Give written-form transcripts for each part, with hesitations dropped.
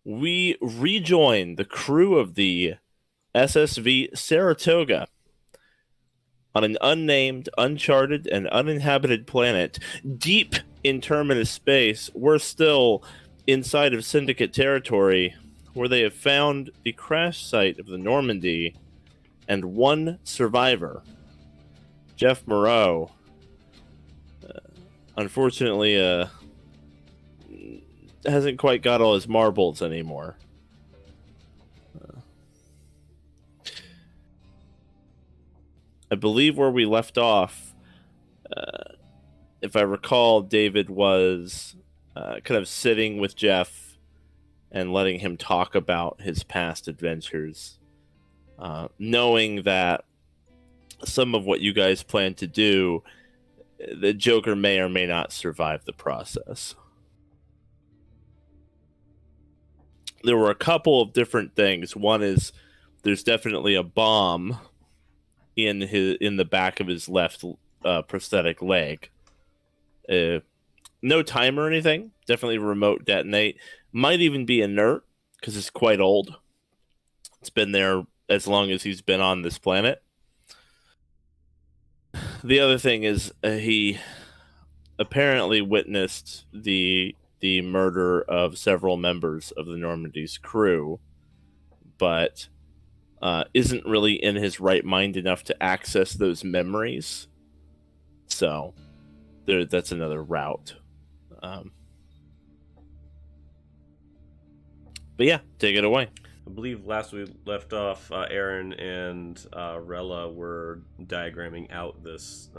we rejoin the crew of the SSV Saratoga on an unnamed, uncharted, and uninhabited planet deep in terminus space. We're still inside of Syndicate territory, where they have found the crash site of the Normandy and one survivor, Jeff Moreau. Unfortunately, hasn't quite got all his marbles anymore. I believe where we left off, if I recall, David was kind of sitting with Jeff and letting him talk about his past adventures, knowing that some of what you guys plan to do, the Joker may or may not survive the process. There were a couple of different things. One is there's definitely a bomb in the back of his left prosthetic leg. No timer or anything. Definitely remote detonate. Might even be inert because it's quite old. It's been there as long as he's been on this planet. The other thing is he apparently witnessed the murder of several members of the Normandy's crew, but isn't really in his right mind enough to access those memories. So that's another route. But yeah, take it away. I believe last we left off, Aryn and Rela were diagramming out this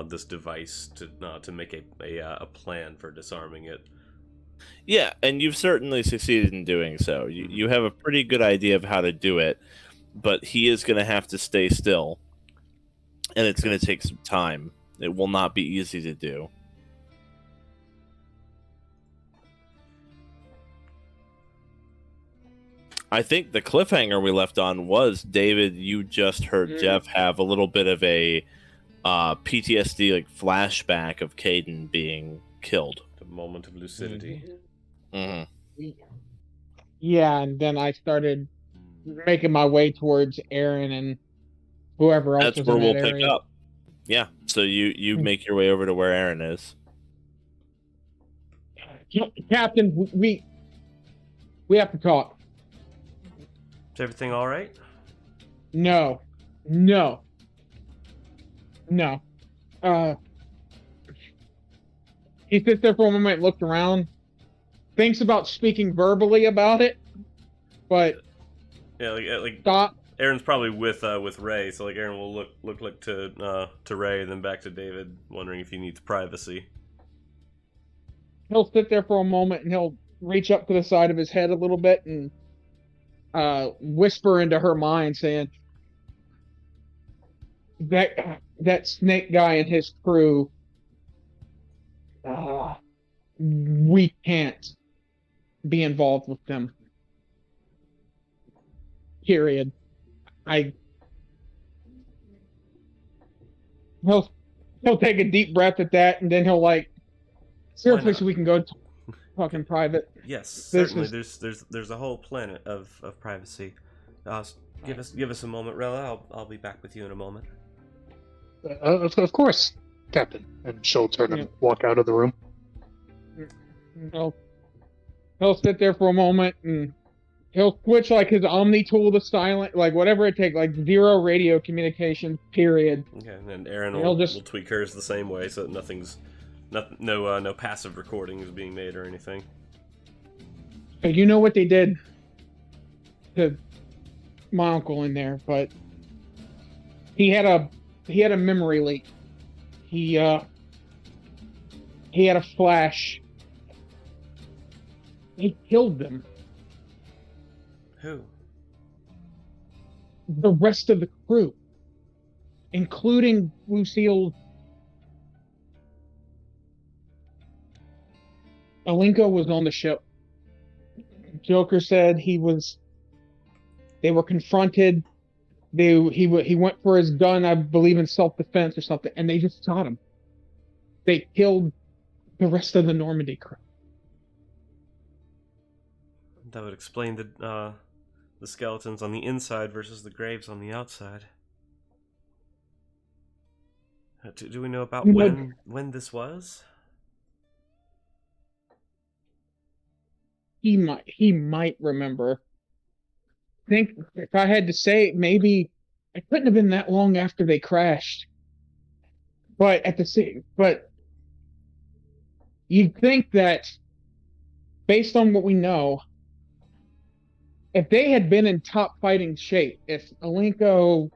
this device to make a plan for disarming it. Yeah, and you've certainly succeeded in doing so. You have a pretty good idea of how to do it, but he is going to have to stay still, and it's going to take some time. It will not be easy to do. I think the cliffhanger we left on was, David, you just heard Jeff have a little bit of a PTSD like flashback of Caden being killed. The moment of lucidity. Mm-hmm. Yeah, and then I started making my way towards Aryn and whoever else. That's where we'll pick up. Yeah, so you make your way over to where Aryn is. Captain, we have to talk. Is everything all right? No. He sits there for a moment, looked around, thinks about speaking verbally about it, but yeah, like stop. Aryn's probably with Ray, so like Aryn will look like to Ray and then back to David, wondering if he needs privacy. He'll sit there for a moment and he'll reach up to the side of his head a little bit and whisper into her mind, saying that snake guy and his crew, we can't be involved with them. Period. He'll take a deep breath at that, and then he'll seriously, so we can go talk in private. Yes, certainly. There's a whole planet of privacy. Give us a moment, Rela. I'll be back with you in a moment. Of course, Captain. And she'll turn and walk out of the room. He'll sit there for a moment and he'll switch his Omni tool to silent, whatever it takes, zero radio communication. Period. Okay, and then Aryn will tweak hers the same way, so that no passive recording is being made or anything. You know what they did to my uncle in there, but he had a memory leak. He had a flash. He killed them. Who? The rest of the crew, including Lucille. Alenko was on the ship. Joker said they were confronted. He went for his gun, I believe in self-defense or something, and they just shot him. They killed the rest of the Normandy crew. That would explain the skeletons on the inside versus the graves on the outside. Do we know about when this was? He might remember. I think if I had to say, maybe it couldn't have been that long after they crashed. But you'd think that based on what we know, if they had been in top fighting shape, if Alenko,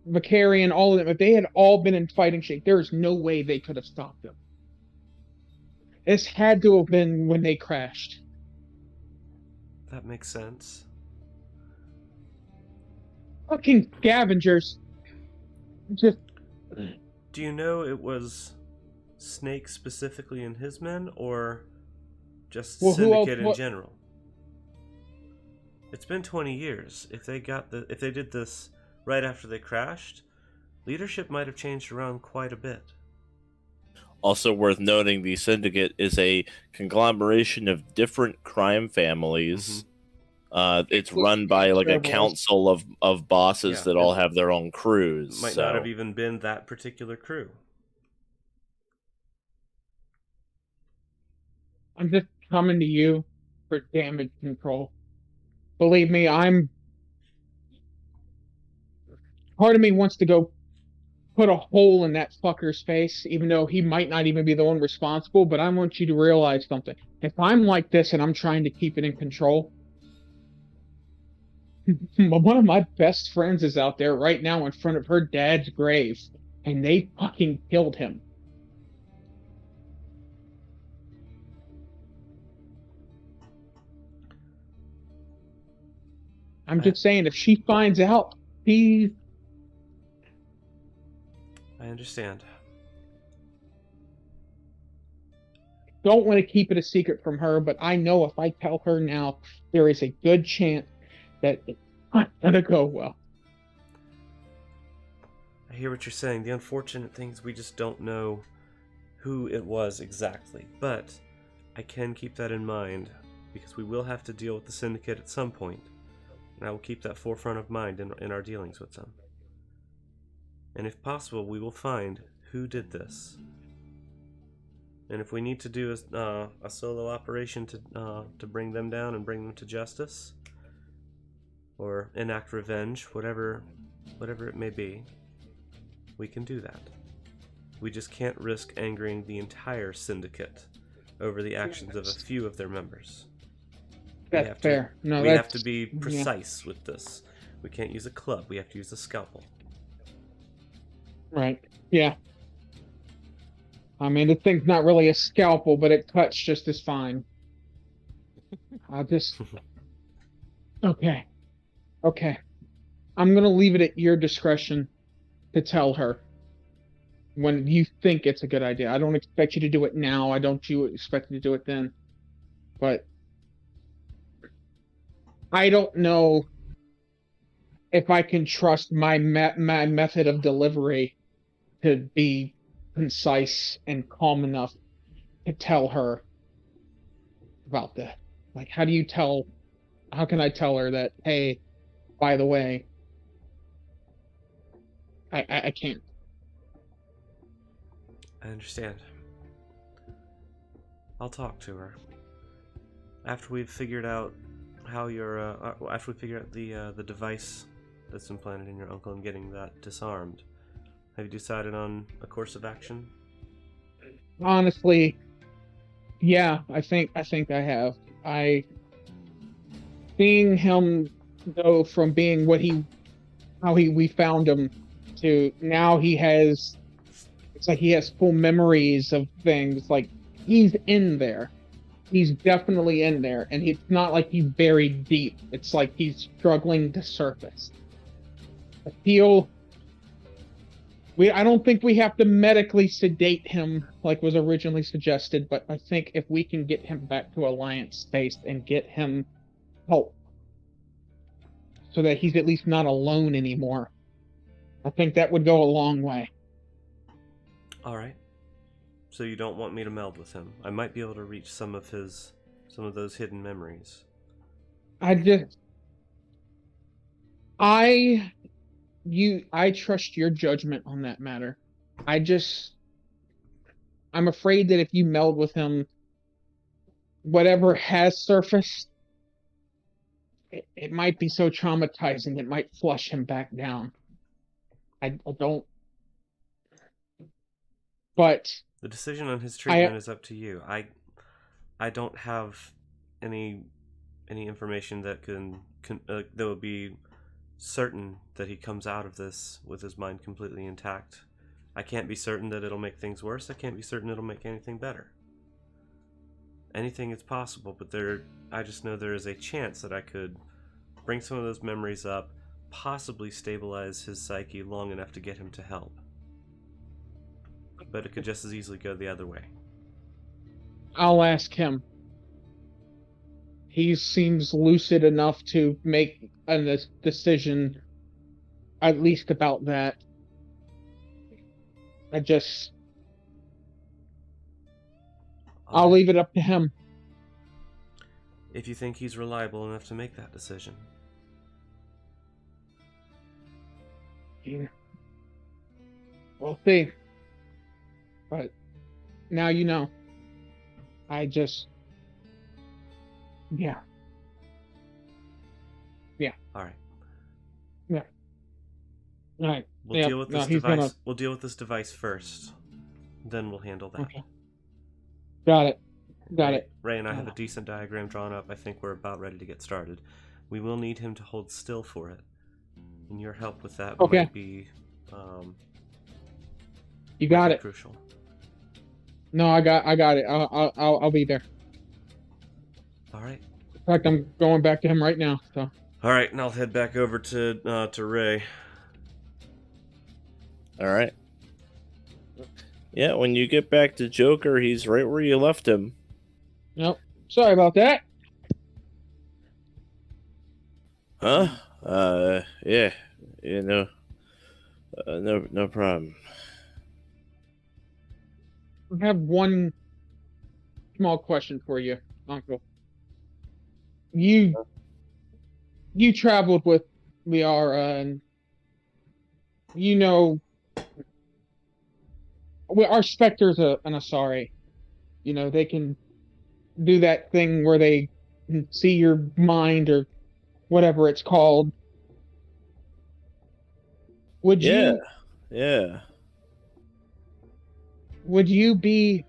Vicarian, all of them, if they had all been in fighting shape, there's no way they could have stopped them. This had to have been when they crashed. That makes sense. Fucking scavengers. Just. Do you know it was Snake specifically and his men, or just Syndicate in general? It's been 20 years. If they did this right after they crashed, leadership might have changed around quite a bit. Also worth noting, the Syndicate is a conglomeration of different crime families. It's run by like a council of bosses that all have their own crews. Might not have even been that particular crew. I'm just coming to you for damage control. Believe me, part of me wants to go put a hole in that fucker's face, even though he might not even be the one responsible, but I want you to realize something. If I'm like this and I'm trying to keep it in control, one of my best friends is out there right now in front of her dad's grave, and they fucking killed him. I'm just saying, if she finds out, I understand. Don't want to keep it a secret from her, but I know if I tell her now, there is a good chance that it's not gonna go well. I hear what you're saying. The unfortunate thing is we just don't know who it was exactly, but I can keep that in mind because we will have to deal with the Syndicate at some point. And I will keep that forefront of mind in our dealings with them. And if possible, we will find who did this. And if we need to do a solo operation to bring them down and bring them to justice, or enact revenge, whatever it may be, we can do that. We just can't risk angering the entire Syndicate over the actions of a few of their members. That's fair. We have to be precise with this. We can't use a club. We have to use a scalpel. Right. Yeah. I mean, the thing's not really a scalpel, but it cuts just as fine. I'll just... Okay. I'm gonna leave it at your discretion to tell her when you think it's a good idea. I don't expect you to do it now. I don't expect you to do it then. But I don't know if I can trust my method of delivery to be concise and calm enough to tell her about that. Like, how can I tell her that, hey, by the way, I can't. I understand. I'll talk to her. After we've figured out after we figure out the device that's implanted in your uncle and getting that disarmed, have you decided on a course of action? Honestly, yeah, I think I have. Seeing him go from being we found him to now it's like he has full memories of things. Like, he's in there. He's definitely in there, and it's not like he's buried deep. It's like he's struggling to surface. I don't think we have to medically sedate him like was originally suggested, but I think if we can get him back to Alliance space and get him help so that he's at least not alone anymore, I think that would go a long way. All right. So you don't want me to meld with him? I might be able to reach some of those hidden memories. I I trust your judgment on that matter. I'm afraid that if you meld with him, whatever has surfaced, it might be so traumatizing it might flush him back down. I don't, but The decision on his I treatment is up to you. I don't have any information that that would be certain that he comes out of this with his mind completely intact. I can't be certain that it'll make things worse. I can't be certain it'll make anything better. Anything is possible, but I just know there is a chance that I could bring some of those memories up, possibly stabilize his psyche long enough to get him to help. But it could just as easily go the other way. I'll ask him. He seems lucid enough to make a decision, at least about that. I'll leave it up to him. If you think he's reliable enough to make that decision. Yeah. We'll see. But now you know. Yeah. All right. Yeah. All right. We'll deal with this device. We'll deal with this device first. Then we'll handle that. Okay. Got it. Ray and I have a decent diagram drawn up. I think we're about ready to get started. We will need him to hold still for it. And your help with that might be you got it. Crucial. No, I got it. I'll be there. All right. In fact, I'm going back to him right now. So. All right, and I'll head back over to Ray. All right. Yeah, when you get back to Joker, he's right where you left him. Nope. Sorry about that. Huh? Yeah. No problem. I have one small question for you, Uncle. You traveled with Liara, and you know, our Spectre's an Asari. You know, they can do that thing where they can see your mind or whatever it's called. Would you be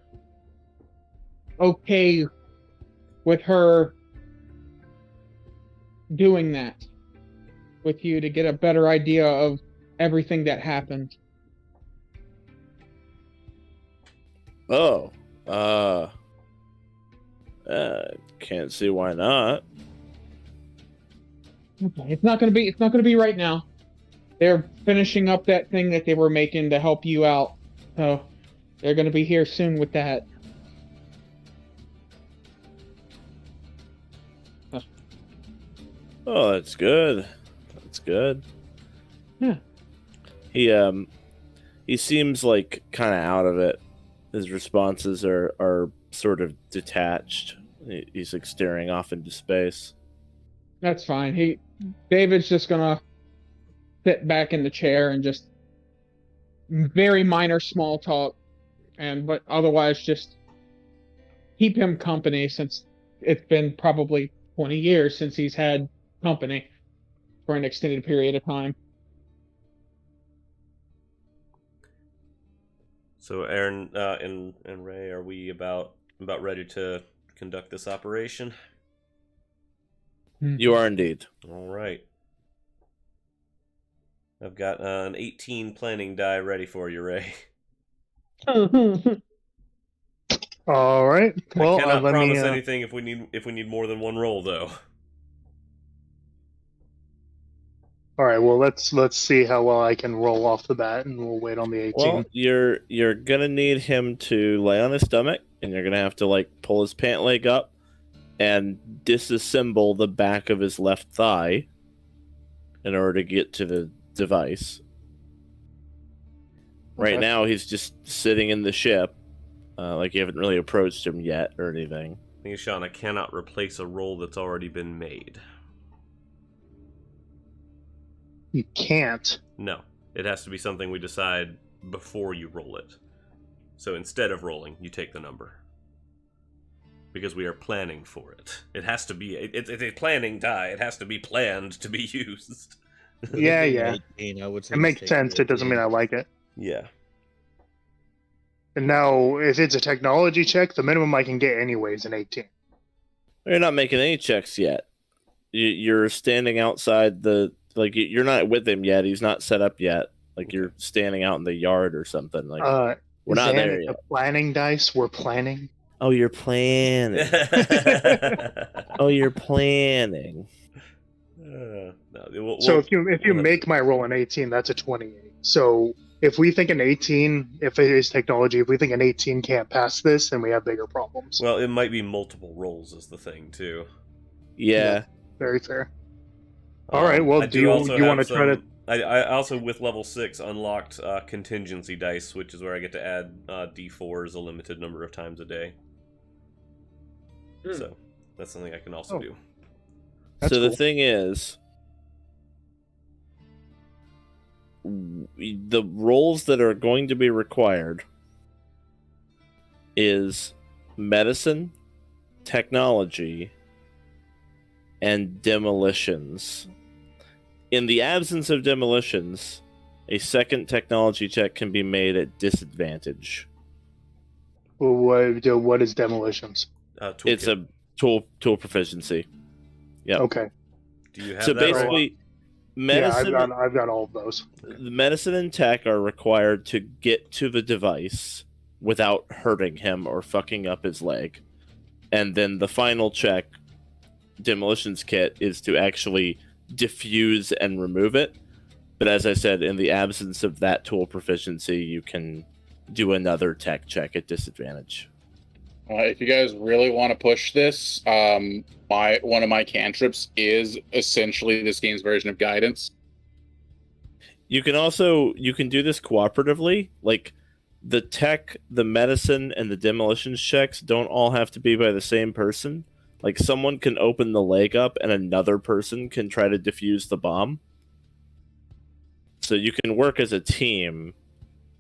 okay with her doing that with you to get a better idea of everything that happened? Can't see why not. Okay, it's not gonna be right now. They're finishing up that thing that they were making to help you out, so they're gonna be here soon with that. Oh, that's good. That's good. Yeah. He seems like kind of out of it. His responses are sort of detached. He's like staring off into space. That's fine. David's just gonna sit back in the chair and just very minor small talk, but otherwise just keep him company, since it's been probably 20 years since he's had company for an extended period of time. So Aryn and Ray, are we about ready to conduct this operation? You are indeed. All right. I've got an 18 planning die ready for you, Ray. All right. Well, I cannot let promise me, anything if we need more than one roll, though. All right. Well, let's see how well I can roll off the bat, and we'll wait on the 18. Well, you're gonna need him to lay on his stomach, and you're gonna have to like pull his pant leg up and disassemble the back of his left thigh in order to get to the device. Okay. Right now, he's just sitting in the ship, like you haven't really approached him yet or anything. Sean, I cannot replace a roll that's already been made. You can't. No, it has to be something we decide before you roll it. So instead of rolling, you take the number. Because we are planning for it. It has to be... It's a planning die. It has to be planned to be used. Yeah, yeah. 18, I would say It makes take sense. It doesn't 18. mean I like it. Yeah. And now, if it's a technology check, the minimum I can get anyway is an 18. You're not making any checks yet. You're standing outside the... Like, you're not with him yet. He's not set up yet. Like, you're standing out in the yard or something. Like, we're not Zan, there it's yet. a planning dice. We're planning. Oh, you're planning. Oh, you're planning. No, So if you make my roll an 18, that's a 28. So if we think an 18, if it is technology, if we think an 18 can't pass this, then we have bigger problems. Well, it might be multiple rolls is the thing, too. Yeah. Very fair. All right, well, do you want to try to... I also, with level 6, unlocked contingency dice, which is where I get to add d4s a limited number of times a day. So, that's something I can also do. That's So the cool. thing is, the roles that are going to be required is medicine, technology, and demolitions. In the absence of demolitions, a second technology check can be made at disadvantage. What is demolitions? It's a tool proficiency. Yep. Okay. Do you have So that basically, medicine, Yeah, I've got all of those. the medicine and tech are required to get to the device without hurting him or fucking up his leg. And then the final check, demolitions kit, is to actually diffuse and remove it. But as I said, in the absence of that tool proficiency, you can do another tech check at disadvantage. If you guys really want to push this, one of my cantrips is essentially this game's version of guidance. You can do this cooperatively. Like, the tech, the medicine, and the demolitions checks don't all have to be by the same person. Like, someone can open the leg up and another person can try to defuse the bomb. So you can work as a team.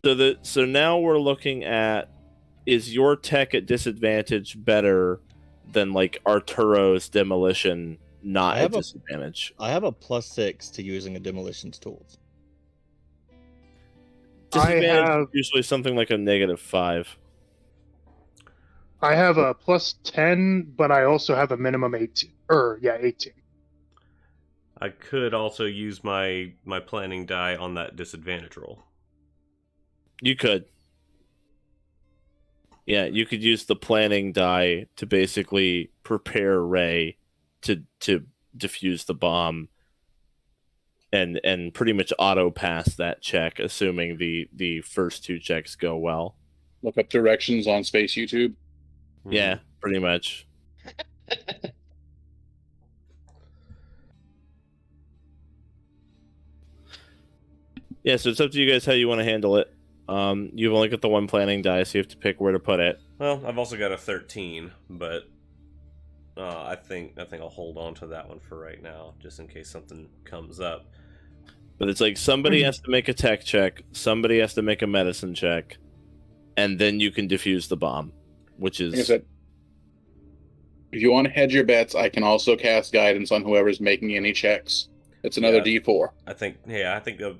So now we're looking at, is your tech at disadvantage better than, like, Arturo's demolition not at disadvantage? I have a +6 to using a demolitions tools. Disadvantage is usually something like a -5. I have a +10, but I also have a minimum 18. 18. I could also use my planning die on that disadvantage roll. You could. Yeah, you could use the planning die to basically prepare Ray to defuse the bomb and pretty much auto pass that check, assuming the first two checks go well. Look up directions on Space YouTube. Yeah, pretty much. Yeah, so it's up to you guys how you want to handle it. You've only got the one planning die, so you have to pick where to put it. Well, I've also got a 13, but I think I'll hold on to that one for right now, just in case something comes up. But it's like somebody has to make a tech check, somebody has to make a medicine check, and then you can defuse the bomb, which is... Like I said, if you want to hedge your bets, I can also cast guidance on whoever's making any checks. It's another D4. I think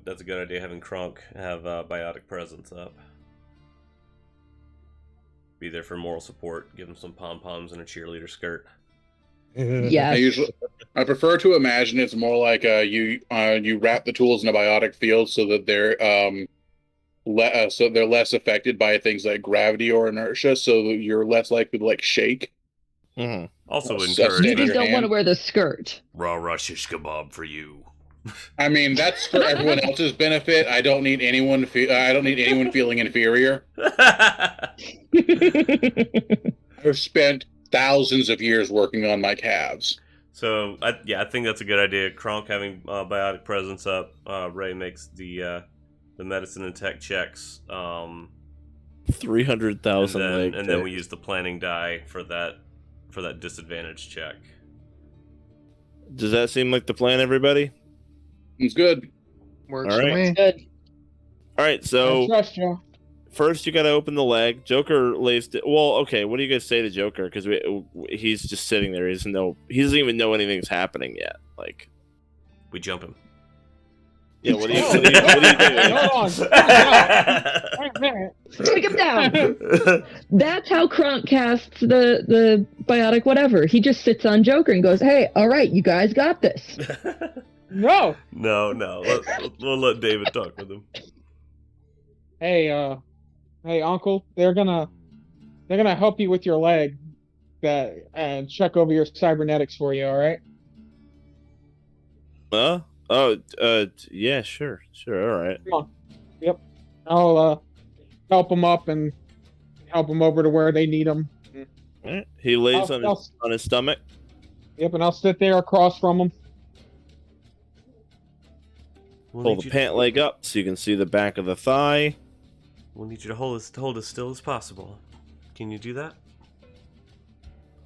that's a good idea, having Kronk have biotic presence up. Be there for moral support, give him some pom-poms and a cheerleader skirt. Yes. I prefer to imagine it's more like you wrap the tools in a biotic field so that they're less affected by things like gravity or inertia, so that you're less likely to shake. Mm-hmm. Also Well, encourage. You just don't want to wear the skirt. Raw shish kebab for you. I mean, that's for everyone else's benefit. I don't need anyone. I don't need anyone feeling inferior. I've spent thousands of years working on my calves. So I think that's a good idea. Kronk having biotic presence up. Ray makes the medicine and tech checks. 300,000 leg. And then we use the planning die for that disadvantage check. Does that seem like the plan, everybody? It's good. Works All for right. me. Good. All right, I so trust you. first you got to open the leg. Joker lays. Well, okay. What do you guys say to Joker? Because he's just sitting there. He doesn't even know anything's happening yet. Like, We jump him. yeah. What do you do? Hold on. Wait a minute. Take him down. That's how Kronk casts the biotic whatever. He just sits on Joker and goes, "Hey, all right, you guys got this." No. No. We'll let David talk with him. Hey, Uncle. They're gonna help you with your leg, and check over your cybernetics for you. All right. Huh? Yeah, sure, all right. Come on. Yep. I'll help them up and help them over to where they need them. All right. He lays on his stomach. Yep, and I'll sit there across from them. Pull the pant leg up so you can see the back of the thigh. We'll need you to hold as still as possible. Can you do that?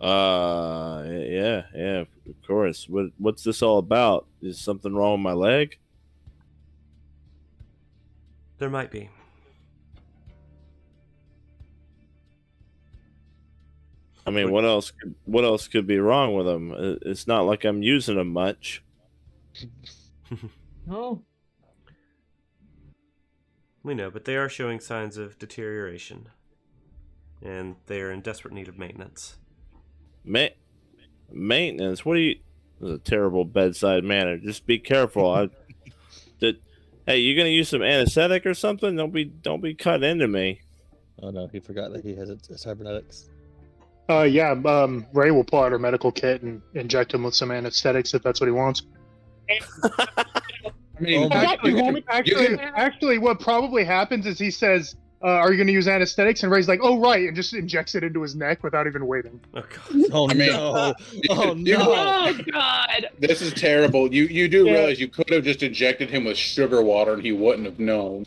Yeah, of course. What's this all about? Is something wrong with my leg? There might be. I mean, what else could be wrong with them? It's not like I'm using them much. No. We know, but they are showing signs of deterioration. And they are in desperate need of maintenance. Maintenance? What do you... This is a terrible bedside manner. Just be careful. Hey, you gonna use some anesthetic or something? Don't be cutting into me. Oh no, he forgot that he has a cybernetics. Yeah, Ray will pull out her medical kit and inject him with some anesthetics if that's what he wants. I mean, Actually, what probably happens is he says, "Are you going to use anesthetics?" And Ray's like, "Oh, right," and just injects it into his neck without even waiting. Oh, God. Oh I mean, no! Oh God! This is terrible. You do realize you could have just injected him with sugar water and he wouldn't have known.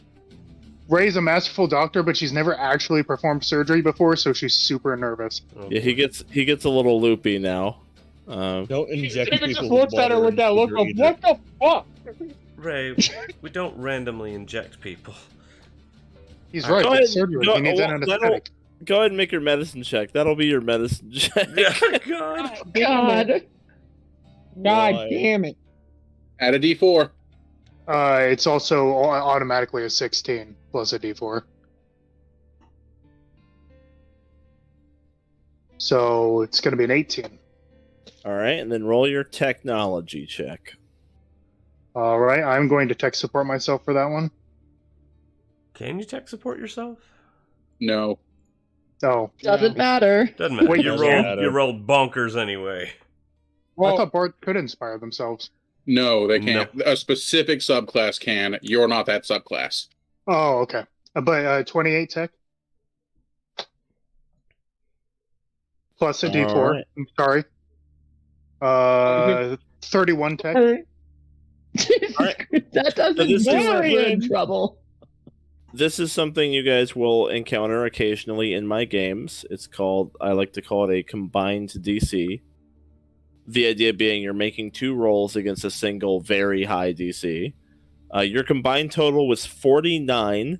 Ray's a masterful doctor, but she's never actually performed surgery before, so she's super nervous. Oh, Yeah, he gets a little loopy now. Don't inject David people just looks at her with that look of, what the fuck? Ray, we don't randomly inject people. He's right. Go It's ahead, surgery. go- He needs well, an anesthetic. Go ahead and make your medicine check. That'll be your medicine check. God. God Why? damn it. Add a D4. It's also automatically a 16 plus a D4. So it's going to be an 18. All right, and then roll your technology check. All right, I'm going to tech support myself for that one. Can you tech support yourself? No. Oh, Doesn't matter. Doesn't matter. Wait, you doesn't rolled bonkers anyway. I Well, thought Bart could inspire themselves. No, they can't. A specific subclass can. You're not that subclass. Oh, okay. But 28 tech? Plus a D4. All right. I'm sorry. 31 tech. right. That So doesn't this is get you in something- trouble. This is something you guys will encounter occasionally in my games. I like to call it a combined DC. The idea being you're making two rolls against a single very high DC. Your combined total was 49,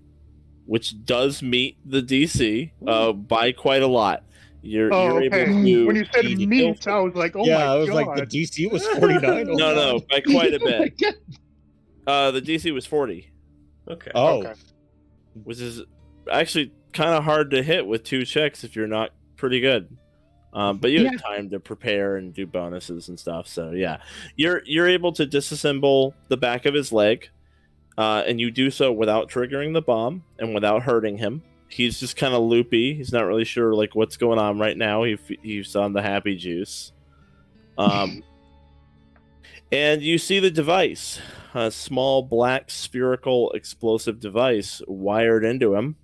which does meet the DC by quite a lot. You're Okay. able to... When you said Easy meat, kill. I was like, oh yeah, my I was god. like, the DC was 49. No, by quite a bit. The DC was 40, Okay. Oh, Okay. which is actually kind of hard to hit with two checks if you're not pretty good. But you have time to prepare and do bonuses and stuff. So yeah, you're able to disassemble the back of his leg, and you do so without triggering the bomb and without hurting him. He's just kind of loopy. He's not really sure like what's going on right now. He's on the happy juice. And you see the device, a small black spherical explosive device wired into him.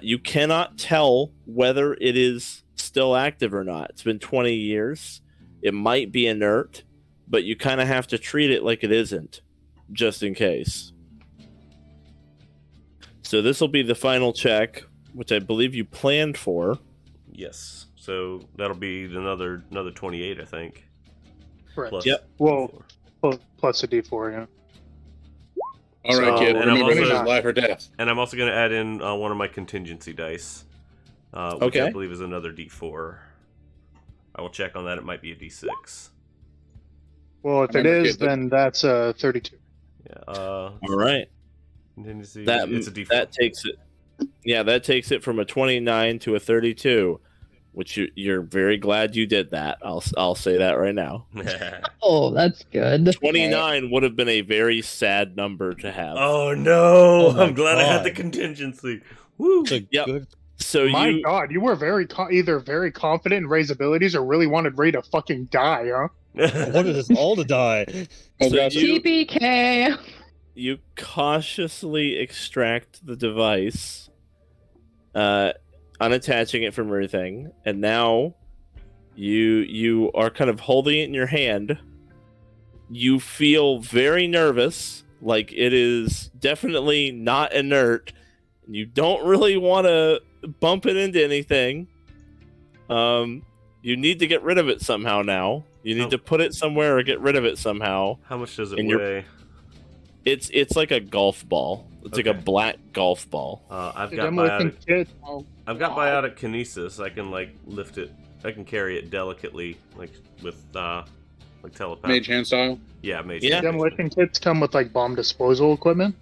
You cannot tell whether it is still active or not. It's been 20 years. It might be inert, but you kind of have to treat it like it isn't, just in case. So this will be the final check, which I believe you planned for. Yes. So that'll be another 28, I think. Correct. Plus Yep. Well, D4. plus a D4, yeah. All right, So- kid. And I'm Remember, this is also- life or death. And I'm also going to add in one of my contingency dice, which I Okay. believe is another D4. I will check on that. It might be a D6. Well, if it Remember, is, kid, then that's 32. Yeah. All right. Contingency. That It's a D4. that takes it. Yeah, that takes it from a 29 to a 32, which you're very glad you did that. I'll say that right now. Oh, that's good. 29 would have been a very sad number to have. Oh no! Oh my I'm glad I had the God. contingency. Woo! It's a Yep. good. So My you God, you were either very confident in Ray's abilities or really wanted Ray to fucking die, huh? I wanted us all to die. Oh, So God. you- TPK. you cautiously extract the device, unattaching it from everything, and now you are kind of holding it in your hand. You feel very nervous, like it is definitely not inert. You don't really want to bump it into anything. You need to get rid of it somehow now. You need Oh. to put it somewhere or get rid of it somehow. How much does it And you're- weigh? It's like a golf ball. It's like a Okay. black golf ball. I've The got demolition biotic. kit. I've got biotic kinesis. I can like lift it. I can carry it delicately, like with like telepathy. Mage hand style. Yeah, mage. Yeah. hand. Demolition kits come with like bomb disposal equipment,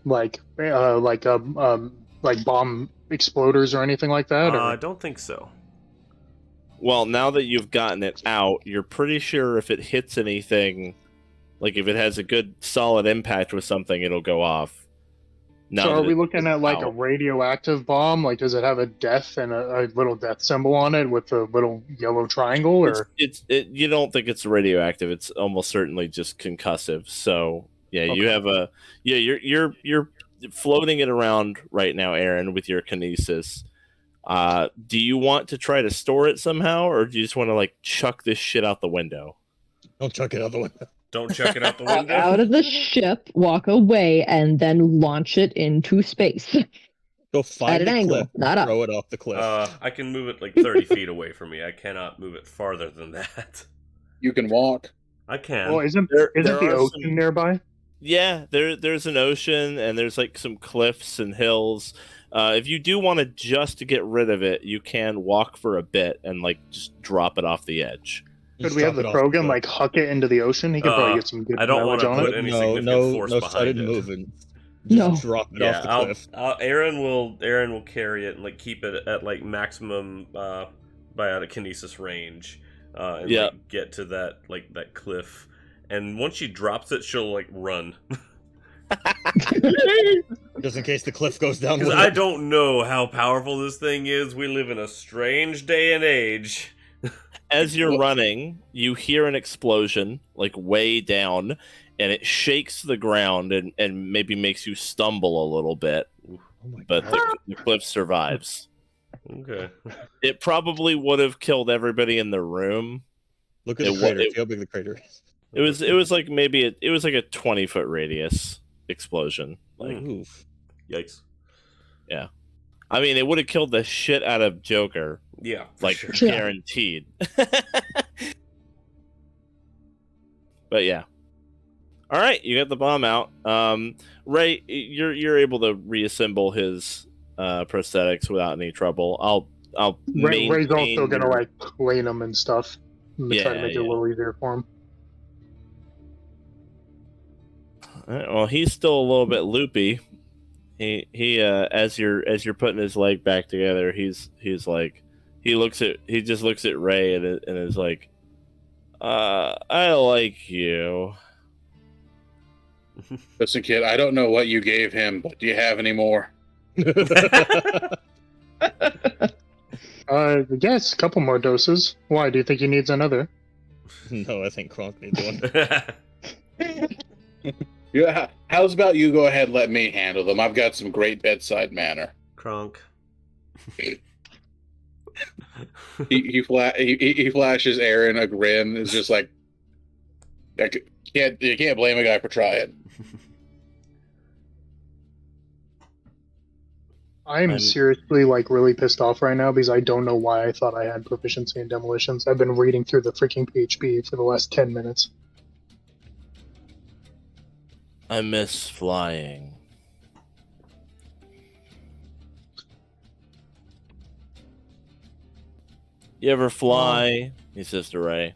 like bomb exploders or anything like that. I Or... don't think so. Well, now that you've gotten it out, you're pretty sure if it hits anything, like if it has a good solid impact with something, it'll go off. Now So are that we it's looking at like a out. radioactive bomb? Like, does it have a death and a little death symbol on it with a little yellow triangle? Or You don't think it's radioactive? It's almost certainly just concussive. So yeah, you Okay. have you're floating it around right now, Aryn, with your kinesis. Do you want to try to store it somehow, or do you just want to like chuck this shit out the window? Don't chuck it out the window. Don't chuck it out the Out window. of the ship, walk away, and then launch it into space Go at find an the angle, cliff. not up. Throw it off the cliff. I can move it like 30 feet away from me. I cannot move it farther than that. You can walk. I can. well, isn't There the are ocean some- nearby? Yeah, there's an ocean and there's like some cliffs and hills. If you do want to just to get rid of it, you can walk for a bit and like just drop it off the edge. Could Just we have drop the it off Krogan cliff. like huck it into the ocean? He could probably get some good I don't mileage wanna on put it. any no, significant force no behind sudden it. moving. No. Just drop it off the cliff. Aryn will carry it and like keep it at like maximum biotic kinesis range, and Yeah. like, get to that cliff. And once she drops it, she'll like run. Just in case the cliff goes down. Because with I it. don't know how powerful this thing is. We live in a strange day and age. As you're Well- running, you hear an explosion like way down, and it shakes the ground and maybe makes you stumble a little bit. Oh my But God. the cliff survives. Okay. It probably would have killed everybody in the room. Look at it the wa- crater. it- See how big the crater is. It was like maybe it was like a 20-foot radius explosion. Like Oof. Yikes. I mean, it would have killed the shit out of Joker, Yeah. for like sure. Yeah. guaranteed. But yeah. All right, you got the bomb out. Ray, you're able to reassemble his prosthetics without any trouble. I'll Ray's maintain also gonna your- like clean them and stuff. Try Yeah, to make it a yeah. little easier for him. Well, he's still a little bit loopy. He as you're putting his leg back together, he's like he just looks at Ray and is like, I like you. Listen, kid, I don't know what you gave him, but do you have any more? Yes, a couple more doses. Why? Do you think he needs another? No, I think Kronk needs one. Yeah, how's about you go ahead and let me handle them? I've got some great bedside manner. Kronk. He flashes Aryn a grin. It's just like, you can't blame a guy for trying. I'm And- seriously like really pissed off right now because I don't know why I thought I had proficiency in demolitions. I've been reading through the freaking PHP for the last 10 minutes. I miss flying. You ever fly? He says to Ray.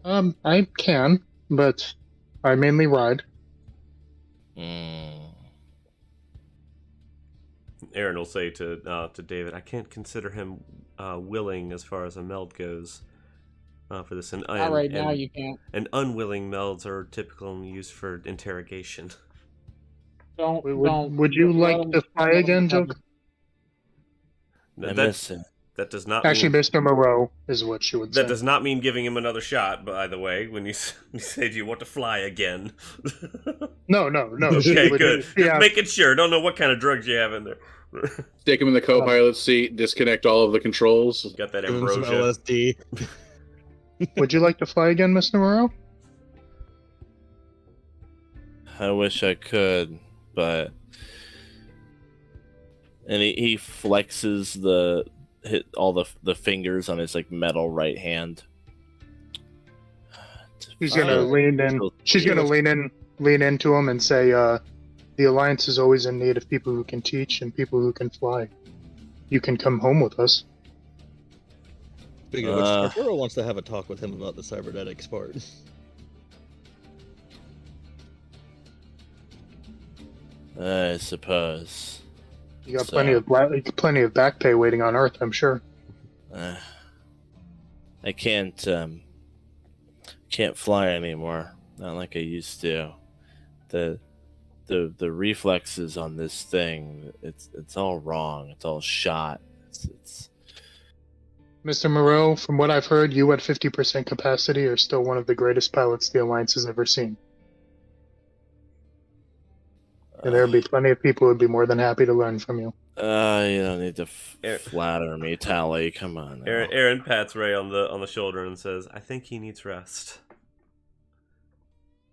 I can, but I mainly ride. Aryn will say to David, "I can't consider him willing as far as a meld goes for this. Not right now, you can't. And unwilling melds are typically used for interrogation." Would you like to fly again, Joker? I miss it. That does not Actually, mean, Mr. Moreau is what she would say. that does not mean giving him another shot. By the way, when you say, "Do you want to fly again?" No. Okay, good. Just making sure. Don't know what kind of drugs you have in there. Stick him in the co-pilot seat, disconnect all of the controls. Got that Doing some ambrosia. LSD. Would you like to fly again, Mr. Moreau? I wish I could, but... And he flexes all the fingers on his like metal right hand. He's gonna lean in. She's gonna lean into him and say, "The Alliance is always in need of people who can teach and people who can fly. You can come home with us." Speaking of which, Arturo wants to have a talk with him about the cybernetics part. I suppose. You got plenty of back pay waiting on Earth, I'm sure. I can't fly anymore. Not like I used to. The reflexes on this thing, it's all wrong. It's all shot. It's Mr. Moreau, from what I've heard, you at 50% capacity are still one of the greatest pilots the Alliance has ever seen. And there'll be plenty of people who'd be more than happy to learn from you. you don't need to flatter me, Tally. Come on. Now. Aryn pats Ray on the shoulder and says, "I think he needs rest."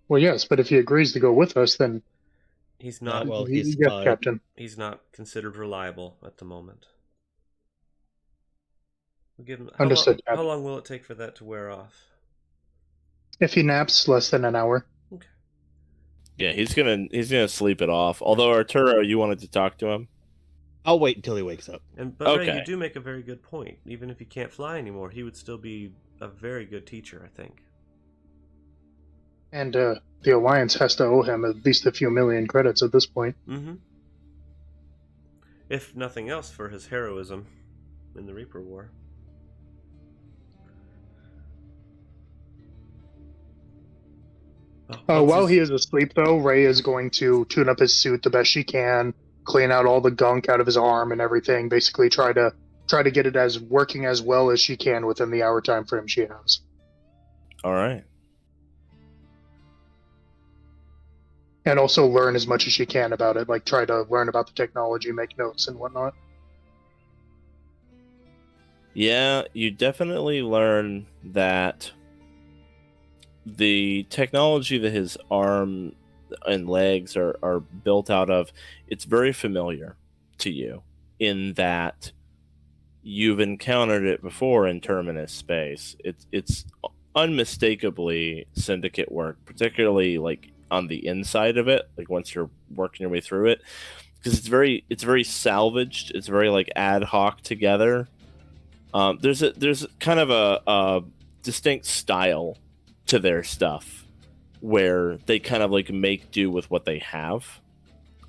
Well, yes, but if he agrees to go with us, then He's not. Well, he's yes, fine. Captain. He's not considered reliable at the moment. We'll give him. Understood, How Captain. long will it take for that to wear off? If he naps, less than an hour. Okay. Yeah, he's gonna sleep it off. Although Arturo, you wanted to talk to him. I'll wait until he wakes up. But Ray, Okay. you do make a very good point. Even if he can't fly anymore, he would still be a very good teacher, I think. And the Alliance has to owe him at least a few million credits at this point. Mm-hmm. If nothing else, for his heroism in the Reaper War. While he is asleep, though, Ray is going to tune up his suit the best she can, clean out all the gunk out of his arm and everything. Basically, try to get it as working as well as she can within the hour time frame she has. All right. And also learn as much as she can about it. Like, try to learn about the technology, make notes and whatnot. Yeah, you definitely learn that the technology that his arm and legs are built out of, it's very familiar to you in that you've encountered it before in Terminus space. It's unmistakably Syndicate work, particularly like on the inside of it, like once you're working your way through it, because it's very salvaged. It's very like ad hoc together. There's kind of a distinct style to their stuff where they kind of like make do with what they have.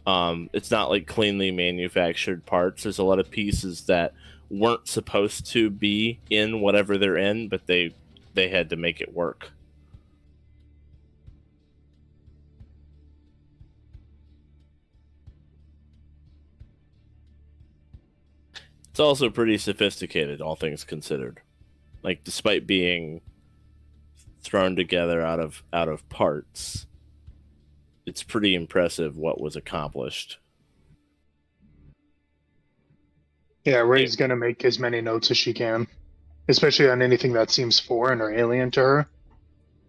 It's not like cleanly manufactured parts. There's a lot of pieces that weren't supposed to be in whatever they're in, but they had to make it work. It's also pretty sophisticated, all things considered. Like, despite being thrown together out of parts, it's pretty impressive what was accomplished. Yeah, Ray's going to make as many notes as she can, especially on anything that seems foreign or alien to her,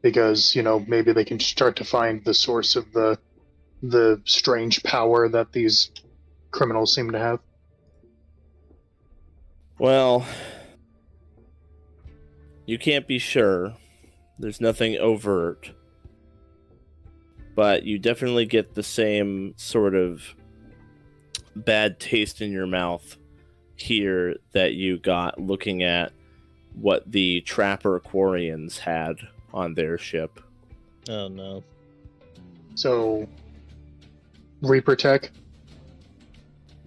because, maybe they can start to find the source of the strange power that these criminals seem to have. Well, you can't be sure. There's nothing overt. but you definitely get the same sort of bad taste in your mouth here that you got looking at what the Trapper Quarians had on their ship. Oh no. So, Reaper tech.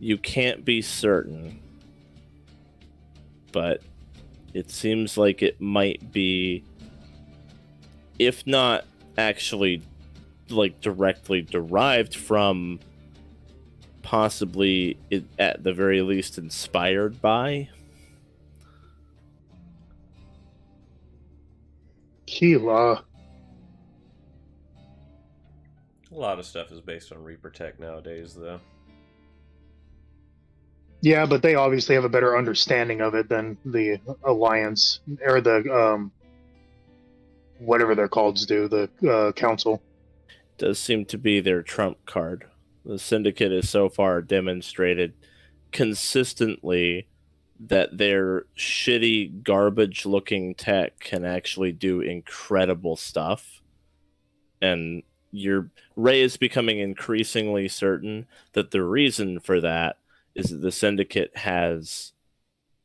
You can't be certain, but it seems like it might be, if not actually like directly derived from, possibly at the very least inspired by. Kila. A lot of stuff is based on Reaper tech nowadays, though. Yeah, but they obviously have a better understanding of it than the Alliance or the whatever their called do, the Council. Does seem to be their trump card. The Syndicate has so far demonstrated consistently that their shitty, garbage-looking tech can actually do incredible stuff. And Ray is becoming increasingly certain that the reason for that is that the Syndicate has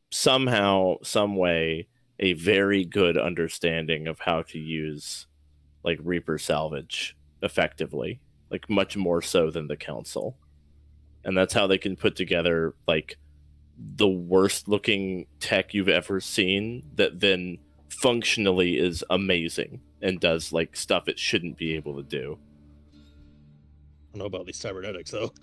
somehow, some way, a very good understanding of how to use like Reaper salvage effectively, like much more so than the Council. And that's how they can put together like the worst looking tech you've ever seen that then functionally is amazing and does like stuff it shouldn't be able to do. I don't know about these cybernetics though.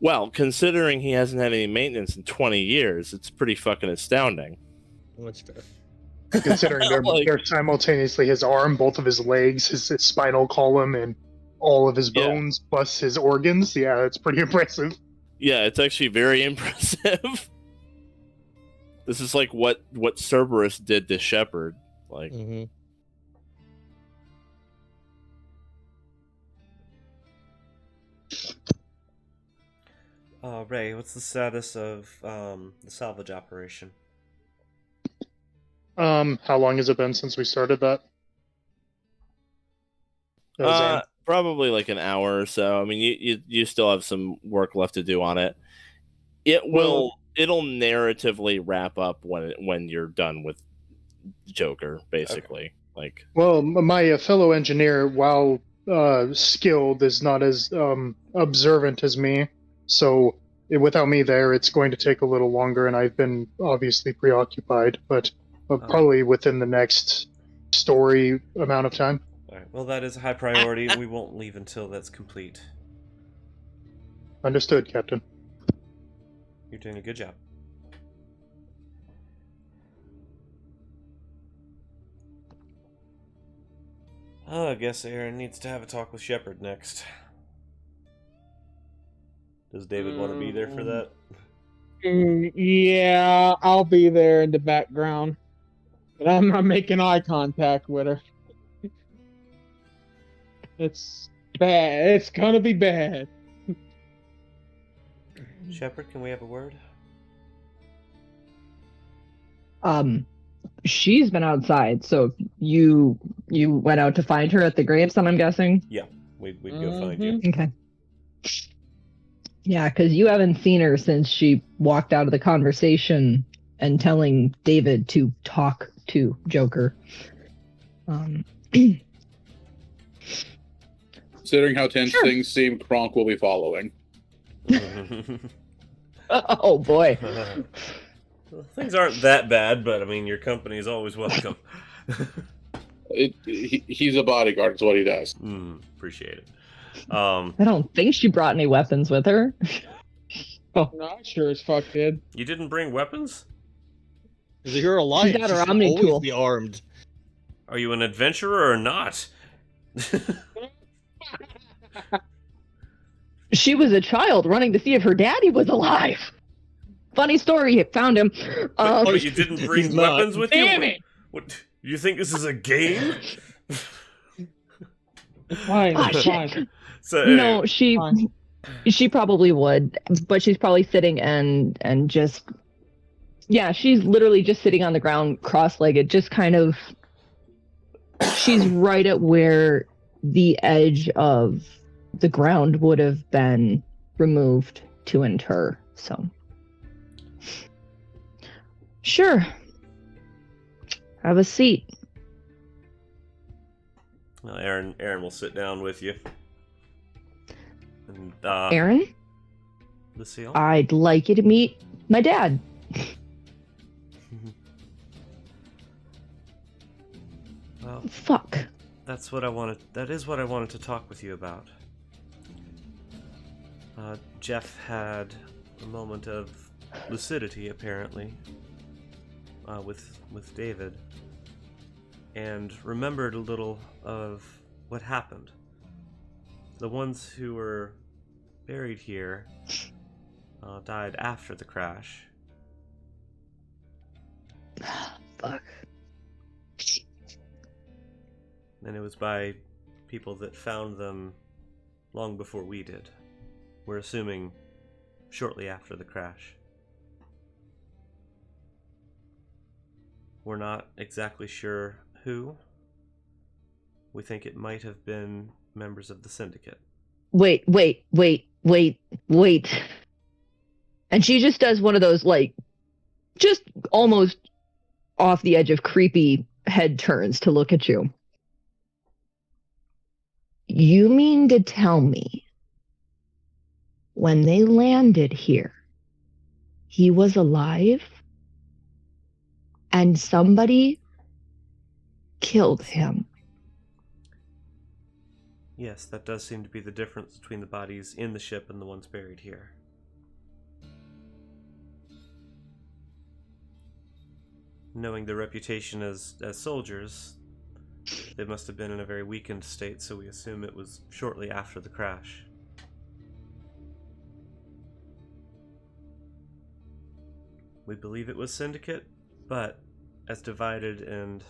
Well, considering he hasn't had any maintenance in 20 years, it's pretty fucking astounding. That's fair. Considering they're simultaneously his arm, both of his legs, his spinal column, and all of his bones, plus his organs. Yeah, it's pretty impressive. Yeah, it's actually very impressive. This is like what Cerberus did to Shepard. Like, Mm-hmm. Ray, what's the status of the salvage operation? How long has it been since we started that? probably like an hour or so. I mean, you still have some work left to do on it. It'll narratively wrap up when you're done with Joker, basically. Okay. Like, well, my fellow engineer, while skilled, is not as observant as me. So without me there, it's going to take a little longer, and I've been obviously preoccupied. But probably within the next story amount of time. All right. Well, that is a high priority. We won't leave until that's complete. Understood, Captain. You're doing a good job. Oh, I guess Aryn needs to have a talk with Shepard next. Does David want to be there for that? Yeah, I'll be there in the background. But I'm not making eye contact with her. It's bad. It's gonna be bad. Shepard, can we have a word? She's been outside, so you went out to find her at the graves, then I'm guessing? Yeah, we'd go find you. Okay. Yeah, because you haven't seen her since she walked out of the conversation and telling David to talk to Joker. Considering how tense things seem, Kronk will be following. Oh boy. Things aren't that bad, but I mean, your company is always welcome. He's a bodyguard, is what he does. Appreciate it. I don't think she brought any weapons with her. Oh, no, I sure as fuck did. You didn't bring weapons? Because you're alliance, She's got her you should Omni always tool. be armed. Are you an adventurer or not? She was a child running to see if her daddy was alive. Funny story, found him. But you didn't bring He's not. weapons with you? Damn it! What? You think this is a game? Fine, Oh, shit. fine. So, No, Fine. she probably would, but she's probably sitting and just, yeah, she's literally just sitting on the ground cross-legged, just kind of, she's right at where the edge of the ground would have been removed to inter. So, sure. Have a seat. Well, Aryn will sit down with you. And, Aryn, Lucille? I'd like you to meet my dad. Well, Fuck. that is what I wanted to talk with you about. Jeff had a moment of lucidity, apparently, with David, and remembered a little of what happened. The ones who were buried here died after the crash. Fuck. And it was by people that found them long before we did. We're assuming shortly after the crash. We're not exactly sure who. We think it might have been members of the Syndicate. Wait. And she just does one of those, like, just almost off the edge of creepy head turns to look at you. You mean to tell me when they landed here, he was alive and somebody killed him? Yes, that does seem to be the difference between the bodies in the ship and the ones buried here. Knowing their reputation as soldiers, they must have been in a very weakened state, so we assume it was shortly after the crash. We believe it was Syndicate, but as divided and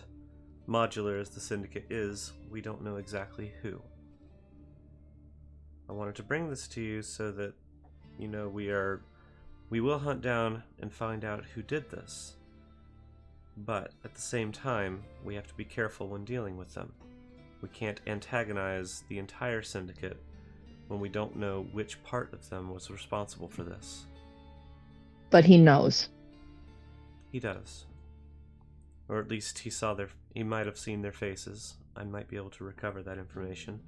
modular as the Syndicate is, we don't know exactly who. I wanted to bring this to you so that, you know, we will hunt down and find out who did this. But at the same time, we have to be careful when dealing with them. We can't antagonize the entire Syndicate when we don't know which part of them was responsible for this. But he knows. He does. Or at least he might have seen their faces. I might be able to recover that information.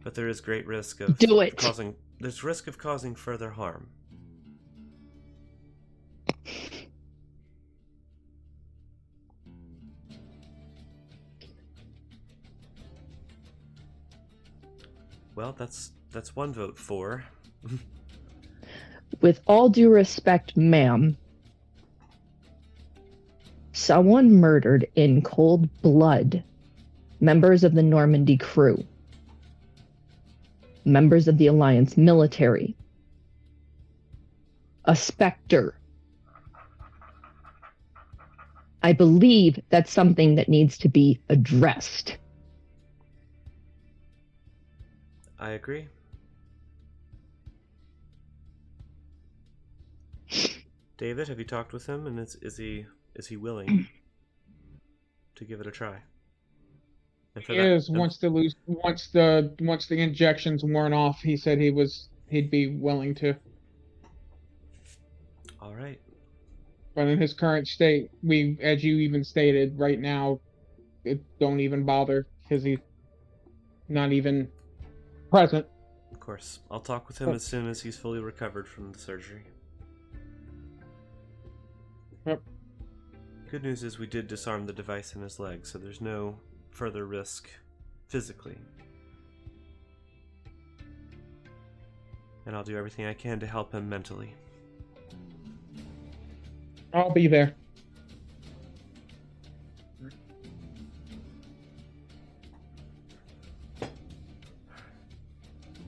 But there is great risk of there's risk of causing further harm. Well, that's one vote for. With all due respect, ma'am, someone murdered in cold blood members of the Normandy crew, members of the Alliance military, a Spectre. I believe that's something that needs to be addressed. I agree. David, have you talked with him, and is he willing to give it a try? And for Once the injections worn off, he said he'd be willing to. All right. But in his current state, as you even stated, right now, it don't even bother because he's not even present. Of course. I'll talk with him as soon as he's fully recovered from the surgery. Yep. Good news is we did disarm the device in his leg, so there's no further risk physically. And I'll do everything I can to help him mentally. I'll be there.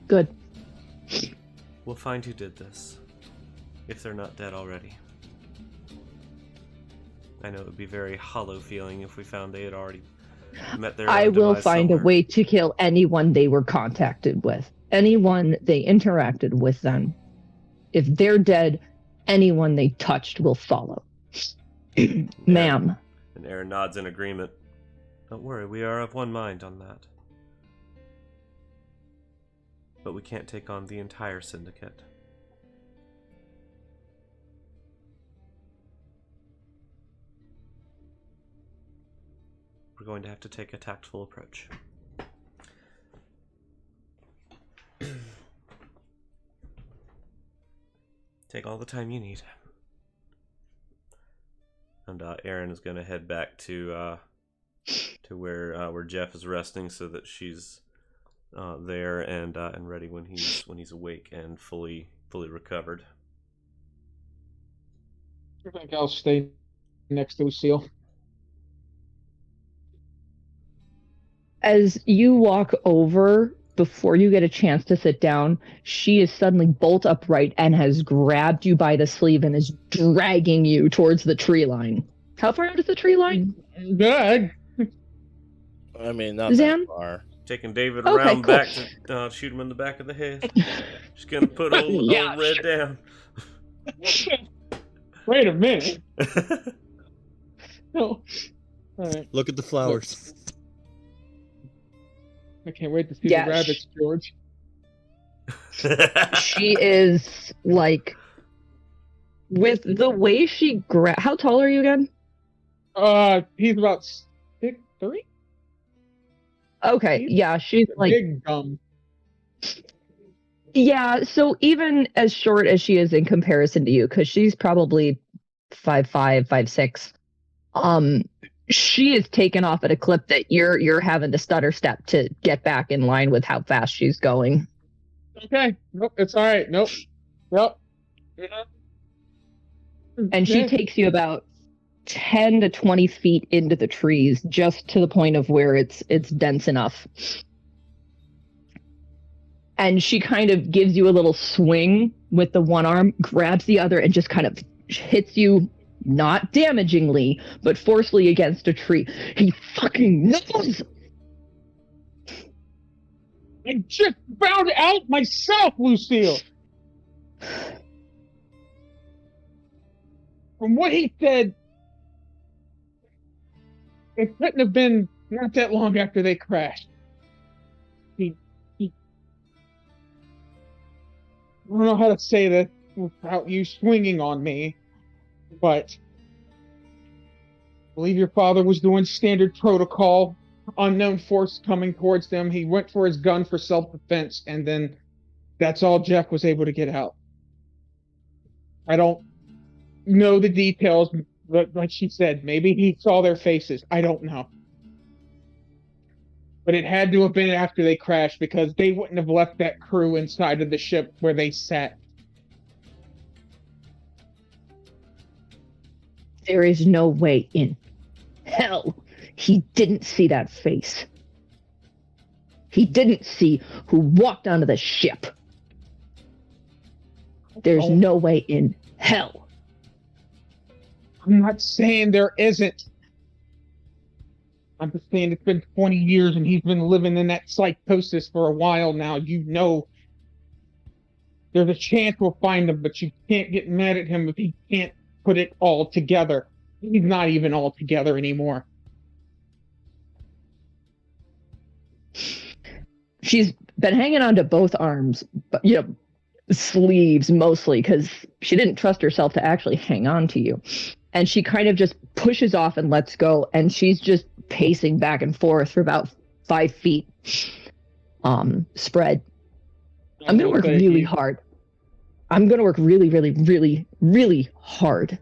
Good. We'll find who did this, if they're not dead already. I know it would be very hollow feeling if we found they had already met their I will demise find somewhere. a way to kill anyone they were contacted with, anyone they interacted with them. If they're dead, anyone they touched will follow. Ma'am. And Aryn nods in agreement. Don't worry, we are of one mind on that. but we can't take on the entire Syndicate. We're going to have to take a tactful approach. Take all the time you need. And Aryn is going to head back to where Jeff is resting, so that she's there and ready when he's awake and fully recovered. I think I'll stay next to Lucille. As you walk over, before you get a chance to sit down, she is suddenly bolt upright and has grabbed you by the sleeve and is dragging you towards the tree line. How far out is the tree line? Good. I mean, not Zan? that far. Taking David Okay, around cool. back to shoot him in the back of the head. Just gonna put old Yeah, Red down. Wait a minute. No. All right. Look at the flowers. I can't wait to see Yeah, the rabbits, George. She is like, with the way she how tall are you again? He's about 6'3". Okay, yeah, she's like, Big gum. yeah, so even as short as she is in comparison to you, because she's probably 5'5", 5'6", she is taken off at a clip that you're having to stutter step to get back in line with how fast she's going. Okay. Nope, it's all right. Nope. Yep. And she takes you about 10 to 20 feet into the trees, just to the point of where it's dense enough. And she kind of gives you a little swing with the one arm, grabs the other, and just kind of hits you, not damagingly, but forcefully against a tree. He fucking knows! I just found out myself, Lucille. From what he said, it couldn't have been not that long after they crashed. He I don't know how to say this without you swinging on me, but I believe your father was doing standard protocol. Unknown force coming towards them. He went for his gun for self-defense, and then that's all Jeff was able to get out. I don't know the details, but like she said, maybe he saw their faces. I don't know. But it had to have been after they crashed, because they wouldn't have left that crew inside of the ship where they sat. There is no way in hell he didn't see that face. He didn't see who walked onto the ship. There's no way in hell. I'm not saying there isn't. I'm just saying it's been 20 years and he's been living in that psychosis for a while now. You know, there's a chance we'll find him, but you can't get mad at him if he can't put it all together. He's not even all together anymore. She's been hanging on to both arms, but sleeves mostly, because she didn't trust herself to actually hang on to you. And she kind of just pushes off and lets go, and she's just pacing back and forth for about 5 feet spread. I'm going to work really hard. I'm going to work really, really, really, really hard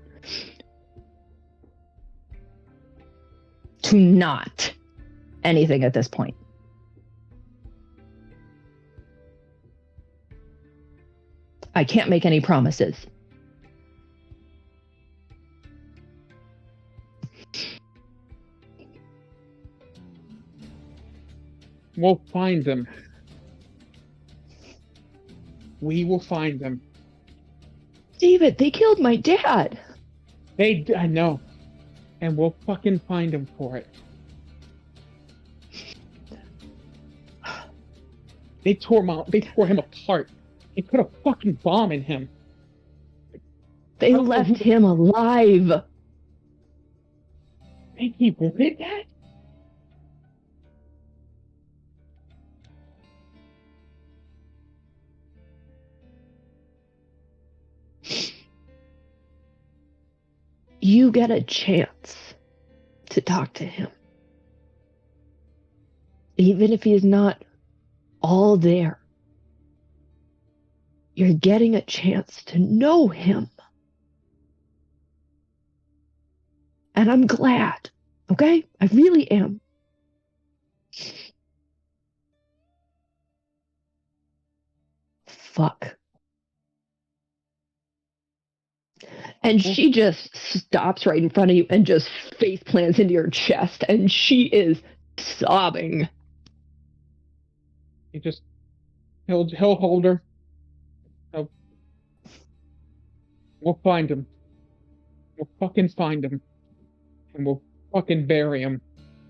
to not anything at this point. I can't make any promises. We'll find them. We will find them. David, they killed my dad. I know. And we'll fucking find them for it. They tore him apart. They put a fucking bomb in him. They left him alive. Think he wanted that? you get a chance to talk to him, even if he is not all there, you're getting a chance to know him. And I'm glad, okay? I really am. Fuck. And she just stops right in front of you and just face plants into your chest, and she is sobbing. He'll hold her. We'll find him. We'll fucking find him. And we'll fucking bury him.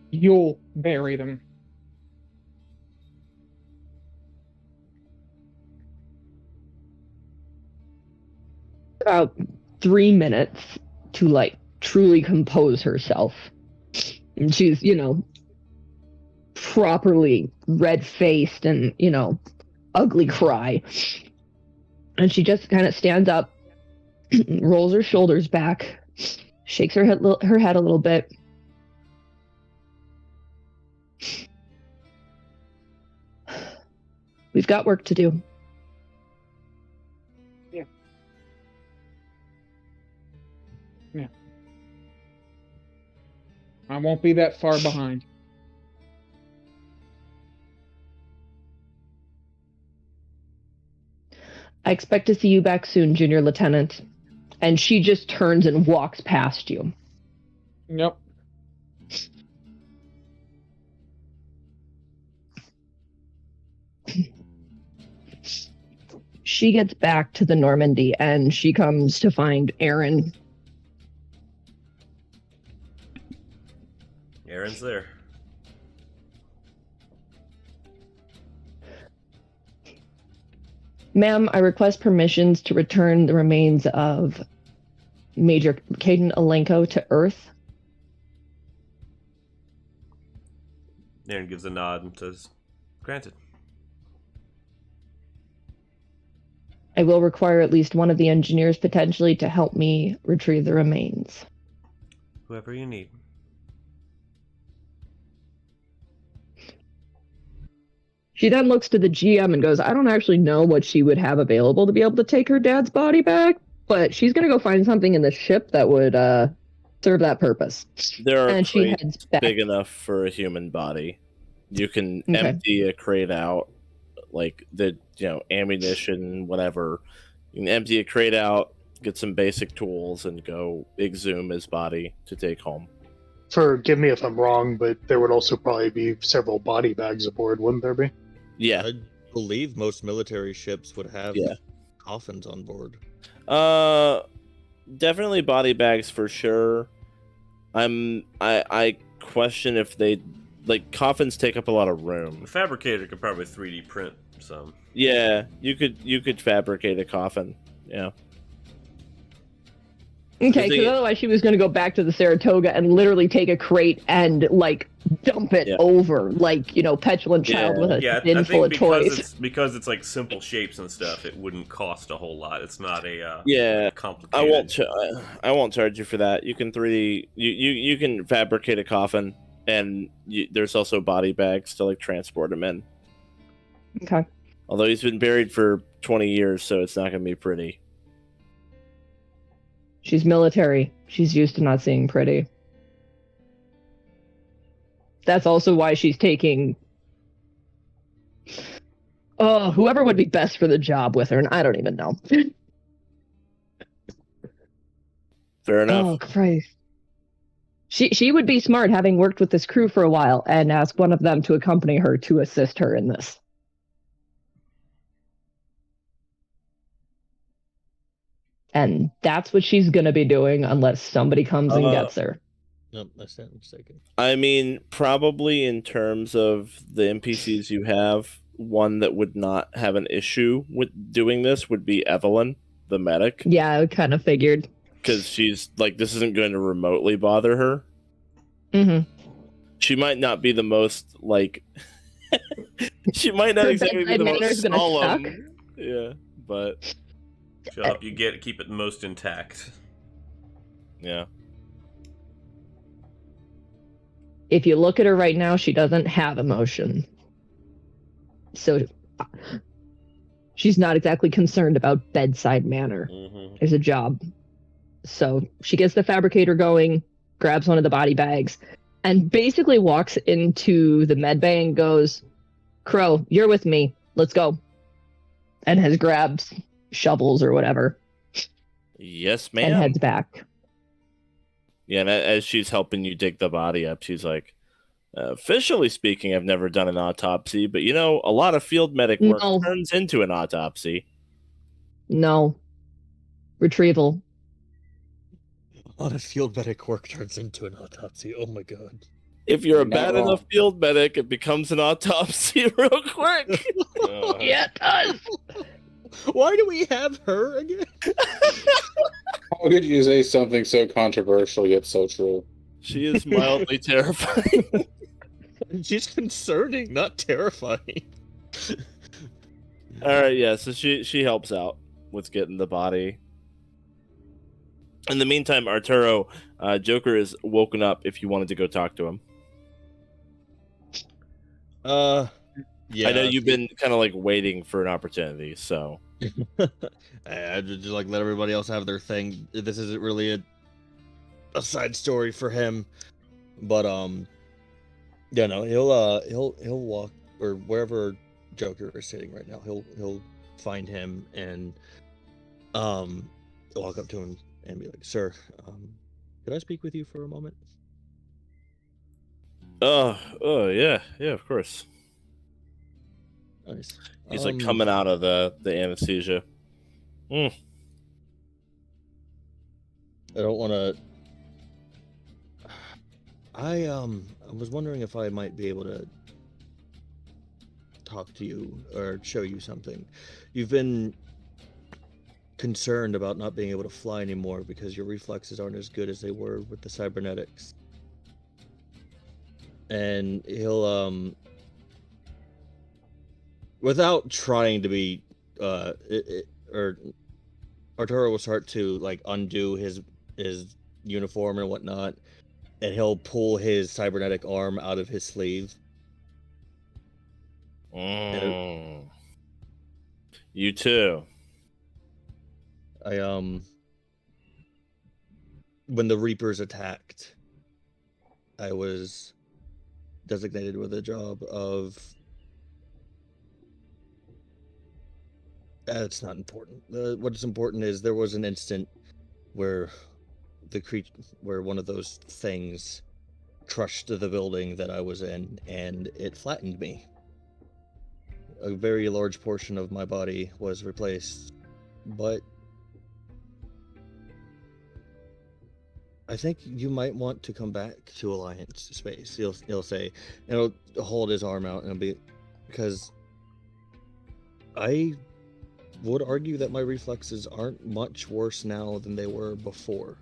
You'll bury them. About 3 minutes to, like, truly compose herself. And she's, properly red-faced and, ugly cry. And she just kind of stands up, rolls her shoulders back, shakes her head a little bit. We've got work to do. Yeah. I won't be that far behind. I expect to see you back soon, Junior Lieutenant. And she just turns and walks past you. Yep. She gets back to the Normandy and she comes to find Aryn. Aryn's there. Ma'am, I request permissions to return the remains of Major Caden Alenko to Earth. Aryn gives a nod and says, "Granted." I will require at least one of the engineers potentially to help me retrieve the remains. Whoever you need. She then looks to the GM and goes, I don't actually know what she would have available to be able to take her dad's body back, but she's going to go find something in the ship that would serve that purpose. There are and she crates heads back. big enough for a human body. You can Okay. empty a crate out, like the ammunition, whatever. You can empty a crate out, get some basic tools, and go exhume his body to take home. Forgive me if I'm wrong, but there would also probably be several body bags aboard, wouldn't there be? Yeah. I believe most military ships would have coffins on board. Definitely body bags for sure. I question if they coffins take up a lot of room. The fabricator could probably 3D print some. Yeah, you could fabricate a coffin. Yeah. Okay, because otherwise she was going to go back to the Saratoga and literally take a crate and, dump it over, petulant child with a bin full of toys. Because it's like simple shapes and stuff, it wouldn't cost a whole lot. It's not a complicated. I won't charge you for that. You can you can fabricate a coffin, and there's also body bags to transport him in. Okay. Although he's been buried for 20 years, so it's not going to be pretty. She's military. She's used to not seeing pretty. That's also why she's taking... whoever would be best for the job with her, and I don't even know. Fair enough. Oh, Christ. She would be smart, having worked with this crew for a while, and ask one of them to accompany her to assist her in this. And that's what she's going to be doing unless somebody comes and gets her. Nope, that's not mistaken. I mean, probably in terms of the NPCs you have, one that would not have an issue with doing this would be Evelyn, the medic. Yeah, I kind of figured. Because she's this isn't going to remotely bother her. Mm-hmm. She might not be the most, she might not exactly be the most solemn. Yeah, but... She'll help you keep it most intact. Yeah. If you look at her right now, she doesn't have emotion. So she's not exactly concerned about bedside manner. Mm-hmm. There's a job. So she gets the fabricator going, grabs one of the body bags, and basically walks into the med bay and goes, Crow, you're with me. Let's go. And has grabbed shovels or whatever. Yes, ma'am. And heads back. Yeah, and as she's helping you dig the body up, she's like, officially speaking, I've never done an autopsy, but you know, a lot of field medic work turns into an autopsy. No. Retrieval. A lot of field medic work turns into an autopsy. Oh my god. If you're a bad enough field medic, it becomes an autopsy real quick. Yeah, it does. Why do we have her again? How could you say something so controversial yet so true? She is mildly terrifying. She's concerning, not terrifying. All right, yeah. So she helps out with getting the body. In the meantime, Arturo, Joker is woken up. If you wanted to go talk to him, yeah. I know you've been kind of like waiting for an opportunity. So I just like let everybody else have their thing. This isn't really a side story for him, but yeah, no, he'll walk or wherever Joker is sitting right now. He'll find him and walk up to him and be like, "Sir, could I speak with you for a moment?" Oh, yeah, of course. Nice. He's like coming out of the anesthesia. I don't want to. I was wondering if I might be able to talk to you or show you something. You've been concerned about not being able to fly anymore because your reflexes aren't as good as they were with the cybernetics. And he'll without trying to be or Arturo will start to like undo his uniform and whatnot, and he'll pull his cybernetic arm out of his sleeve. You too. When the Reapers attacked, I was designated with a job of it's not important. What's important is there was an instant where where one of those things crushed the building that I was in, and it flattened me. A very large portion of my body was replaced, but I think you might want to come back to Alliance space. He'll say, and he'll hold his arm out, and it'll be because I would argue that my reflexes aren't much worse now than they were before.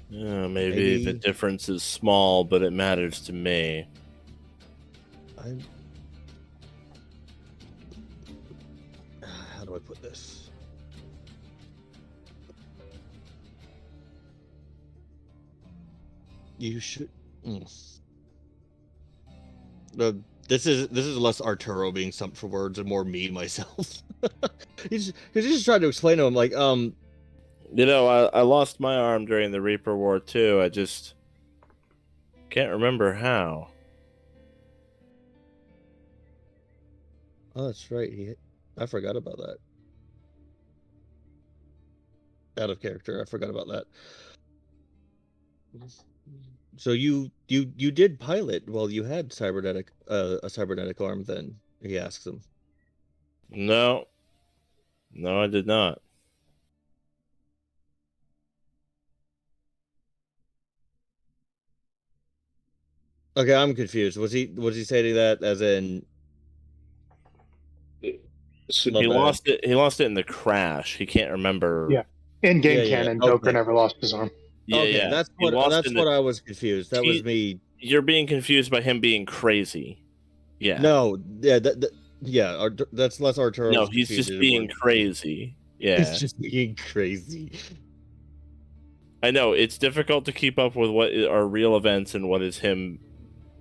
Yeah, maybe the difference is small, but it matters to me. How do I put this? You should. This is less Arturo being stumped for words and more me myself. he's just trying to explain to him like You know, I lost my arm during the Reaper War too. I just can't remember how. Oh, that's right. I forgot about that. Out of character, I forgot about that. So you did pilot while you had a cybernetic arm then? He asks him. No, I did not. Okay, I'm confused. Was he saying that as in? He lost it. He lost it in the crash. He can't remember. Yeah. In game canon, Joker never lost his arm. Yeah, okay, yeah. That's what I was confused. That was me. You're being confused by him being crazy. Yeah. No, yeah, that's less Arturo. No, he's just being crazy. Yeah. He's just being crazy. I know it's difficult to keep up with what are real events and what is him.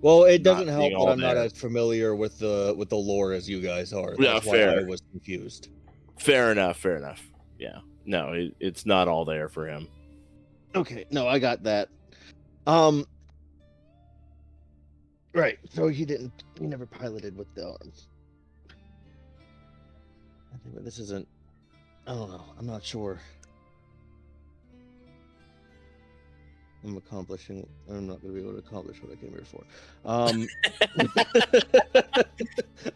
Well, it Not doesn't help being that all I'm not there. as familiar with the lore as you guys are. Yeah, That's why fair. I was confused. Fair enough. Yeah. No, it's not all there for him. Okay, no, I got that. Right. So he never piloted with the arms. I think this isn't. I don't know. I'm not sure. I'm not going to be able to accomplish what I came here for.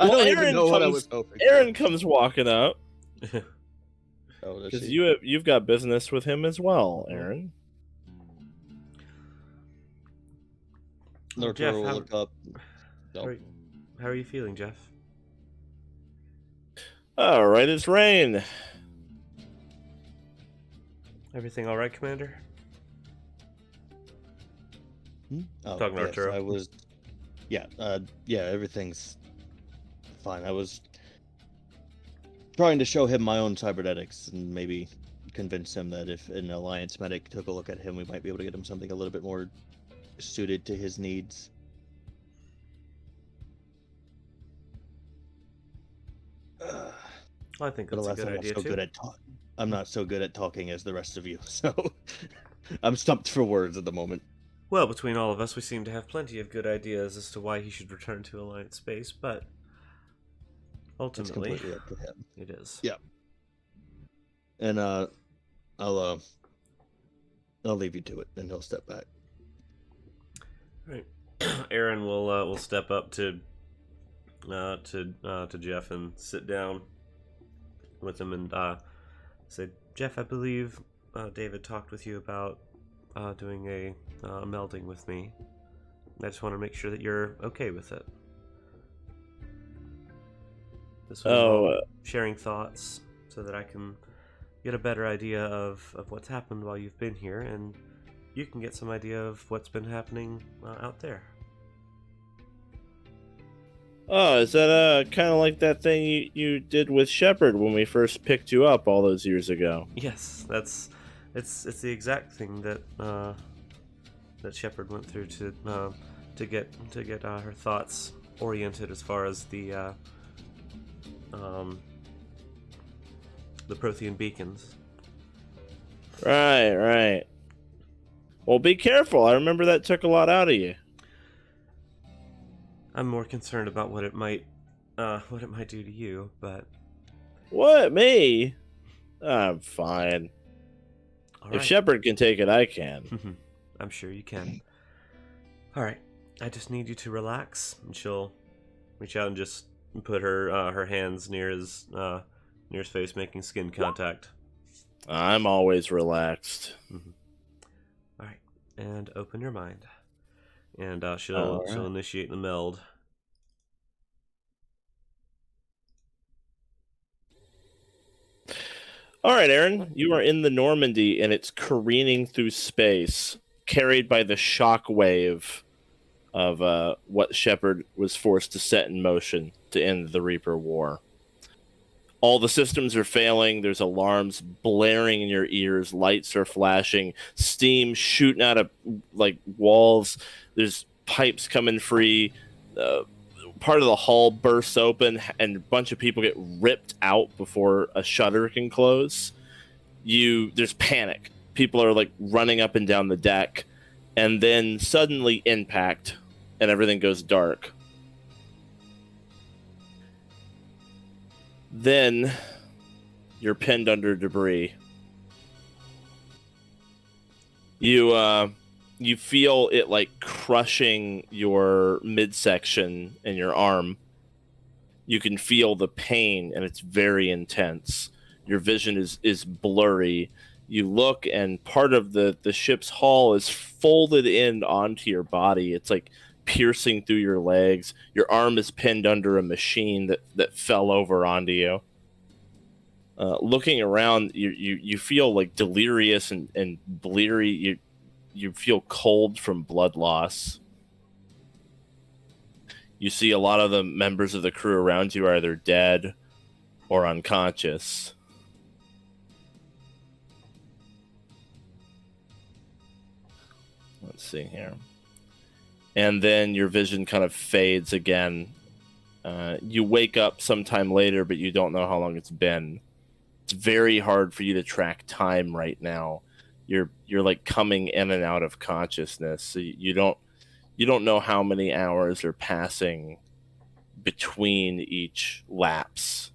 I don't even know what I was hoping. Aryn comes walking up Oh, does because she? you've got business with him as well, Aryn. Arturo Jeff, will how- look up. No. How are you feeling, Jeff? All right, it's Rain. Everything all right, Commander? Oh, Talking to yes, Arturo. I was. Yeah, everything's fine. I was trying to show him my own cybernetics and maybe convince him that if an Alliance medic took a look at him, we might be able to get him something a little bit more suited to his needs. I think But that's a alas, good I'm not idea so too. good at I'm not so good at talking as the rest of you, so I'm stumped for words at the moment. Well, between all of us, we seem to have plenty of good ideas as to why he should return to Alliance space, but It's ultimately, completely up to him. it is. Yeah. And I'll leave you to it, and he'll step back. Right. Aryn will step up to Jeff and sit down with him and say, Jeff, I believe David talked with you about doing a melding with me. I just want to make sure that you're okay with it. This will involve sharing thoughts so that I can get a better idea of what's happened while you've been here, and you can get some idea of what's been happening out there. Oh, is that kind of like that thing you did with Shepard when we first picked you up all those years ago? Yes, it's the exact thing that that Shepard went through to get her thoughts oriented as far as the Prothean beacons. Right. Well, be careful. I remember that took a lot out of you. I'm more concerned about what it might do to you, but What, me? I'm fine. all If right. Shepard can take it, I can. I'm sure you can. All right, I just need you to relax, and she'll reach out and just put her hands near his face, making skin contact. I'm always relaxed. All right, and open your mind, and she'll All right. initiate the meld. All right, Aryn, you are in the Normandy, and it's careening through space, carried by the shock wave of what Shepard was forced to set in motion to end the Reaper War. All the systems are failing. There's alarms blaring in your ears. Lights are flashing. Steam shooting out of like walls. There's pipes coming free. Part of the hull bursts open, and a bunch of people get ripped out before a shutter can close. There's panic. People are like running up and down the deck, and then suddenly impact, and everything goes dark. Then you're pinned under debris. You feel it like crushing your midsection and your arm. You can feel the pain, and it's very intense. Your vision is blurry. You look, and part of the ship's hull is folded in onto your body. It's like piercing through your legs. Your arm is pinned under a machine that fell over onto you. Looking around, you feel like delirious and bleary. You feel cold from blood loss. You see a lot of the members of the crew around you are either dead or unconscious. Let's see here. And then your vision kind of fades again. You wake up sometime later, but you don't know how long it's been. It's very hard for you to track time right now. You're like coming in and out of consciousness, so you don't know how many hours are passing between each lapse.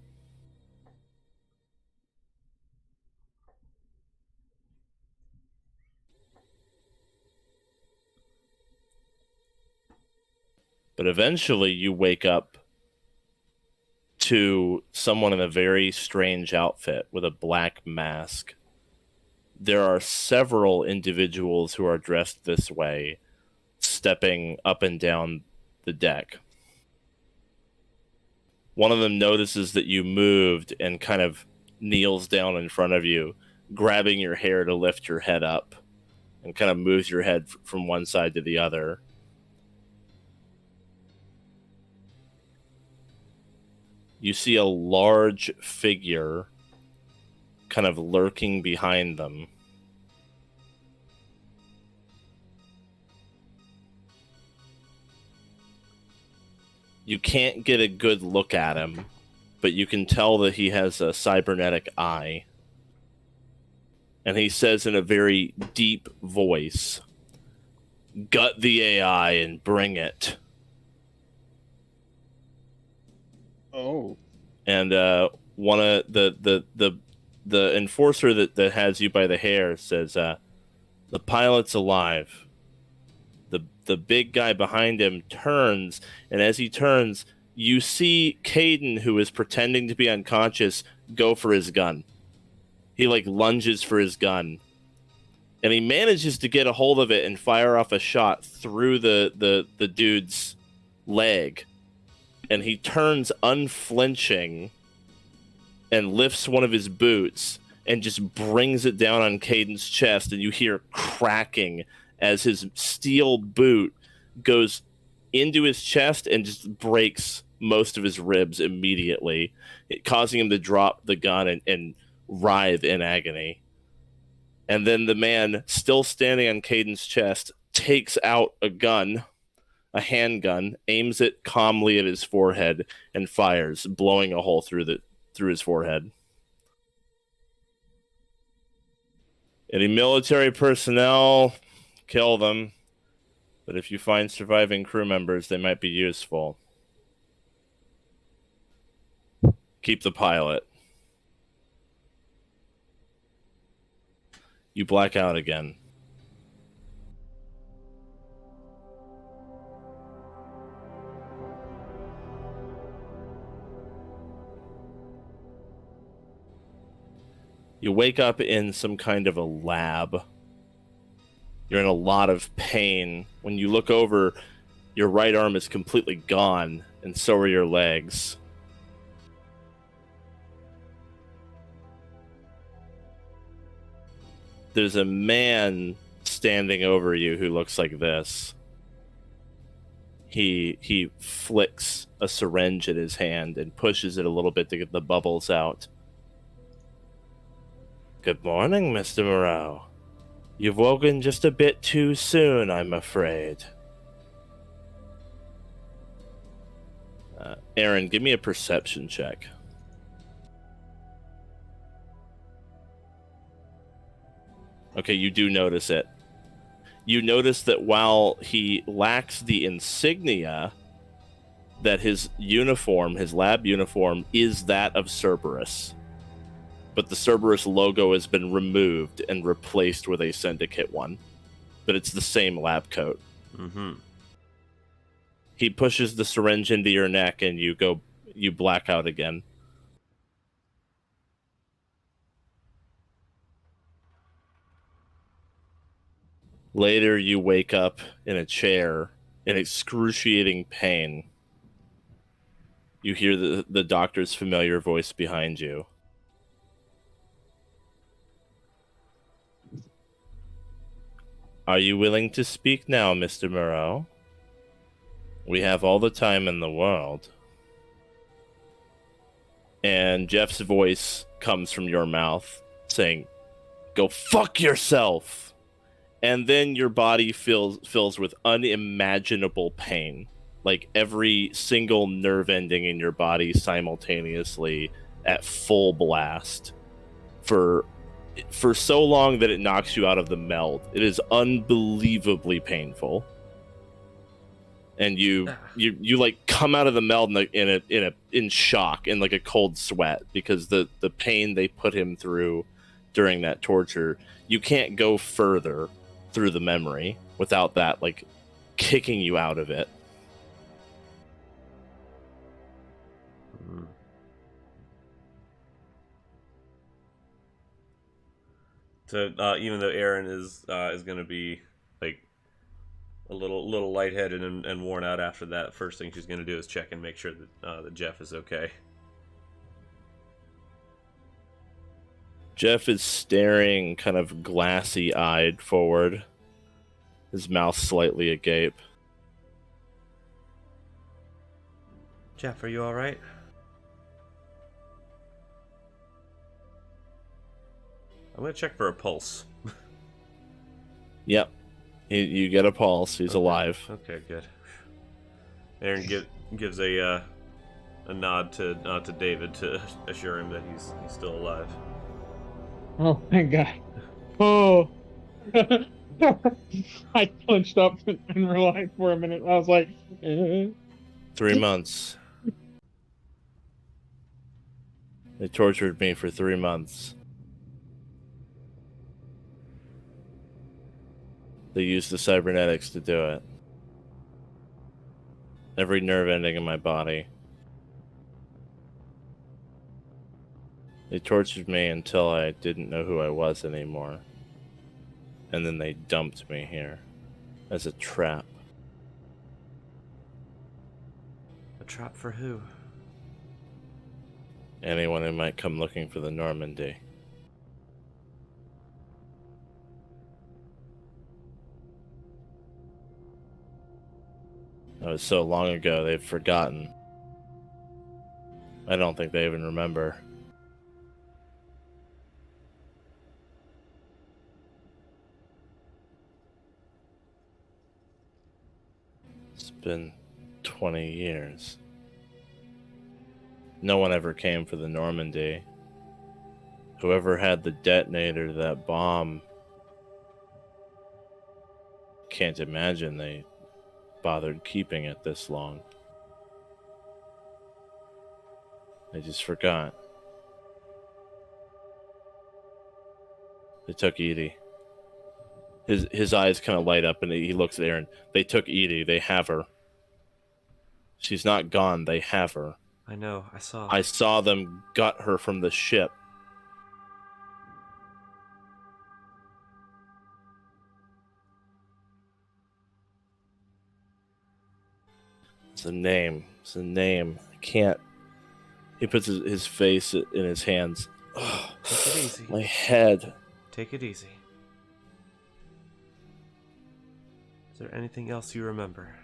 But eventually you wake up to someone in a very strange outfit with a black mask. There are several individuals who are dressed this way, stepping up and down the deck. One of them notices that you moved and kind of kneels down in front of you, grabbing your hair to lift your head up, and kind of moves your head from one side to the other. You see a large figure kind of lurking behind them. You can't get a good look at him, but you can tell that he has a cybernetic eye. And he says in a very deep voice, "Gut the AI and bring it." Oh. And one of the enforcer that has you by the hair says, "The pilot's alive." The big guy behind him turns, and as he turns, you see Caden, who is pretending to be unconscious, go for his gun. He like lunges for his gun, and he manages to get a hold of it and fire off a shot through the dude's leg. And he turns unflinching and lifts one of his boots and just brings it down on Caden's chest, and you hear cracking as his steel boot goes into his chest and just breaks most of his ribs immediately, causing him to drop the gun and writhe in agony. And then the man, still standing on Caden's chest, takes out a gun, a handgun, aims it calmly at his forehead, and fires, blowing a hole through his forehead. Any military personnel, kill them. But if you find surviving crew members, they might be useful. Keep the pilot. You black out again. You wake up in some kind of a lab. You're in a lot of pain. When you look over, your right arm is completely gone, and so are your legs. There's a man standing over you who looks like this. He flicks a syringe at his hand and pushes it a little bit to get the bubbles out. Good morning, Mr. Moreau. You've woken just a bit too soon, I'm afraid. Aryn, give me a perception check. Okay, you do notice it. You notice that while he lacks the insignia, that his uniform, his lab uniform, is that of Cerberus. But the Cerberus logo has been removed and replaced with a Syndicate one. But it's the same lab coat. Mm-hmm. He pushes the syringe into your neck and you black out again. Later, you wake up in a chair in excruciating pain. You hear the doctor's familiar voice behind you. Are you willing to speak now, Mr. Moreau? We have all the time in the world. And Jeff's voice comes from your mouth saying, "Go fuck yourself!" and then your body fills with unimaginable pain. Like every single nerve ending in your body simultaneously at full blast for so long that it knocks you out of the meld. It is unbelievably painful. And you like come out of the meld in shock and like a cold sweat because the pain they put him through during that torture, you can't go further through the memory without that like kicking you out of it. So even though Aryn is going to be like a little lightheaded and worn out after that, first thing she's going to do is check and make sure that Jeff is okay. Jeff is staring kind of glassy-eyed forward, his mouth slightly agape. Jeff, are you all right? I'm going to check for a pulse. Yep. You get a pulse. He's alive. Okay, good. Aryn gives a nod to David to assure him that he's still alive. Oh, thank God. Oh. I punched up and realized for a minute. I was like, 3 months. They tortured me for 3 months. They used the cybernetics to do it. Every nerve ending in my body. They tortured me until I didn't know who I was anymore. And then they dumped me here as a trap. A trap for who? Anyone who might come looking for the Normandy. That was so long ago, they've forgotten. I don't think they even remember. It's been 20 years. No one ever came for the Normandy. Whoever had the detonator to that bomb, can't imagine they bothered keeping it this long. They just forgot. They took Edie. His eyes kind of light up and he looks at Aryn. They took Edie. They have her. She's not gone. They have her. I know. I saw. I saw them gut her from the ship. It's a name. It's a name. I can't. He puts his face in his hands. Oh, take it easy. My head. Take it easy. Is there anything else you remember?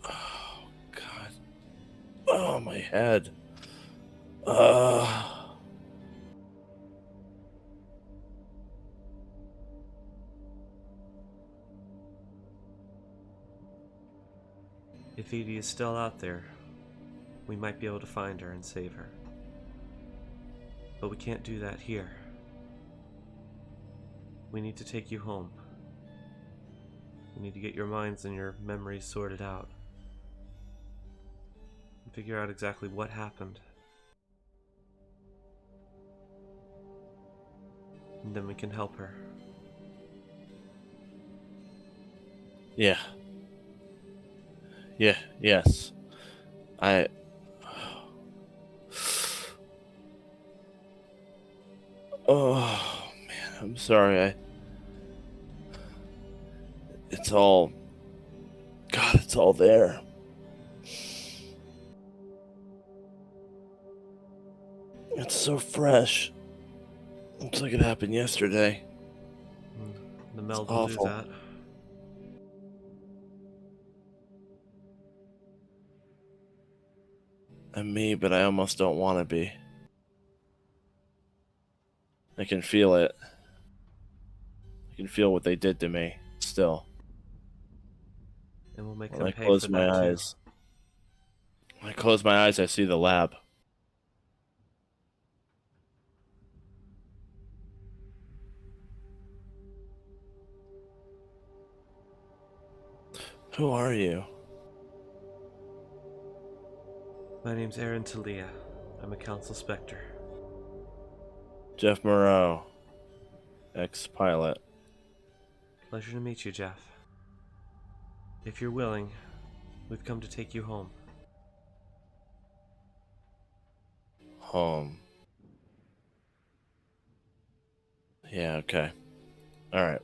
Oh, God. Oh, my head. If Edie is still out there, we might be able to find her and save her. But we can't do that here. We need to take you home. We need to get your minds and your memories sorted out. And figure out exactly what happened. And then we can help her. Yeah. Yeah, yes. Oh, man, I'm sorry. It's all... God, it's all there. It's so fresh. Looks like it happened yesterday. The meld It's will do awful. that. I'm me, but I almost don't want to be. I can feel it. I can feel what they did to me. Still, And we'll make when them I pay close for my that too. eyes, when I close my eyes, I see the lab. Who are you? My name's Aryn Talia. I'm a Council Spectre. Jeff Moreau, ex-pilot. Pleasure to meet you, Jeff. If you're willing, we've come to take you home. Home. Yeah, okay. Alright.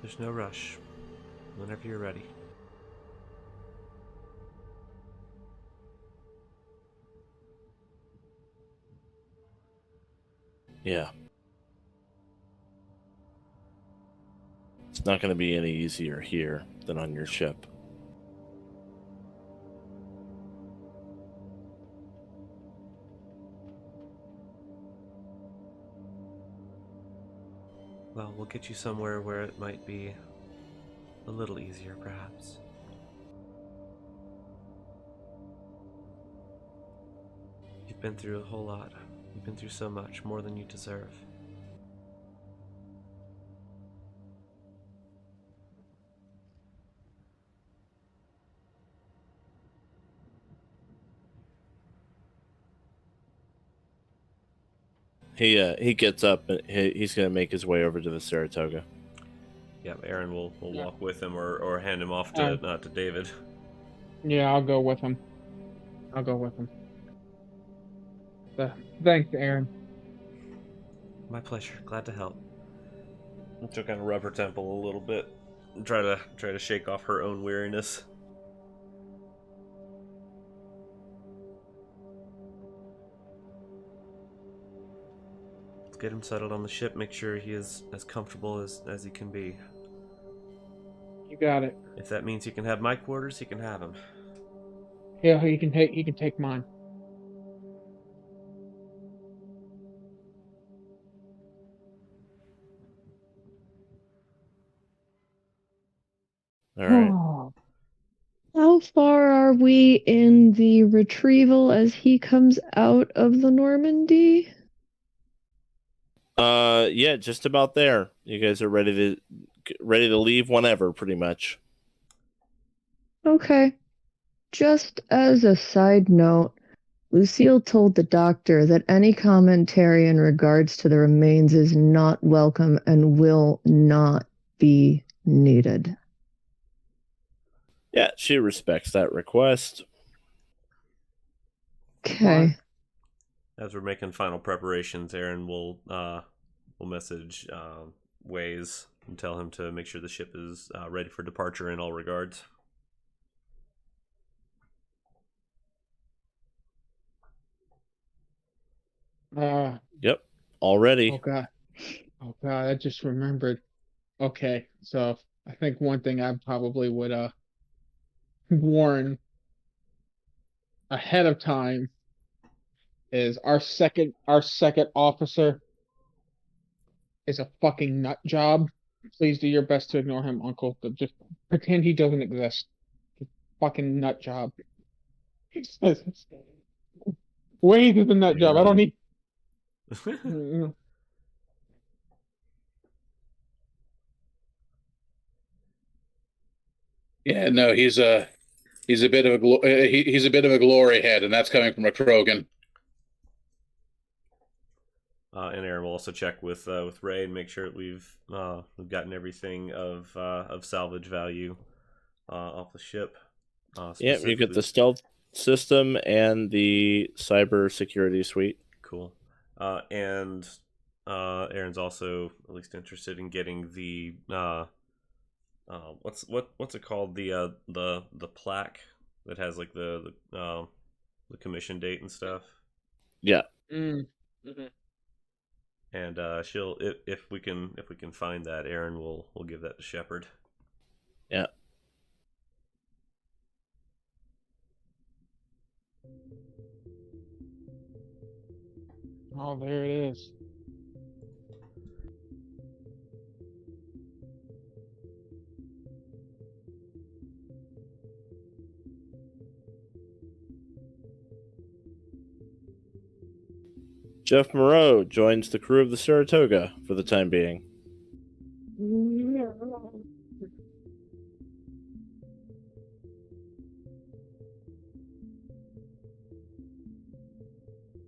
There's no rush. Whenever you're ready. Yeah. It's not going to be any easier here than on your ship. Well, we'll get you somewhere where it might be a little easier, perhaps. You've been through a whole lot. You've been through so much, more than you deserve. He gets up and he's going to make his way over to the Saratoga. Yeah, Aryn will Yeah. walk with him or hand him off to to David. Yeah, I'll go with him. I'll go with him. Thanks, Aryn. My pleasure. Glad to help. She'll kind of rub her temple a little bit, and try to shake off her own weariness. Let's get him settled on the ship. Make sure he is as comfortable as he can be. You got it. If that means he can have my quarters, he can have them. Yeah, you can take mine. All right. Oh, How far are we in the retrieval as he comes out of the Normandy? Yeah, just about there. You guys are ready to leave whenever, pretty much. Okay. Just as a side note, Lucille told the doctor that any commentary in regards to the remains is not welcome and will not be needed. Yeah, she respects that request. Okay. As we're making final preparations, Aryn will message Waze and tell him to make sure the ship is ready for departure in all regards. Yep, already. oh god. Oh god, I just remembered. Okay, so I think one thing I probably would warn ahead of time is our second officer is a fucking nut job. Please do your best to ignore him, Uncle. Just pretend he doesn't exist. Just fucking nut job. Wade is a nut job. I don't need. Yeah, no, he's a bit of a he's a bit of a glory head, and that's coming from a Krogan. And Aryn will also check with Ray and make sure that we've gotten everything of salvage value off the ship. Yeah, you get the stealth system and the cyber security suite. Cool. And Aryn's also at least interested in getting the what's it called, the plaque that has like the commission date and stuff. Yeah. Mm-hmm. And she'll if we can find that, Aryn will give that to Shepard. Yeah. Oh, there it is. Jeff Moreau joins the crew of the Saratoga for the time being.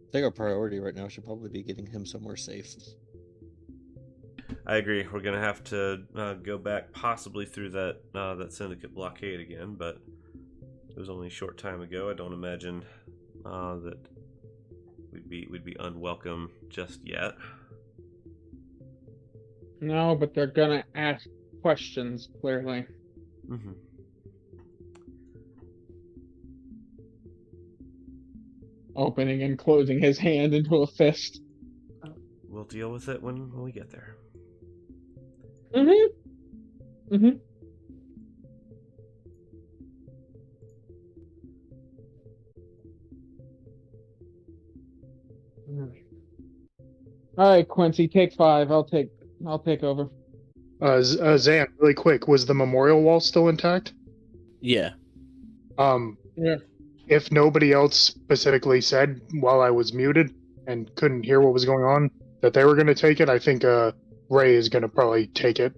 I think our priority right now should probably be getting him somewhere safe. I agree. We're gonna have to go back, possibly through that Syndicate blockade again, but it was only a short time ago. I don't imagine that we'd be unwelcome just yet. No, but they're gonna ask questions, clearly. Mm-hmm. Opening and closing his hand into a fist. We'll deal with it when we get there. Mm-hmm. Mm-hmm. All right, Quincy, take 5. I'll take over. Zan, really quick, was the memorial wall still intact? Yeah. Yeah. If nobody else specifically said while I was muted and couldn't hear what was going on that they were going to take it, I think Ray is going to probably take it.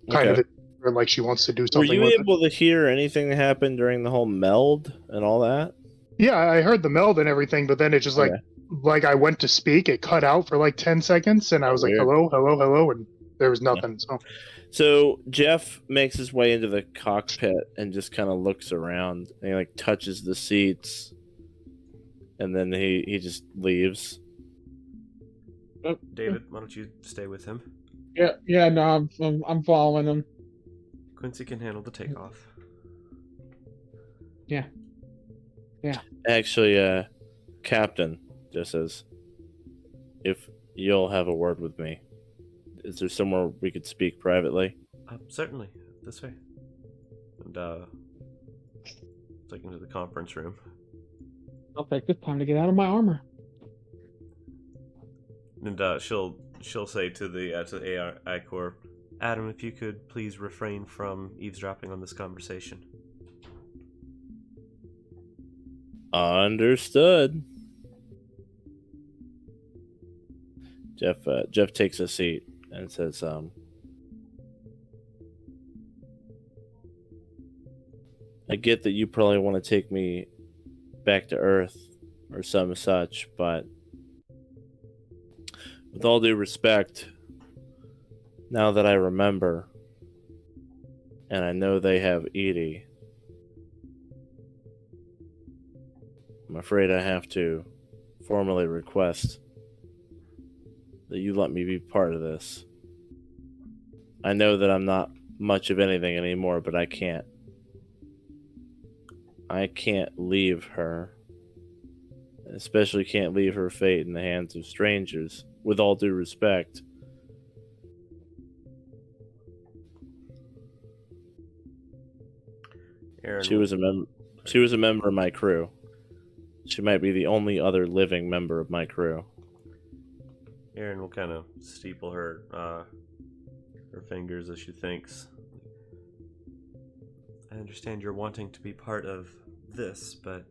Kind Okay. of or like she wants to do Were something you with able to hear anything that happened during the whole meld and all that? it. Yeah, I heard the meld and everything, but then it just Okay. like I went to speak, it cut out for like 10 seconds, and I was like, Weird. hello, hello, hello, and there was nothing. So Jeff makes his way into the cockpit and just kind of looks around. And he like touches the seats, and then he just leaves. David, why don't you stay with him? Yeah. No, I'm following him. Quincy can handle the takeoff. Yeah. Actually, Captain just says, "If you'll have a word with me, is there somewhere we could speak privately?" Certainly, this way. And take him to the conference room. I'll take this time to get out of my armor. And she'll say to the AI Corps, Adam, if you could please refrain from eavesdropping on this conversation. Understood. Jeff takes a seat and says, I get that you probably want to take me back to Earth or some such, but with all due respect, now that I remember, and I know they have Edie, I'm afraid I have to formally request that you let me be part of this. I know that I'm not much of anything anymore, but I can't leave her. Especially can't leave her fate in the hands of strangers, with all due respect. Aryn She was a member of my crew. She might be the only other living member of my crew. Aryn will kind of steeple her fingers as she thinks. I understand you're wanting to be part of this, but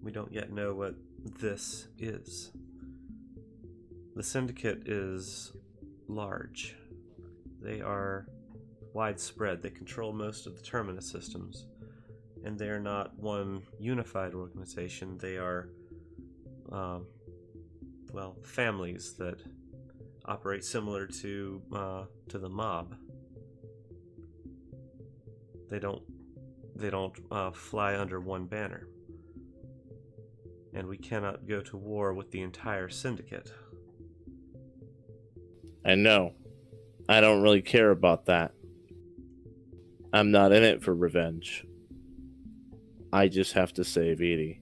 we don't yet know what this is. The Syndicate is large. They are widespread. They control most of the Terminus systems. And they are not one unified organization. They are, families that operate similar to the mob. They don't fly under one banner. And we cannot go to war with the entire Syndicate. I know. I don't really care about that. I'm not in it for revenge. I just have to save Edie.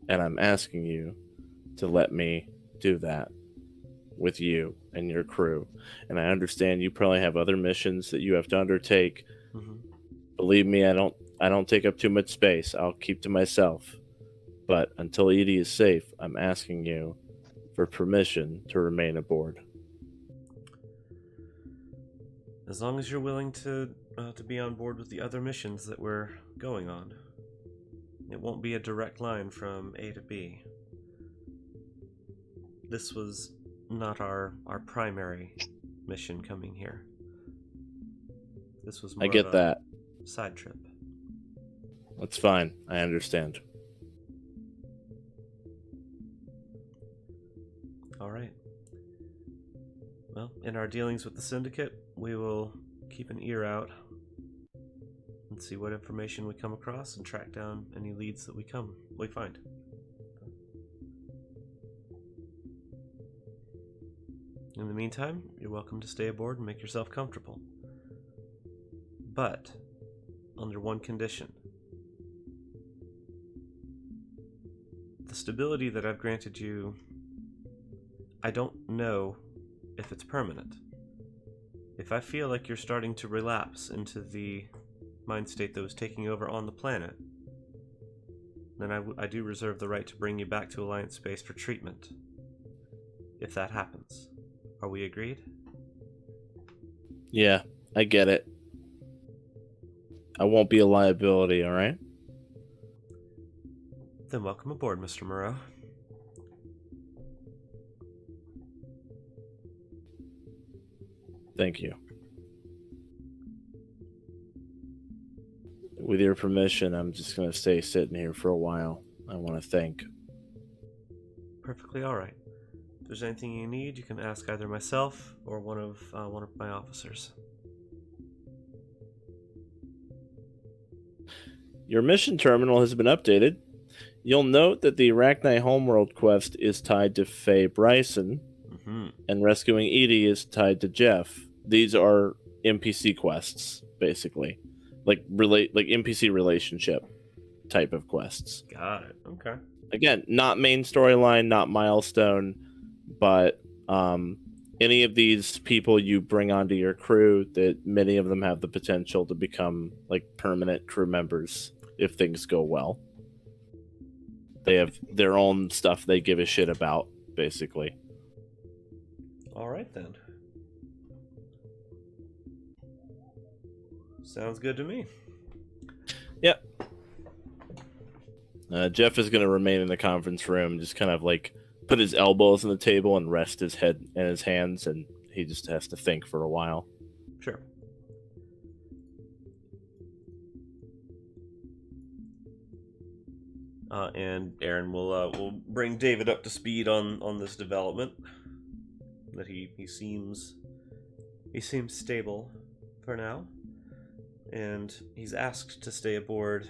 And I'm asking you to let me do that. with you and your crew, and I understand you probably have other missions that you have to undertake. Mm-hmm. Believe me, I don't take up too much space. I'll keep to myself. But until Edie is safe, I'm asking you for permission to remain aboard. As long as you're willing to be on board with the other missions that we're going on. It won't be a direct line from A to B. This was not our primary mission coming here. This was more I get of a that. side trip. That's fine. I understand. All right. Well, in our dealings with the Syndicate, we will keep an ear out and see what information we come across and track down any leads that we find. In the meantime, you're welcome to stay aboard and make yourself comfortable. But under one condition. The stability that I've granted you, I don't know if it's permanent. If I feel like you're starting to relapse into the mind state that was taking over on the planet, then I do reserve the right to bring you back to Alliance space for treatment. If that happens. Are we agreed? Yeah, I get it. I won't be a liability, alright? Then welcome aboard, Mr. Moreau. Thank you. With your permission, I'm just going to stay sitting here for a while. I want to think. Perfectly alright. If there's anything you need, you can ask either myself or one of my officers. Your mission terminal has been updated. You'll note that the Arachni Homeworld quest is tied to Faye Bryson, and rescuing Edie is tied to Jeff. These are NPC quests, basically. Like NPC relationship type of quests. Got it. Okay. Again, not main storyline, not milestone, but any of these people you bring onto your crew, that many of them have the potential to become like permanent crew members if things go well. They have their own stuff they give a shit about, basically. All right then. Sounds good to me. Yep. Jeff is going to remain in the conference room, just kind of like put his elbows on the table and rest his head in his hands, and he just has to think for a while. Sure. And Aryn will bring David up to speed on this development. That he seems stable for now, and he's asked to stay aboard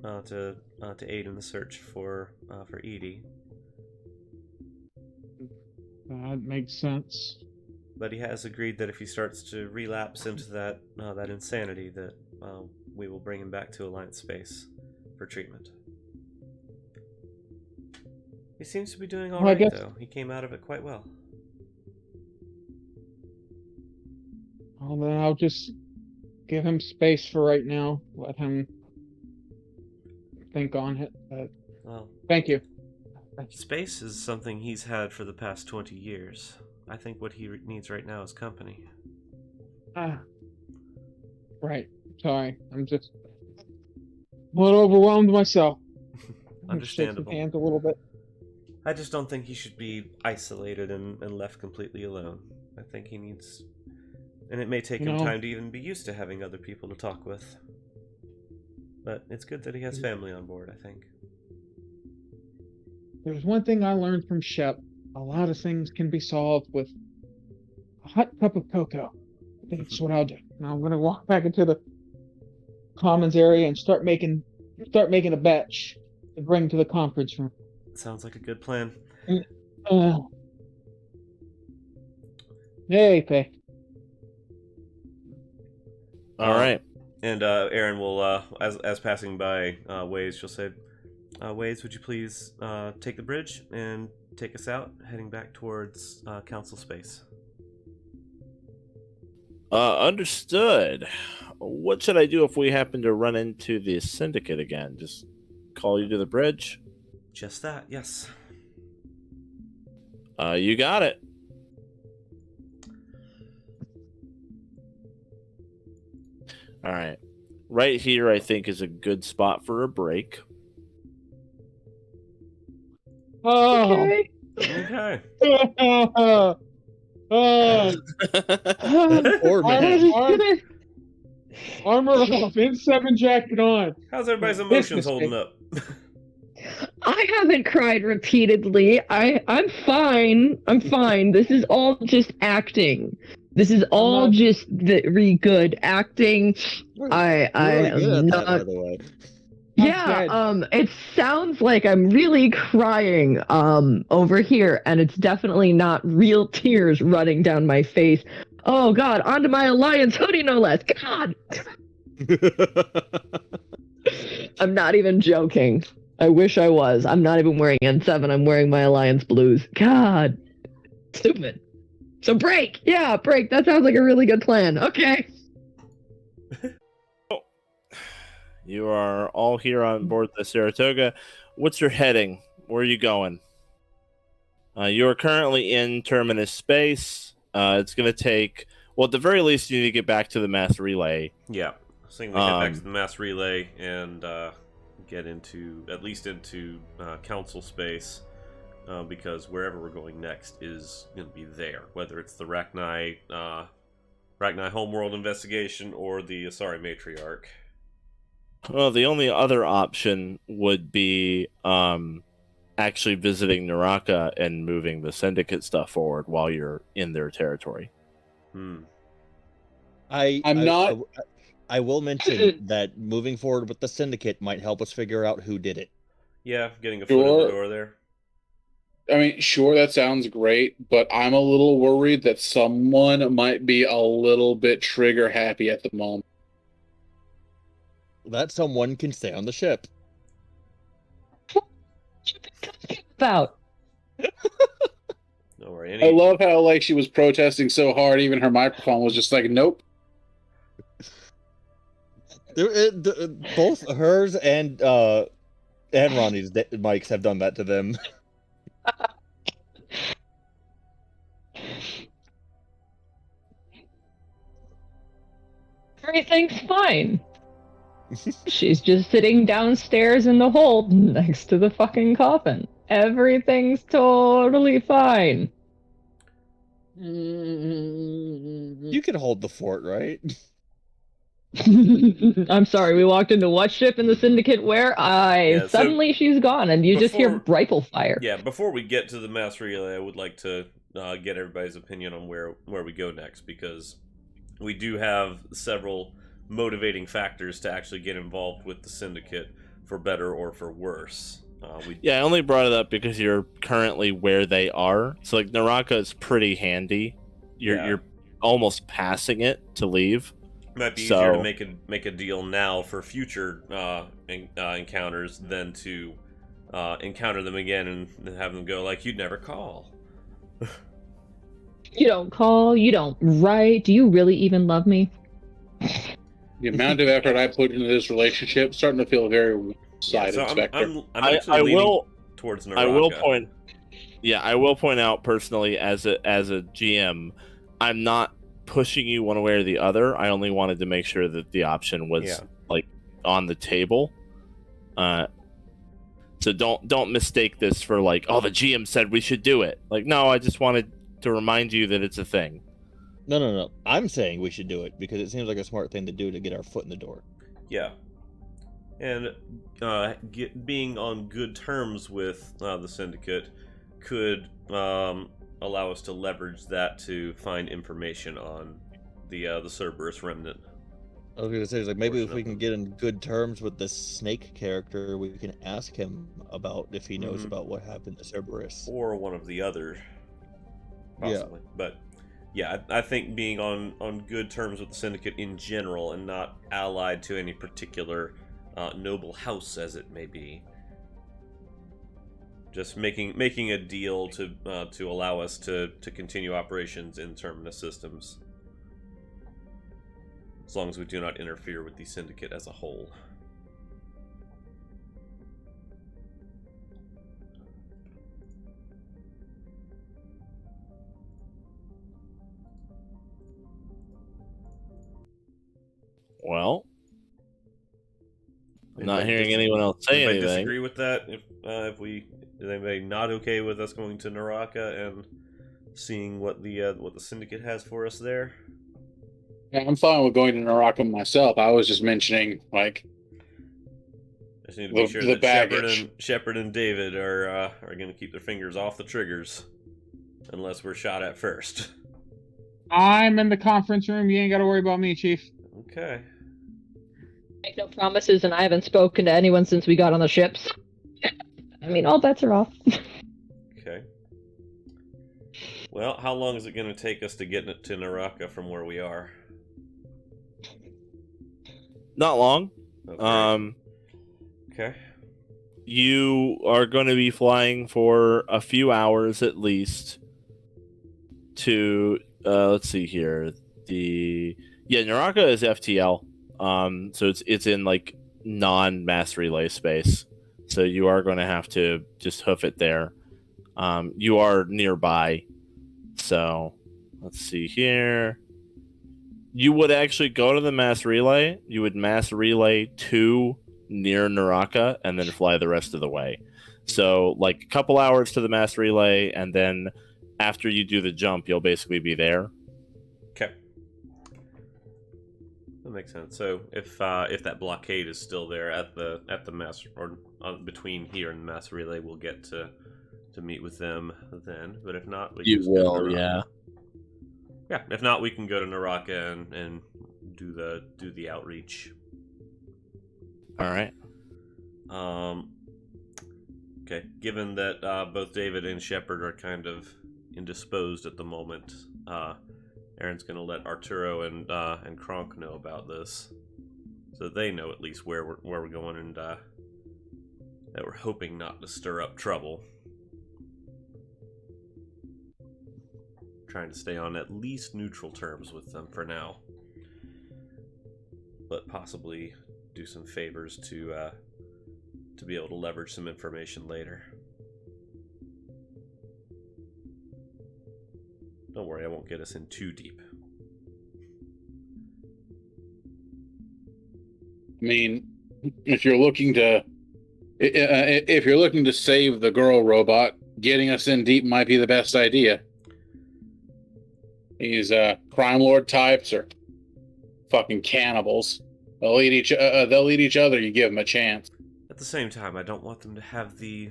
to aid in the search for Edie. That makes sense. But he has agreed that if he starts to relapse into that insanity, that we will bring him back to Alliance space for treatment. He seems to be doing all right, though. He came out of it quite well. Well, then I'll just give him space for right now. Let him think on it. But Well, thank you. space is something he's had for the past 20 years. I think what he needs right now is company. Right. Sorry. I'm just a little overwhelmed myself. Understandable. Hands a little bit. I just don't think he should be isolated and left completely alone. I think he needs... And it may take him time to even be used to having other people to talk with. But it's good that he has family on board, I think. There's one thing I learned from Shep. A lot of things can be solved with a hot cup of cocoa. I think that's what I'll do. Now I'm gonna walk back into the commons area and start making a batch to bring to the conference room. Sounds like a good plan. Hey, Faye. All right. And Aryn will, as passing by Waze, she'll say, Waze, would you please take the bridge and take us out, heading back towards council space. Understood. What should I do if we happen to run into the Syndicate again? Just call you to the bridge? Just that, yes. You got it. All right. Right here, I think, is a good spot for a break. Oh. Okay. Okay. Poor man. Armor off, in-7 jacket on. How's everybody's emotions holding up? I haven't cried repeatedly. I'm fine. I'm fine. This is all just acting. This is all just very good acting. I Really good am at that, by not. the way. Yeah, it sounds like I'm really crying over here, and it's definitely not real tears running down my face. Oh God, onto my Alliance hoodie, no less. God, I'm not even joking. I wish I was. I'm not even wearing N7. I'm wearing my Alliance blues. God, stupid. So break, yeah, break. That sounds like a really good plan. Okay. You are all here on board the Saratoga. What's your heading? Where are you going? You are currently in Terminus space. It's going to take... Well, at the very least, you need to get back to the mass relay. Yeah. So we head back to the mass relay and get at least into council space, because wherever we're going next is going to be there, whether it's the Rachni homeworld investigation or the Asari matriarch. Well, the only other option would be actually visiting Naraka and moving the Syndicate stuff forward while you're in their territory. I will mention that moving forward with the Syndicate might help us figure out who did it. Yeah, getting a foot in the door there. I mean, sure, that sounds great, but I'm a little worried that someone might be a little bit trigger happy at the moment. That someone can stay on the ship. About. Don't worry. I love how like she was protesting so hard, even her microphone was just like, nope. Both hers and Ronnie's mics have done that to them. Everything's fine. She's just sitting downstairs in the hold next to the fucking coffin. Everything's totally fine. You can hold the fort, right? I'm sorry, we walked into what ship in the Syndicate where suddenly she's gone and you just hear rifle fire. Yeah, before we get to the mass relay, I would like to get everybody's opinion on where we go next, because we do have several motivating factors to actually get involved with the Syndicate, for better or for worse. I only brought it up because you're currently where they are. So, like, Naraka is pretty handy. You're almost passing it to leave. Might be easier to make a deal now for future encounters than to encounter them again and have them go like, you'd never call. You don't call, you don't write. Do you really even love me? The amount of effort I put into this relationship starting to feel very one-sided, Spectre. I'm actually leaning towards Naraka. I will point out personally as a GM, I'm not pushing you one way or the other. I only wanted to make sure that the option was like on the table. So don't mistake this for like, oh, the GM said we should do it. Like, no, I just wanted to remind you that it's a thing. No. I'm saying we should do it because it seems like a smart thing to do to get our foot in the door. Yeah. And being on good terms with the Syndicate could allow us to leverage that to find information on the Cerberus remnant. I was gonna say, like, maybe if we can get in good terms with the Snake character, we can ask him about if he knows about what happened to Cerberus. Or one of the other, possibly. Yeah. But yeah, I think being on good terms with the Syndicate in general and not allied to any particular noble house, as it may be, just making a deal to allow us to continue operations in Terminus systems, as long as we do not interfere with the Syndicate as a whole. Well, I'm not Anybody hearing anyone else say anybody anything. disagree with that? Is anybody not okay with us going to Naraka and seeing what the Syndicate has for us there? Yeah, I'm fine with going to Naraka myself. I was just mentioning, like, I just need to be sure the that Shepard and David are going to keep their fingers off the triggers, unless we're shot at first. I'm in the conference room. You ain't got to worry about me, Chief. Okay. Make no promises, and I haven't spoken to anyone since we got on the ships. I mean, all bets are off. Okay. Well, how long is it going to take us to get to Naraka from where we are? Not long. Okay. Okay. You are going to be flying for a few hours at least to let's see here. Naraka is FTL. So it's in like non-mass relay space. So you are going to have to just hoof it there. You are nearby. So let's see here. You would actually go to the mass relay. You would mass relay to near Naraka and then fly the rest of the way. So like a couple hours to the mass relay, and then after you do the jump, you'll basically be there. Okay. That makes sense. So if that blockade is still there at the mass, or between here and the mass relay, we'll get to meet with them then. But if not, we can just go to Naraka. Yeah. Yeah. If not, we can go to Naraka and do the outreach. All right. Okay. Given that both David and Shepard are kind of indisposed at the moment, Aryn's going to let Arturo and Kronk know about this, so they know at least where we're going, and that we're hoping not to stir up trouble. Trying to stay on at least neutral terms with them for now, but possibly do some favors to be able to leverage some information later. Don't worry, I won't get us in too deep. I mean, if you're looking to save the girl robot, getting us in deep might be the best idea. These crime lord types are fucking cannibals. They'll eat each other. You give them a chance. At the same time, I don't want them to have the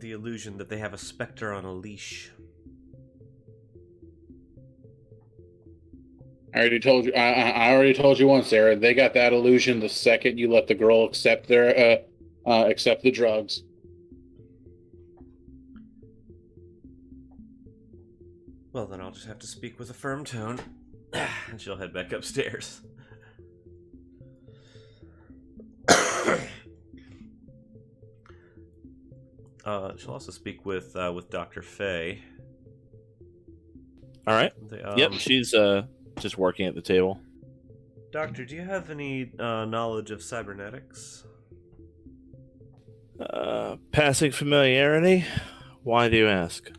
illusion that they have a specter on a leash. I already told you. I already told you once, Sarah. They got that illusion the second you let the girl accept the drugs. Well, then I'll just have to speak with a firm tone, and she'll head back upstairs. She'll also speak with Dr. Faye. All right. Yep, she's just working at the table. Doctor, do you have any knowledge of cybernetics? Passing familiarity? Why do you ask?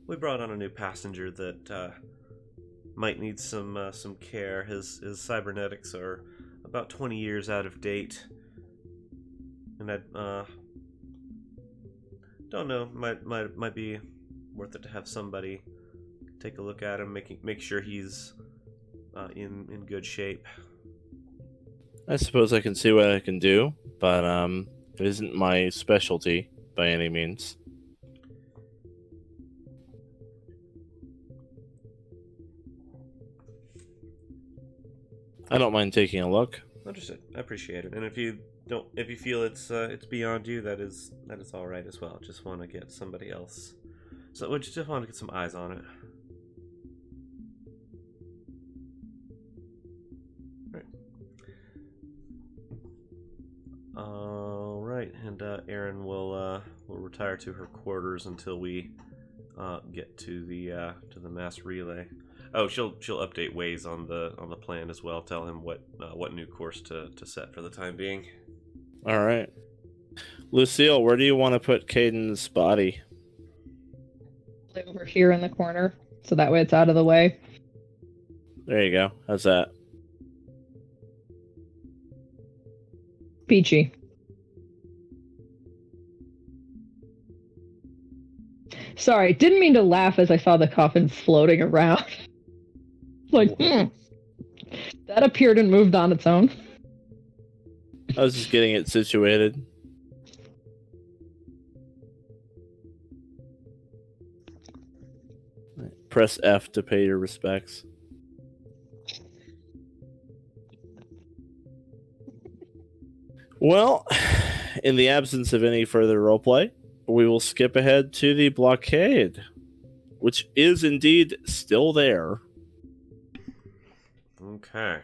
We brought on a new passenger that might need some care. His cybernetics are about 20 years out of date, and I don't know. Might be worth it to have somebody take a look at him, make sure he's in good shape. I suppose I can see what I can do, but it isn't my specialty by any means. I don't mind taking a look. Understood. I appreciate it. And if you feel it's beyond you, that is all right as well. Just want to get somebody else. So we just want to get some eyes on it. All right, and and Aryn will retire to her quarters until we get to the mass relay. Oh, she'll update Waze on the plan as well. Tell him what new course to set for the time being. All right. Lucille, where do you want to put Caden's body? Over here in the corner, so that way it's out of the way. There you go. How's that? Peachy. Sorry, didn't mean to laugh as I saw the coffin floating around. Like, that appeared and moved on its own. I was just getting it situated. Press F to pay your respects. Well, in the absence of any further roleplay, we will skip ahead to the blockade, which is indeed still there. Okay.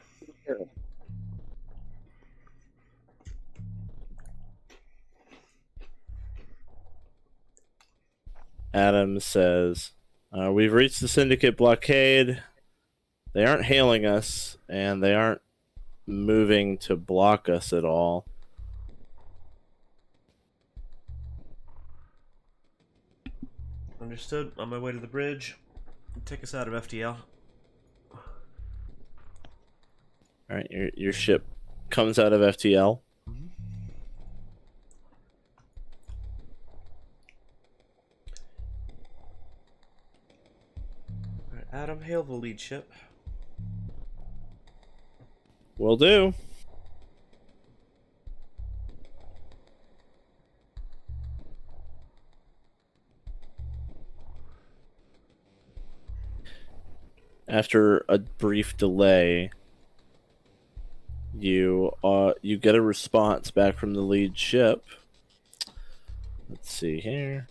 Adam says, we've reached the Syndicate blockade. They aren't hailing us, and they aren't moving to block us at all. Understood. On my way to the bridge. Take us out of FTL. All right, your ship comes out of FTL. Mm-hmm. All right, Adam, hail the lead ship. Will do. After a brief delay, you get a response back from the lead ship. Let's see here.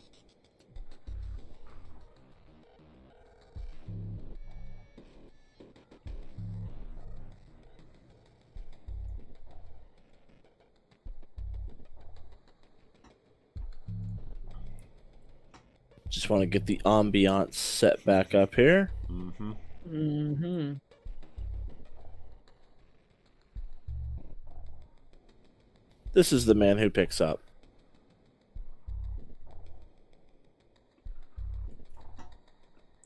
Just want to get the ambiance set back up here. Mm-hmm. Mm-hmm. This is the man who picks up.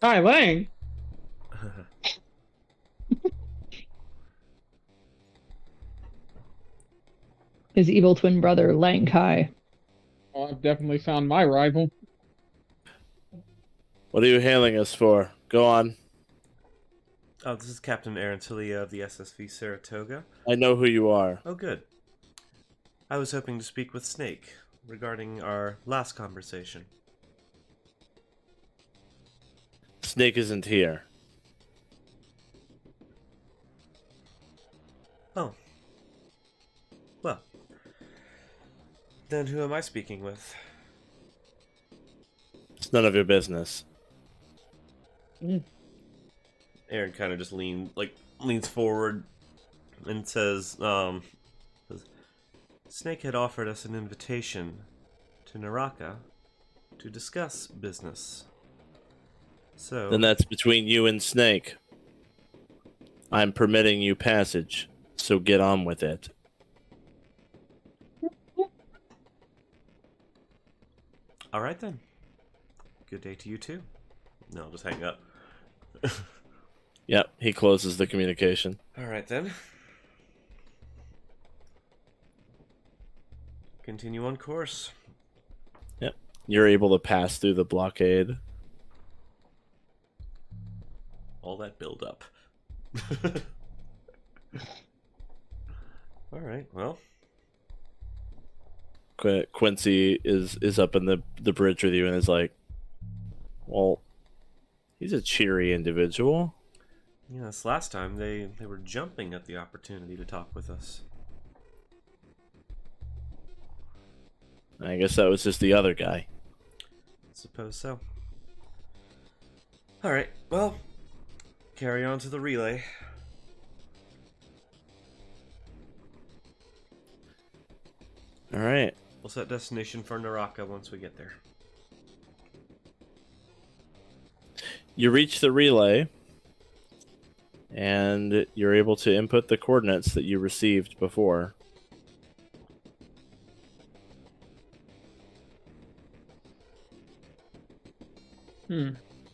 Hi, Lang. His evil twin brother, Lang Kai. Oh, I've definitely found my rival. What are you hailing us for? Go on. Oh, this is Captain Aryn Talia of the SSV Saratoga. I know who you are. Oh, good. I was hoping to speak with Snake regarding our last conversation. Snake isn't here. Oh. Well. Then who am I speaking with? It's none of your business. Aryn kind of just leans forward and says, Snake had offered us an invitation to Naraka to discuss business. So Then that's between you and Snake. I'm permitting you passage, so get on with it. all right then. Good day to you too. No, I'll just hang up. Yep, he closes the communication. All right then. Continue on course. Yep, you're able to pass through the blockade. All that build up. All right. Well, Quincy is up in the bridge with you and is like, well, he's a cheery individual. yes. Last time they were jumping at the opportunity to talk with us. I guess that was just the other guy. Suppose so. All right. Well, carry on to the relay. All right, We'll set destination for Naraka once we get there. You reach the relay, and you're able to input the coordinates that you received before.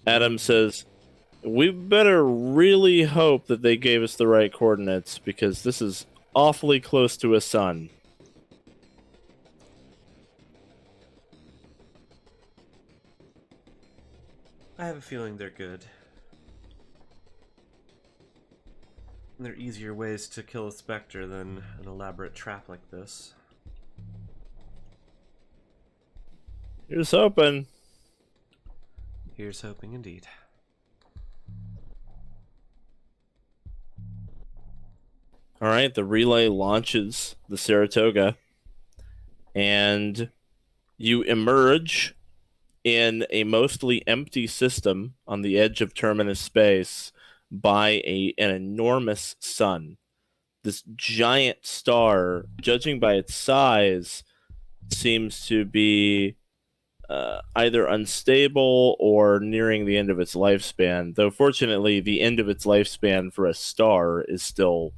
Adam says, we better really hope that they gave us the right coordinates, because this is awfully close to a sun. I have a feeling they're good. There are easier ways to kill a Spectre than an elaborate trap like this. Here's hoping. Here's hoping indeed. All right, the relay launches the Saratoga, and you emerge in a mostly empty system on the edge of terminus space by an enormous sun. This giant star, judging by its size, seems to be either unstable or nearing the end of its lifespan, though fortunately the end of its lifespan for a star is still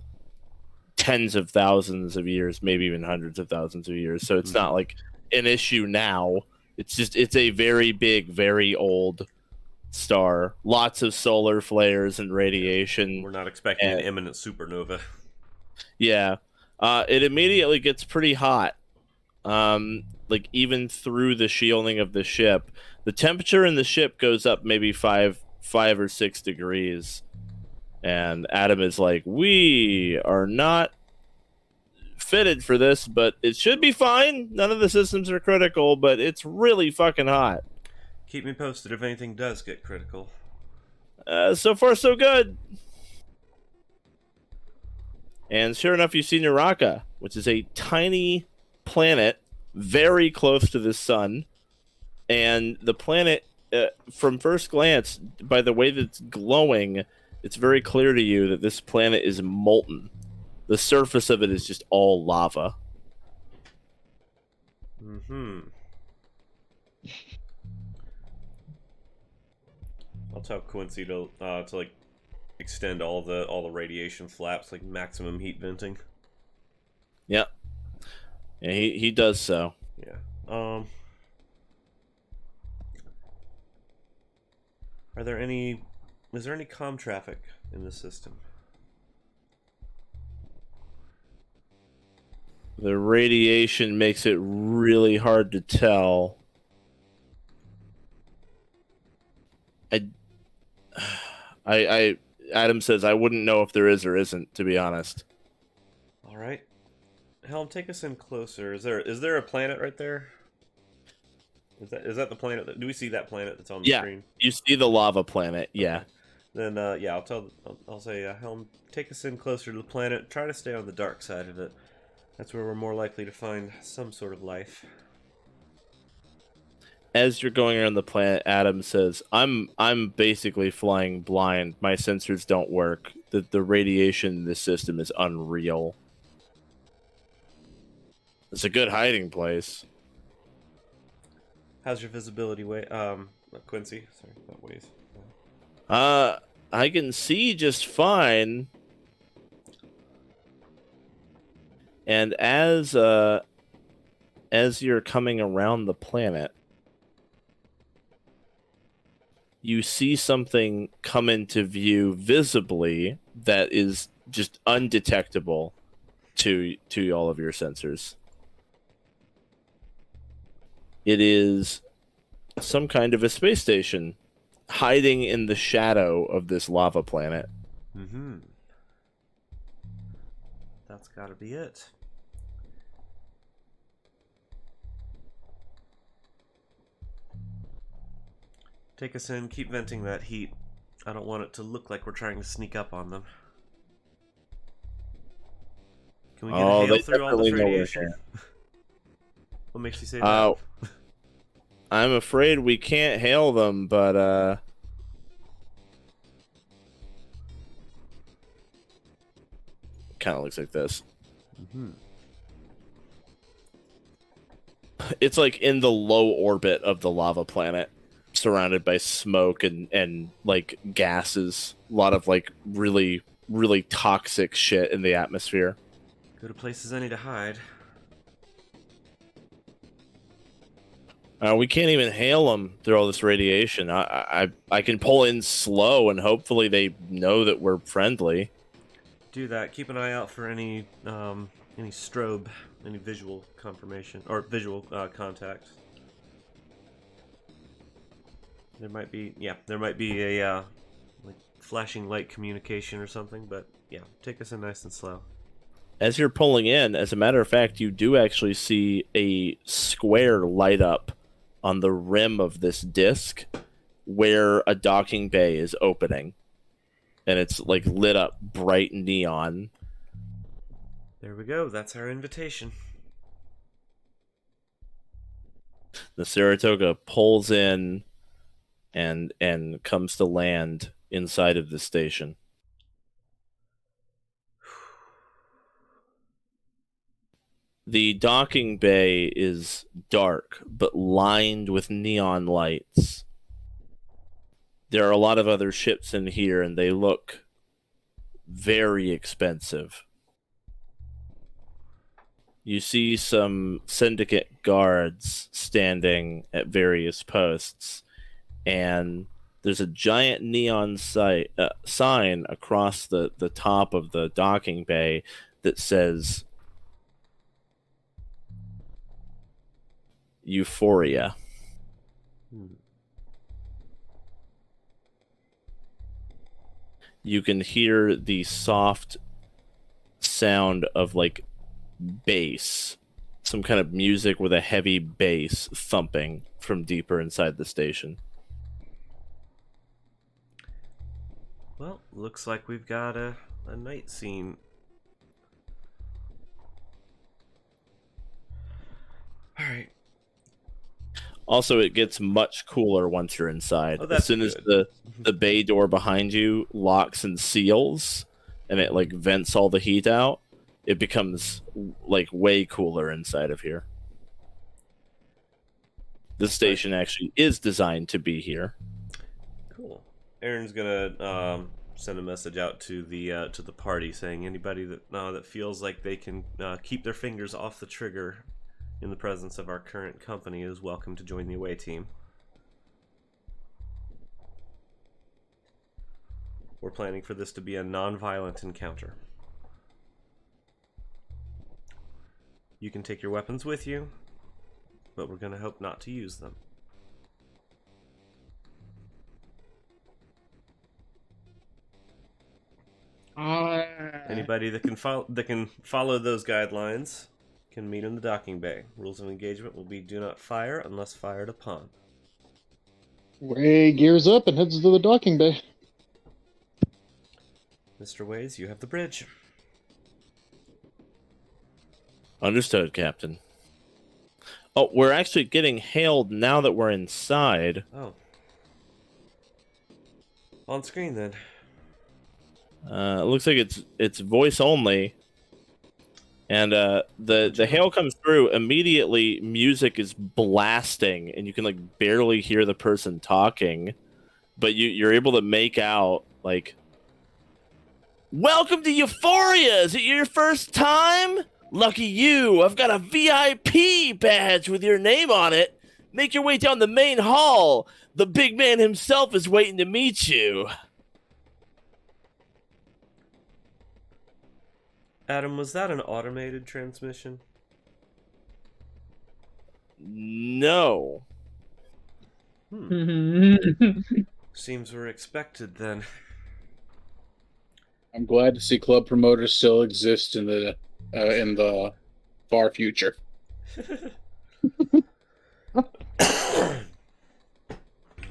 tens of thousands of years, maybe even hundreds of thousands of years, so it's not like an issue now. It's a very big, very old star. Lots of solar flares and radiation. We're not expecting an imminent supernova. Yeah. It immediately gets pretty hot. Like even through the shielding of the ship. The temperature in the ship goes up maybe 5 or 6 degrees. And Adam is like, we are not fitted for this, but it should be fine. None of the systems are critical, but it's really fucking hot. Keep me posted if anything does get critical. So far, so good. And sure enough, you see Naraka, which is a tiny planet very close to the sun. And the planet, from first glance, by the way that it's glowing, it's very clear to you that this planet is molten. The surface of it is just all lava. I'll tell Quincy to like extend all the radiation flaps, like maximum heat venting. Yeah. Yeah, he does so. Yeah. Is there any comm traffic in this system? The radiation makes it really hard to tell. Adam says I wouldn't know if there is or isn't, to be honest. All right. Helm, take us in closer. Is there a planet right there? Is that the planet? Do we see that planet that's on the screen? You see the lava planet. Yeah. Okay. Then yeah, I'll say Helm, take us in closer to the planet. Try to stay on the dark side of it. That's where we're more likely to find some sort of life. As you're going around the planet, Adam says, I'm basically flying blind. My sensors don't work. The radiation in this system is unreal. It's a good hiding place. How's your visibility, Quincy? Sorry, not Waze. I can see just fine. And as you're coming around the planet, you see something come into view visibly that is just undetectable to all of your sensors. It is some kind of a space station hiding in the shadow of this lava planet. Mm-hmm. That's gotta be it. Take us in, keep venting that heat. I don't want it to look like we're trying to sneak up on them. Can we get a hail through all this radiation? What makes you say that? I'm afraid we can't hail them, but kind of looks like this. Mm-hmm. It's like in the low orbit of the lava planet, surrounded by smoke and like gases. A lot of like really, really toxic shit in the atmosphere. Good a place as any to hide. We can't even hail them through all this radiation. I can pull in slow, and hopefully they know that we're friendly. Do that. Keep an eye out for any strobe, any visual confirmation or visual contact. There might be a like flashing light communication or something, but yeah, take us in nice and slow. As you're pulling in, as a matter of fact, you do actually see a square light up on the rim of this disc where a docking bay is opening. And it's like lit up bright neon. There we go. That's our invitation. The Saratoga pulls in and comes to land inside of the station. The docking bay is dark, but lined with neon lights. There are a lot of other ships in here, and they look very expensive. You see some Syndicate guards standing at various posts, and there's a giant neon sign across the top of the docking bay that says Euphoria. You can hear the soft sound of like bass, some kind of music with a heavy bass thumping from deeper inside the station. Well, looks like we've got a night scene. All right. Also, it gets much cooler once you're inside. Oh, that's as soon as good. the bay door behind you locks and seals, and it like vents all the heat out, it becomes like way cooler inside of here. The station actually is designed to be here. Cool. Aaron's gonna send a message out to the party saying anybody that feels like they can keep their fingers off the trigger in the presence of our current company is welcome to join the away team. We're planning for this to be a non-violent encounter. You can take your weapons with you, but we're going to hope not to use them. Anybody that can follow those guidelines can meet in the docking bay. Rules of engagement will be do not fire unless fired upon. Ray gears up and heads to the docking bay. Mr. Ways, you have the bridge. Understood, Captain. Oh, we're actually getting hailed now that we're inside. Oh. On screen, then. It looks like it's voice only. And the hail comes through. Immediately, music is blasting, and you can like barely hear the person talking, but you're able to make out like, "Welcome to Euphoria! Is it your first time? Lucky you! I've got a VIP badge with your name on it. Make your way down the main hall. The big man himself is waiting to meet you." Adam, was that an automated transmission? No. Seems we're expected then. I'm glad to see club promoters still exist in the far future. All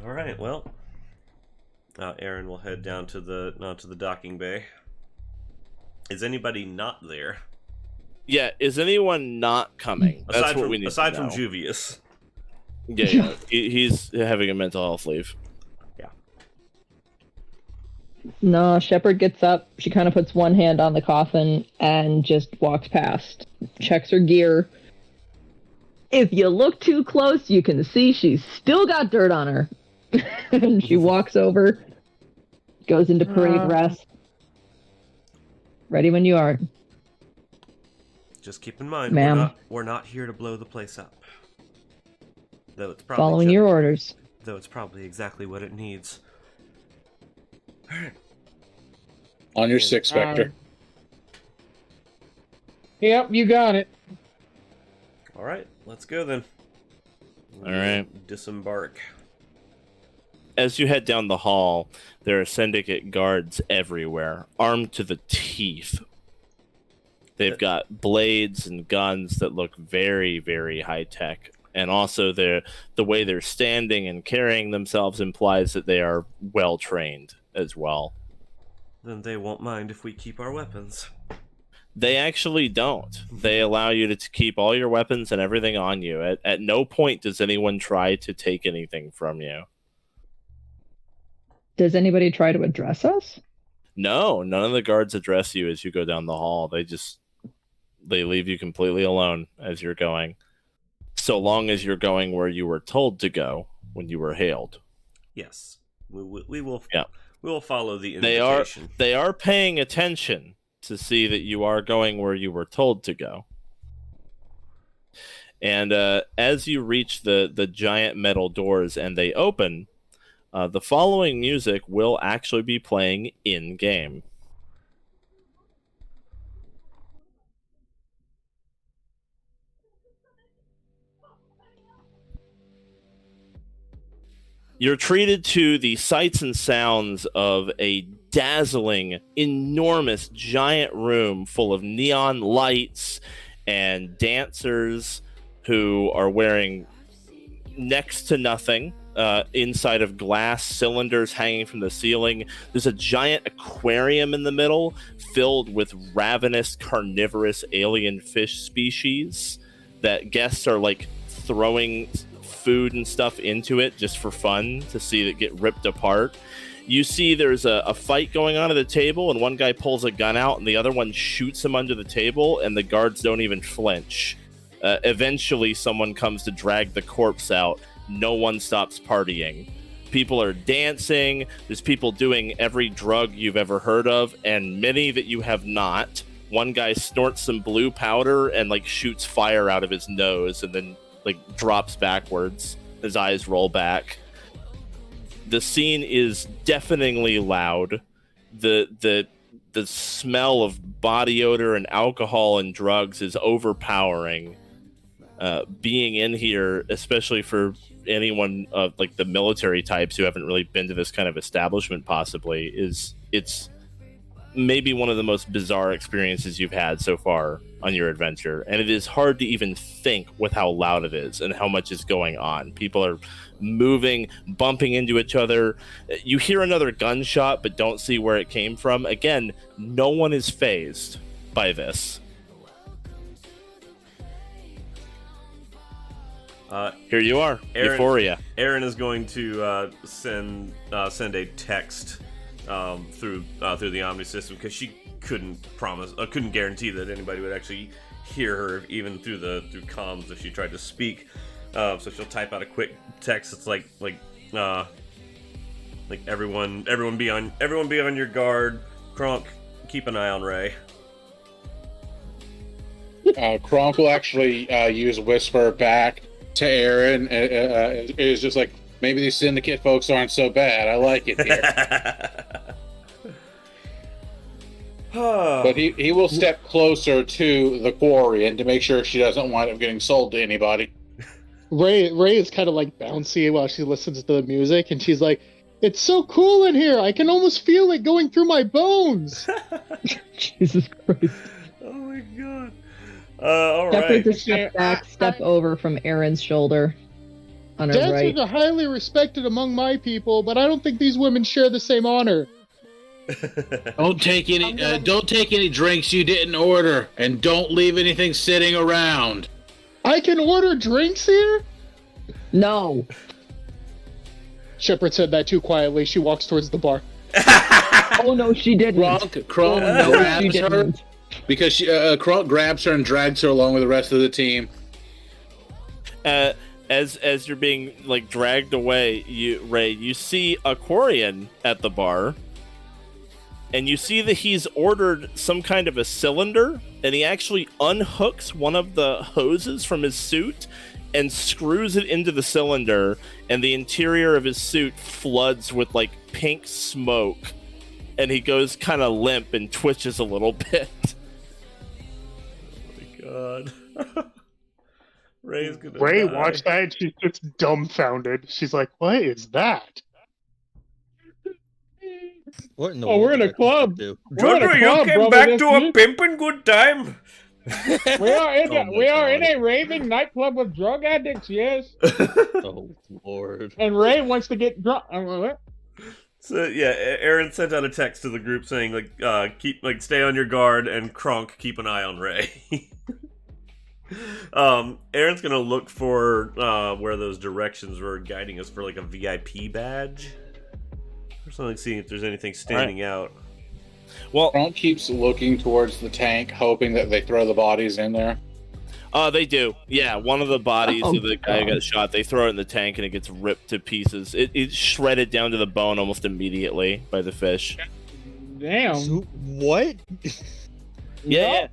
right. Well, Aryn will head down to the docking bay. Is anybody not there? Yeah, is anyone not coming? That's Aside what from, we need aside to from know. Juvius. Yeah. He's having a mental health leave. Yeah. No, Shepard gets up. She kind of puts one hand on the coffin and just walks past. Checks her gear. If you look too close, you can see she's still got dirt on her. And she walks over, goes into parade rest. Ready when you are. Just keep in mind, Ma'am. we're not here to blow the place up. Though it's probably Following your orders. Though it's probably exactly what it needs. Alright. On your 6, Vector. Yep, you got it. Alright, let's go then. Alright. Disembark. As you head down the hall, there are Syndicate guards everywhere, armed to the teeth. They've got blades and guns that look very, very high-tech. And also the way they're standing and carrying themselves implies that they are well-trained as well. Then they won't mind if we keep our weapons. They actually don't. They allow you to keep all your weapons and everything on you. At no point does anyone try to take anything from you. Does anybody try to address us? No, none of the guards address you as you go down the hall. They leave you completely alone as you're going. So long as you're going where you were told to go when you were hailed. Yes. We will Yeah. We will follow the invitation. They are paying attention to see that you are going where you were told to go. And as you reach the giant metal doors and they open, the following music will actually be playing in-game. You're treated to the sights and sounds of a dazzling, enormous, giant room full of neon lights and dancers who are wearing next to nothing inside of glass cylinders hanging from the ceiling. There's a giant aquarium in the middle filled with ravenous, carnivorous alien fish species that guests are like throwing food and stuff into it just for fun to see it get ripped apart. You see there's a fight going on at the table, and one guy pulls a gun out and the other one shoots him under the table, and the guards don't even flinch. Eventually someone comes to drag the corpse out. No one stops partying. People are dancing. There's people doing every drug you've ever heard of, and many that you have not. One guy snorts some blue powder and like shoots fire out of his nose and then like drops backwards. His eyes roll back. The scene is deafeningly loud. The smell of body odor and alcohol and drugs is overpowering. Being in here, especially for anyone of like the military types who haven't really been to this kind of establishment possibly, it's maybe one of the most bizarre experiences you've had so far on your adventure, and it is hard to even think with how loud it is and how much is going on. People are moving, bumping into each other. You hear another gunshot but don't see where it came from. Again, no one is fazed by this. Here you are, Euphoria. Aryn is going to send a text through the Omni system, because she couldn't guarantee that anybody would actually hear her even through comms if she tried to speak. So she'll type out a quick text. It's like everyone be on your guard. Kronk, keep an eye on Ray. Kronk will actually use Whisper back to Aryn. It's just like, maybe these Syndicate folks aren't so bad. I like it here. But he will step closer to the Quarian to make sure she doesn't wind up getting sold to anybody. Ray is kind of like bouncy while she listens to the music, and she's like, "It's so cool in here. I can almost feel it going through my bones." Jesus Christ. Oh my god. All Shepard right. to step back, step over from Aaron's shoulder on her Dancers right. are highly respected among my people, but I don't think these women share the same honor. Don't take any drinks you didn't order, and don't leave anything sitting around. I can order drinks here? No. Shepard said that too quietly. She walks towards the bar. Oh no, she didn't. Kronk No, she grabs her didn't. because Kronk grabs her and drags her along with the rest of the team. As you're being like dragged away, Ray, you see a Quarian at the bar, and you see that he's ordered some kind of a cylinder, and he actually unhooks one of the hoses from his suit and screws it into the cylinder, and the interior of his suit floods with like pink smoke, and he goes kind of limp and twitches a little bit. Oh my god. Ray's gonna Ray die. watched that and she's just dumbfounded. She's like, what is that? What in the Oh, we're in a club. Do? We're in a Jojo, club, you came brother, back this to a week. pimpin' good time. We are in Oh my we are in God. a raving nightclub with drug addicts, yes. Oh Lord. And Ray wants to get drunk. So yeah, Aryn sent out a text to the group saying stay on your guard, and Kronk, keep an eye on Ray. Aaron's gonna look for where those directions were guiding us for like a VIP badge or something, seeing if there's anything standing out. Well, Kronk keeps looking towards the tank, hoping that they throw the bodies in there. they do. Yeah, one of the bodies Oh, of the guy who God. got shot, they throw it in the tank and it gets ripped to pieces. It's shredded down to the bone almost immediately by the fish. Damn. So, what? Yeah.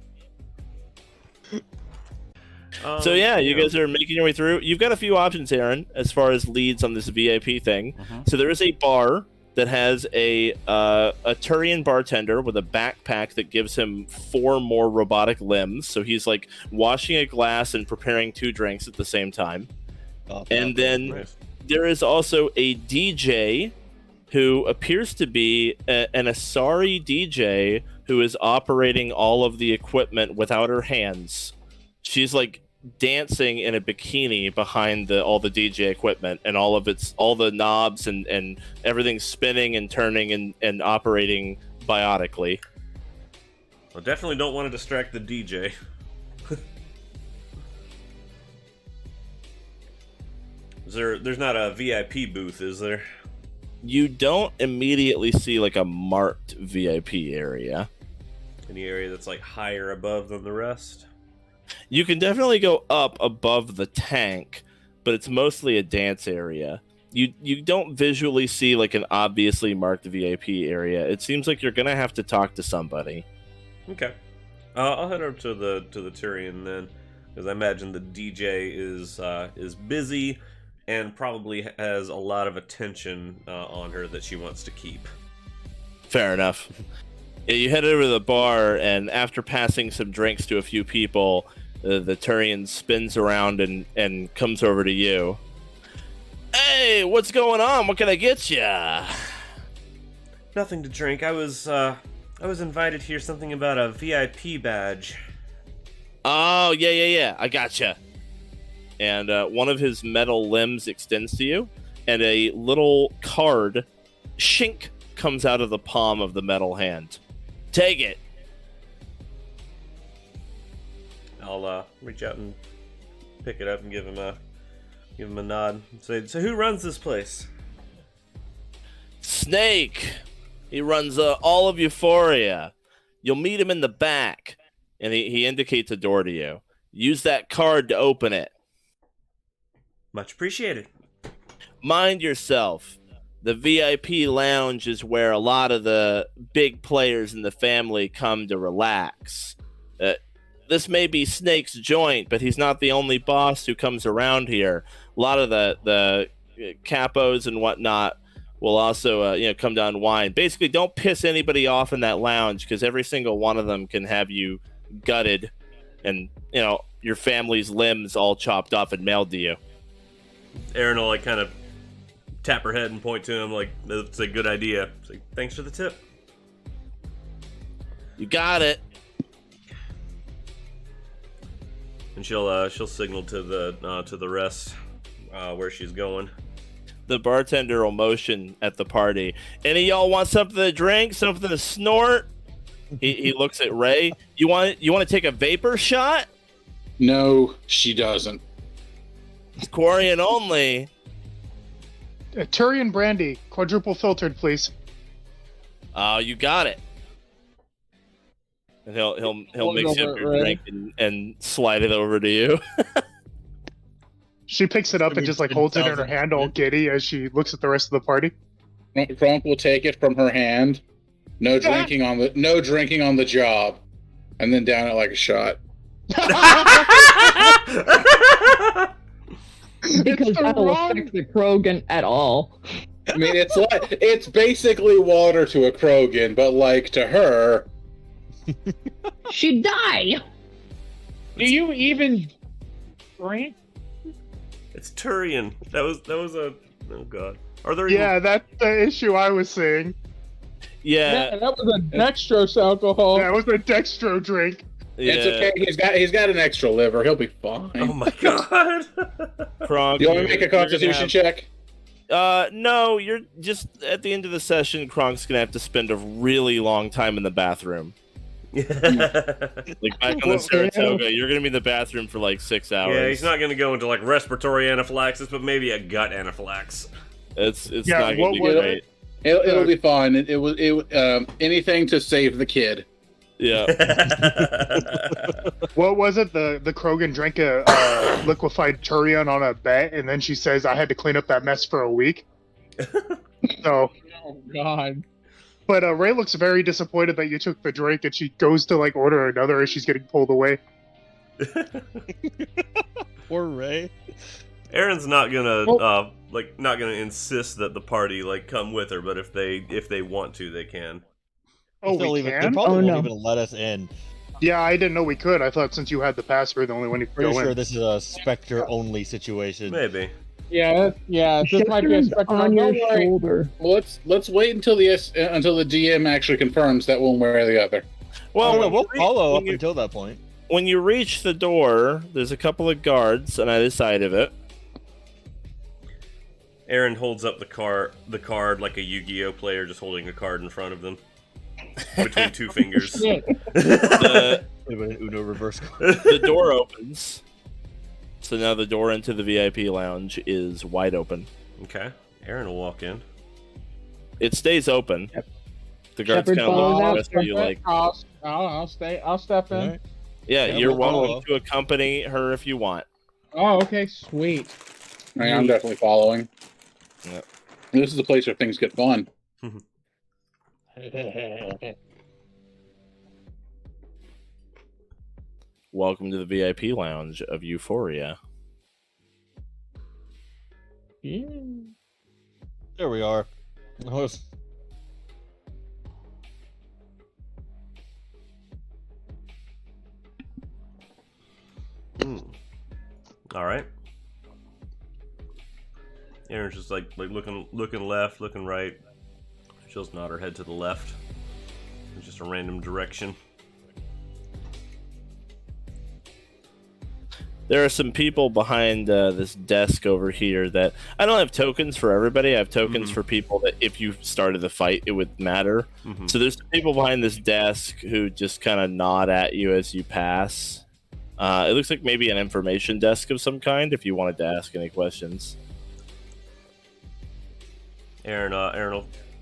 So yeah, you guys are making your way through. You've got a few options, Aryn, as far as leads on this VIP thing. So there is a bar that has a Turian bartender with a backpack that gives him 4 more robotic limbs. So he's like washing a glass and preparing 2 drinks at the same time. And then Nice. there is also a DJ who appears to be an Asari DJ who is operating all of the equipment without her hands. She's like dancing in a bikini behind all the DJ equipment, and all the knobs and everything's spinning and turning and operating biotically. I definitely don't want to distract the DJ. There's not a VIP booth, is there? You don't immediately see like a marked VIP area. Any area that's like higher above than the rest? You can definitely go up above the tank, but it's mostly a dance area. You don't visually see like an obviously marked VIP area. It seems like you're gonna have to talk to somebody. Okay. I'll head over to the Turian then, because I imagine the DJ is busy and probably has a lot of attention on her that she wants to keep. Fair enough. Yeah, you head over to the bar, and after passing some drinks to a few people, the Turian spins around and comes over to you. Hey, what's going on? What can I get ya? Nothing to drink. I was invited here. Something about a VIP badge. Oh, yeah. I gotcha. And one of his metal limbs extends to you, and a little card, shink, comes out of the palm of the metal hand. Take it. I'll reach out and pick it up and give him a nod. Say, so who runs this place? Snake. He runs all of Euphoria. You'll meet him in the back. And he indicates a door to you. Use that card to open it. Much appreciated. Mind yourself. The VIP lounge is where a lot of the big players in the family come to relax. This may be Snake's joint, but he's not the only boss who comes around here. A lot of the capos and whatnot will also come down and whine. Basically, don't piss anybody off in that lounge, because every single one of them can have you gutted and your family's limbs all chopped off and mailed to you. Aryn will like kind of tap her head and point to him like that's a good idea. It's like, thanks for the tip. You got it. And she'll signal to the rest where she's going. The bartender will motion at the party. Any of y'all want something to drink? Something to snort? He looks at Ray. You want to take a vapor shot? No, she doesn't. It's Quarian only. Turian brandy, quadruple filtered, please. Oh, you got it. And he'll Hold mix over up it, your Ray. drink and slide it over to you. She picks it up and just like holds it in her hand, all giddy, as she looks at the rest of the party. Kronk will take it from her hand. No drinking on the job, and then down it like a shot. Because that'll affect the Krogan at all. I mean, it's basically water to a Krogan, but like to her, She'd die. Do you even drink? It's Turian. That was a. Oh god. Are there? Yeah, that's the issue I was saying. Yeah, That was a dextrose alcohol. That was a dextro drink. yeah. it's okay. He's got an extra liver. He'll be fine. Oh my god. Kronk, You want to make a you're gonna Constitution have- check? No, you're just at the end of the session. Kronk's gonna have to spend a really long time in the bathroom. Yeah, Like back on the Saratoga, you're gonna be in the bathroom for like 6 hours. he's not gonna go into like respiratory anaphylaxis, but maybe a gut anaphylaxis. It's Yeah, not gonna what be was great. It'll be fine. It was anything to save the kid. Yeah. What was it? The Krogan drank a liquefied Turian on a bet, and then she says, I had to clean up that mess for a week. So, Oh God. but Ray looks very disappointed that you took the drink, and she goes to like order another as she's getting pulled away. Poor Ray. Aaron's not gonna not gonna insist that the party like come with her, but if they want to, they can. Oh, They'll we even- They can? probably Oh, won't no. even let us in. Yeah, I didn't know we could. I thought since you had the pass, we're the only one who could Pretty go sure in. this is a Spectre-only situation. Maybe. Yeah. This might be a Shepard's spectrum. on your Don't worry. shoulder. Well, let's wait until the DM actually confirms that one way or the other. Well, no, we'll follow when up you- until that point. when you reach the door, there's a couple of guards on either side of it. Aaron holds up the card like a Yu-Gi-Oh player, just holding a card in front of them between two fingers. Yeah. The, An Uno reverse. the door opens. So now the door into the VIP lounge is wide open. Okay. Aaron will walk in. It stays open. Yep. The guards Shepard kind of follows look at after. you like, I'll stay. I'll step in. Alright. yeah, Yeah, you're we'll follow. welcome to accompany her if you want. Oh, okay, sweet. I mean, I'm definitely following. Yep. This is the place where things get fun. Welcome to the VIP lounge of Euphoria. There we are. Oh, All right. Aaron's just like looking left, looking right. She'll just nod her head to the left. It's just a random direction. There are some people behind this desk over here that I don't have tokens for everybody. I have tokens for people that if you started the fight, it would matter. Mhm. So there's people behind this desk who just kind of nod at you as you pass. It looks like maybe an information desk of some kind if you wanted to ask any questions. Aaron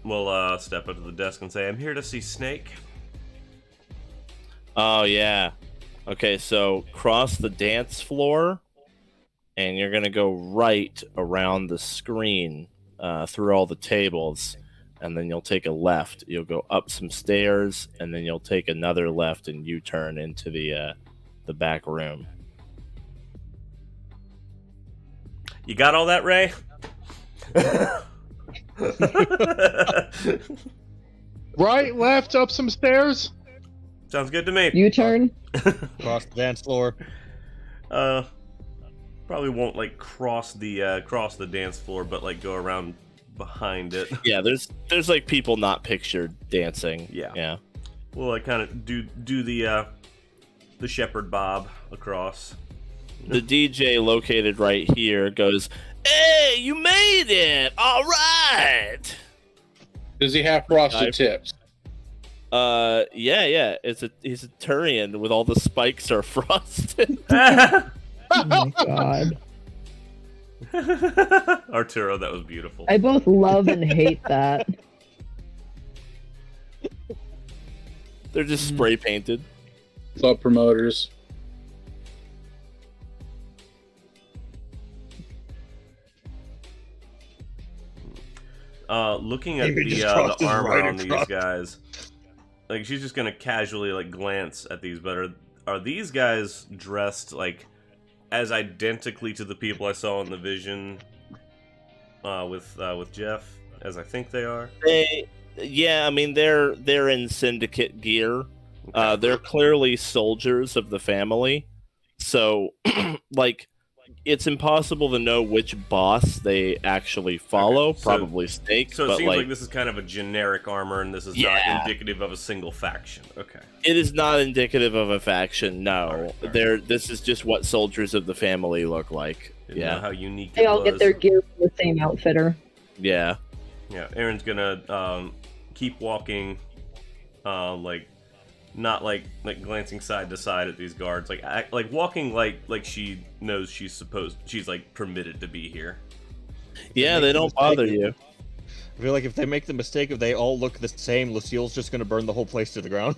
will step up to the desk and say, "I'm here to see Snake." Oh, yeah. Okay, so cross the dance floor, and you're going to go right around the screen through all the tables, and then you'll take a left. You'll go up some stairs, and then you'll take another left and U-turn into the back room. You got all that, Ray? Right, left, up some stairs. Sounds good to me. U-turn. across the dance floor. Probably won't like cross the dance floor, but like go around behind it. Yeah, there's like people not pictured dancing. Yeah. Yeah. We'll like kind of do the Shepard bob across. The DJ located right here goes, "Hey, you made it! All right!" Does he have frosted tips? Yeah. He's a Turian with all the spikes are frosted. Oh my god. Arturo, that was beautiful. I both love and hate that. They're just spray painted. Club promoters. looking at Amy the just crossed his armor rider on these cross. guys, like she's just gonna casually like glance at these, but are these guys dressed like as identically to the people I saw in the vision with Jeff as I think they are? Yeah, I mean they're in Syndicate gear. They're clearly soldiers of the family, so like it's impossible to know which boss they actually follow. Okay, so- probably Snake. So it but seems like like this is kind of a generic armor, and this is not Yeah. indicative of a single faction. Okay. it is not indicative of a faction. No, Alright. This is just what soldiers of the family look like. Didn't know Yeah, how unique They it all was. get their gear from the same outfitter. yeah. Yeah, Aaron's gonna keep walking, like not like glancing side to side at these guards, like walking like she knows she's like permitted to be here. Yeah, make they the don't mistake bother of- you. I feel like if they make the mistake of they all look the same, Lucille's just gonna burn the whole place to the ground.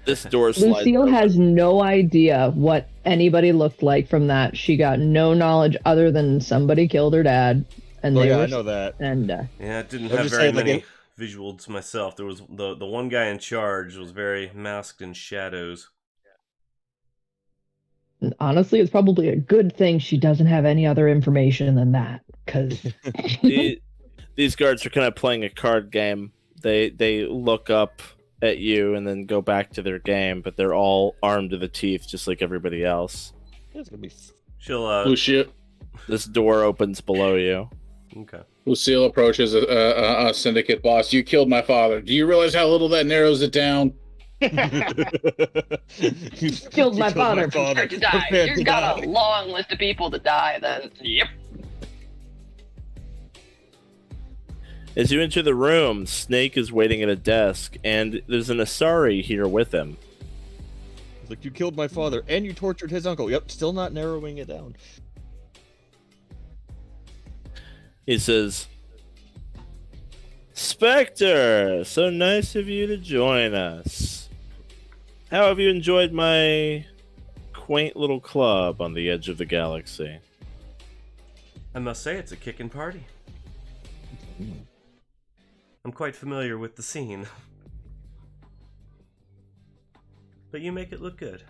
This door slides Lucille open. has no idea what anybody looked like from that. She got no knowledge other than somebody killed her dad, and Oh they yeah, were I know that. and Yeah, I didn't I'm have just very saying, like, many visuals myself. There was the one guy in charge was very masked in shadows. honestly, it's probably a good thing she doesn't have any other information than that, because These guards are kind of playing a card game. They look up at you and then go back to their game, but they're all armed to the teeth, just like everybody else. It's gonna be. She'll Lucille, This door opens below you. okay. Lucille approaches a syndicate boss. You killed my father. Do you realize how little that narrows it down? You killed my father. father. Prepare to die. Prepare You've to got die. a long list of people to die then. Yep. As you enter the room, Snake is waiting at a desk, and there's an Asari here with him. It's like, you killed my father and you tortured his uncle. Yep, still not narrowing it down. He says, Spectre, so nice of you to join us. How have you enjoyed my quaint little club on the edge of the galaxy? I must say it's a kickin' party. I'm quite familiar with the scene. But you make it look good.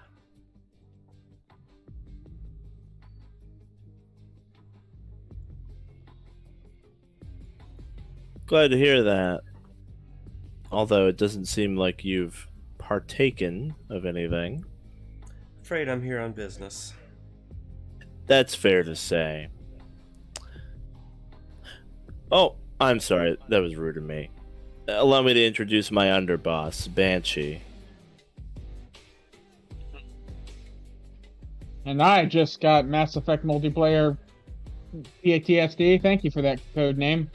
Glad to hear that. Although it doesn't seem like you've partaken of anything. Afraid I'm here on business. That's fair to say. Oh, I'm sorry. That was rude of me. Allow me to introduce my underboss, Banshee. And I just got Mass Effect multiplayer PTSD. Thank you for that code name.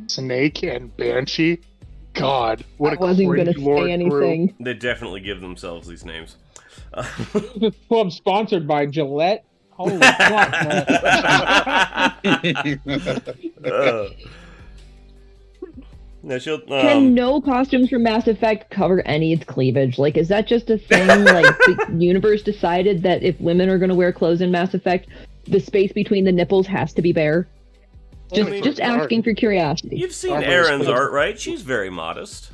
Snake and Banshee. God, what I a wasn't crazy going to lore say anything. They definitely give themselves these names. This club sponsored by Gillette. Holy fuck, man. No, she'll. Can no costumes from Mass Effect cover any cleavage? Like, is that just a thing? Like, the universe decided that if women are going to wear clothes in Mass Effect, the space between the nipples has to be bare? Just, Only just for asking art. for curiosity. You've seen Armor is Aaron's good. art, right? She's very modest.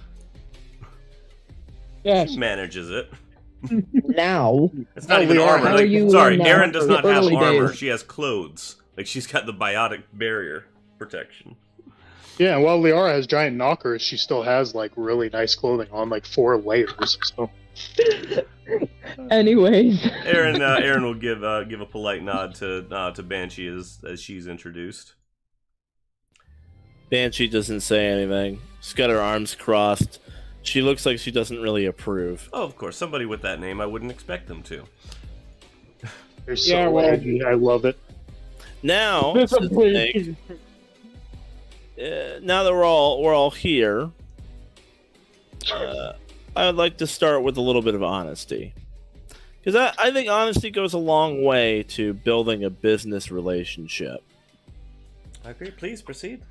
Yes. She manages it. Now, It's not Oh, even we are. armor. How Like, are you sorry, in, Aaron does the not have early armor. days? She has clothes. Like she's got the biotic barrier protection. Yeah, while Liara has giant knockers, she still has like really nice clothing on, like 4 layers. So anyways. Aaron will give a polite nod to Banshee as she's introduced. Banshee doesn't say anything. She's got her arms crossed. She looks like she doesn't really approve. Oh, of course, somebody with that name, I wouldn't expect them to. they're so Yeah, well- edgy. I love it. Now, This says is please. Snake, now that we're all here, I would like to start with a little bit of honesty, because I think honesty goes a long way to building a business relationship. I agree. Please proceed.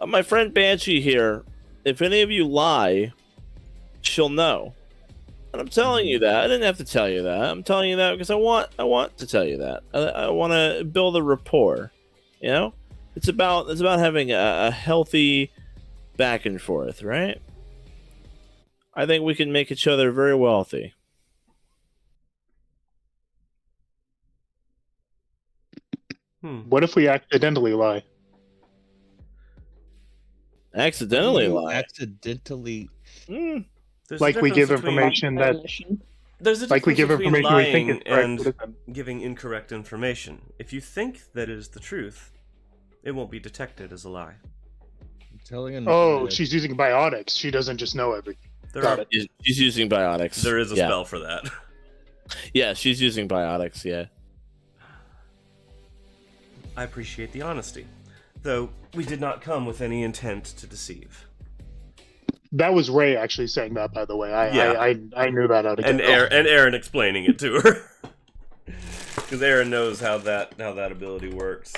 My friend Banshee here, if any of you lie, she'll know. And I'm telling you that. I didn't have to tell you that. I'm telling you that because I want to tell you that. I want to build a rapport, you know? It's about having a healthy back and forth, right? I think we can make each other very wealthy. What if we accidentally lie? Accidentally You lie. Accidentally. Mm, There's Like a we difference give between- information that, There's a like we difference give between information we think lying is correct. and What is that? giving incorrect information. If you think that is the truth, it won't be detected as a lie. Telling an Oh, she's using biotics. She doesn't just know everything. There, Got are, it. she's using biotics. there is a Yeah. spell for that. Yeah, she's using biotics. Yeah. I appreciate the honesty, though we did not come with any intent to deceive. That was Ray actually saying that, by the way. Yeah. I knew that out of And get-go. Aryn explaining it to her, because Aryn knows how that ability works.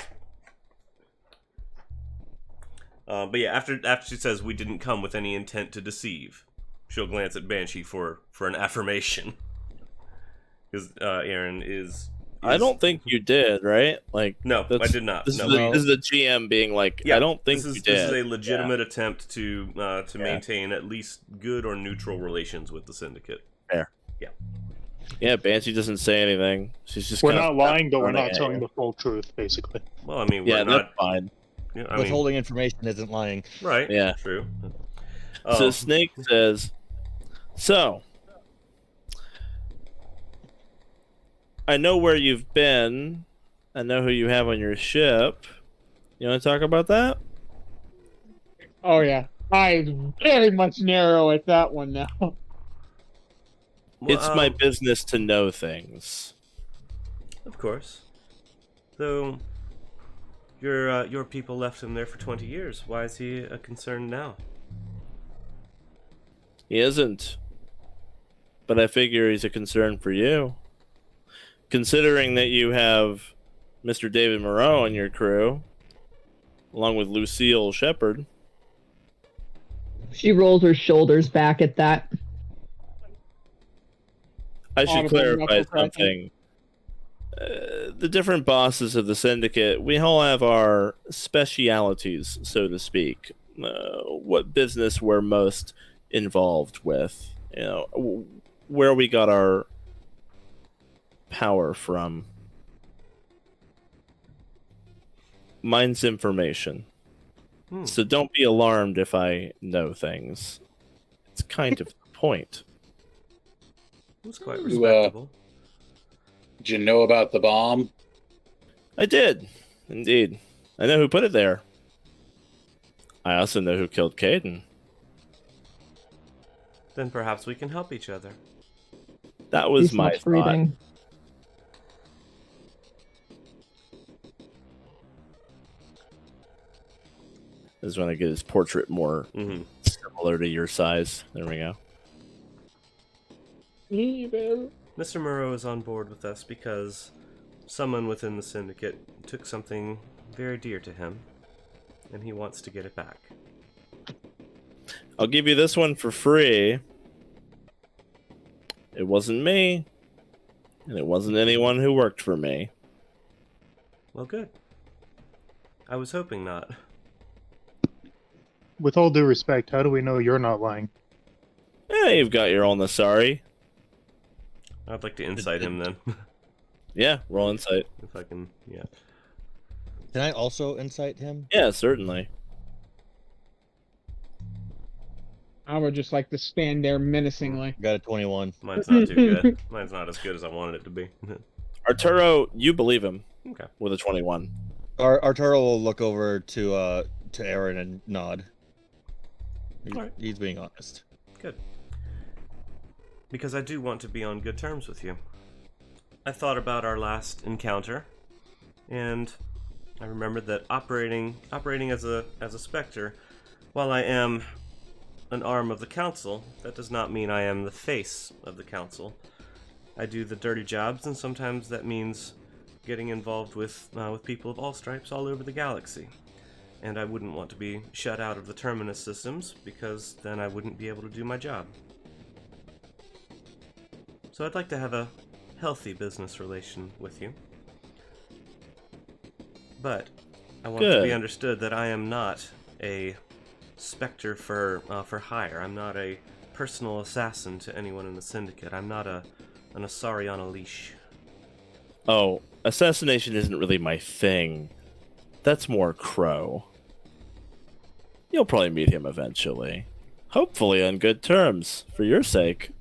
But yeah, after she says we didn't come with any intent to deceive, she'll glance at Banshee for an affirmation. Because Aryn is. I don't think you did, right? Like, No, I did not. This, No, is the GM being like, yeah, I don't think this is, you did. This is a legitimate attempt to maintain at least good or neutral relations with the Syndicate. Fair. Yeah. Yeah, Banshee doesn't say anything. She's just. We're kind not of lying, but we're running not at telling you. the full truth, basically. Well, I mean, Yeah, we're not. that's fine. Yeah, I mean, Withholding information isn't lying. right. Yeah. True. So Snake says, "So, I know where you've been. I know who you have on your ship. You want to talk about that?" Oh yeah, I very much narrow at that one now. It's my business to know things. Of course. Though your people left him there for 20 years. Why is he a concern now? He isn't. But I figure he's a concern for you. Considering that you have Mr. David Moreau on your crew, along with Lucille Shepard. She rolls her shoulders back at that. I should Audible clarify knuckle cracking. something. The different bosses of the Syndicate, we all have our specialities, so to speak. What business we're most involved with. You know, where we got our power from. Mine's information. So don't be alarmed if I know things. It's kind of the point. It's quite You, respectable. Did you know about the bomb? I did. Indeed. I know who put it there. I also know who killed Caden. Then perhaps we can help each other. That was He's my much thought. breathing. I just want to get his portrait more Mm-hmm. similar to your size. There we go. Mr. Moreau is on board with us because someone within the Syndicate took something very dear to him, and he wants to get it back. I'll give you this one for free. It wasn't me, and it wasn't anyone who worked for me. Well, good. I was hoping not. With all due respect, how do we know you're not lying? Yeah, you've got your own Asari. I'd like to insight him then, Yeah, roll insight. if I can. Yeah. Can I also incite him? Yeah, certainly. I would just like to stand there menacingly. Got a 21. Mine's not too good. Mine's not as good as I wanted it to be. Arturo, you believe him Okay. with a 21. Arturo will look over to Aryn and nod. Alright. He's being honest. Good. Because I do want to be on good terms with you. I thought about our last encounter, and I remembered that operating as a Spectre, while I am an arm of the Council, that does not mean I am the face of the Council. I do the dirty jobs, and sometimes that means getting involved with people of all stripes all over the galaxy. And I wouldn't want to be shut out of the Terminus systems, because then I wouldn't be able to do my job. So I'd like to have a healthy business relation with you. But I want to be Good. understood that I am not a specter for hire. I'm not a personal assassin to anyone in the Syndicate. I'm not an Asari on a leash. Oh, assassination isn't really my thing. That's more Crow. You'll probably meet him eventually. Hopefully on good terms, for your sake.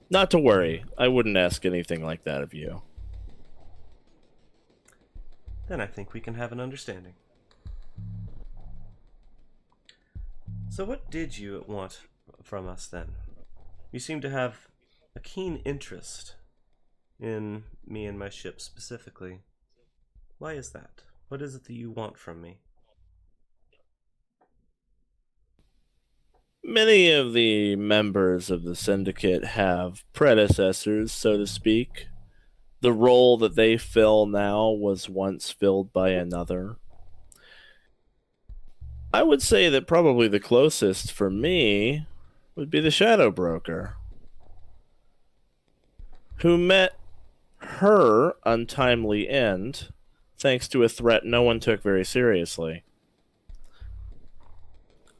Not to worry, I wouldn't ask anything like that of you. Then I think we can have an understanding. So what did you want from us then? You seem to have a keen interest in me and my ship specifically. Why is that? What is it that you want from me? Many of the members of the Syndicate have predecessors, so to speak. The role that they fill now was once filled by another. I would say that probably the closest for me would be the Shadow Broker, who met her untimely end thanks to a threat no one took very seriously.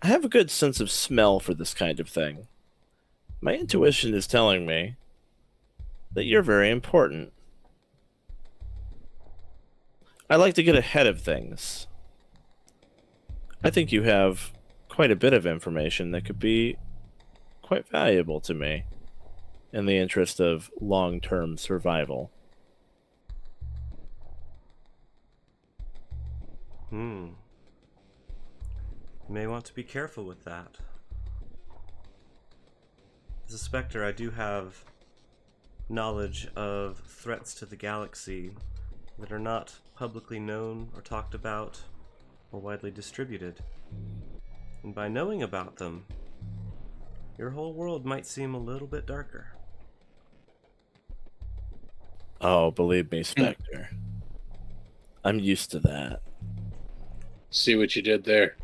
I have a good sense of smell for this kind of thing. My intuition is telling me that you're very important. I like to get ahead of things. I think you have quite a bit of information that could be quite valuable to me in the interest of long-term survival. You may want to be careful with that. As a Spectre, I do have knowledge of threats to the galaxy that are not publicly known or talked about or widely distributed. And by knowing about them, your whole world might seem a little bit darker. Oh, believe me, Spectre. I'm used to that. See what you did there.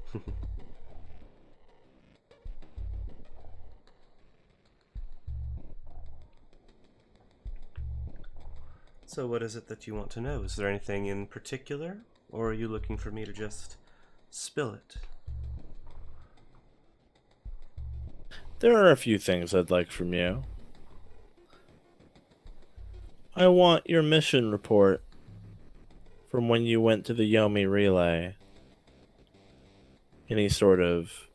So what is it that you want to know? Is there anything in particular? Or are you looking for me to just spill it? There are a few things I'd like from you. I want your mission report from when you went to the Yomi relay. Any sort of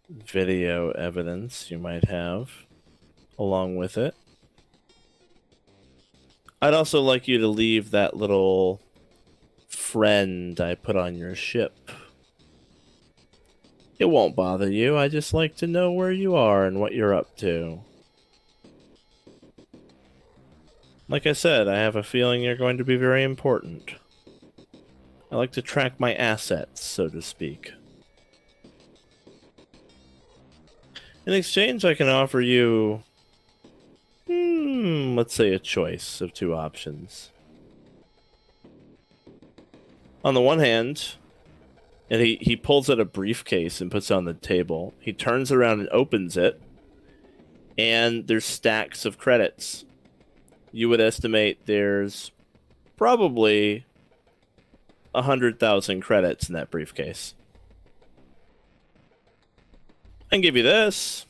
video evidence you might have along with it. I'd also like you to leave that little friend I put on your ship. It won't bother you. I just like to know where you are and what you're up to. Like I said, I have a feeling you're going to be very important. I like to track my assets, so to speak. In exchange, I can offer you, let's say a choice of two options. On the one hand, and he pulls out a briefcase and puts it on the table. He turns around and opens it, and there's stacks of credits. You would estimate there's probably 100,000 credits in that briefcase. I can give you this.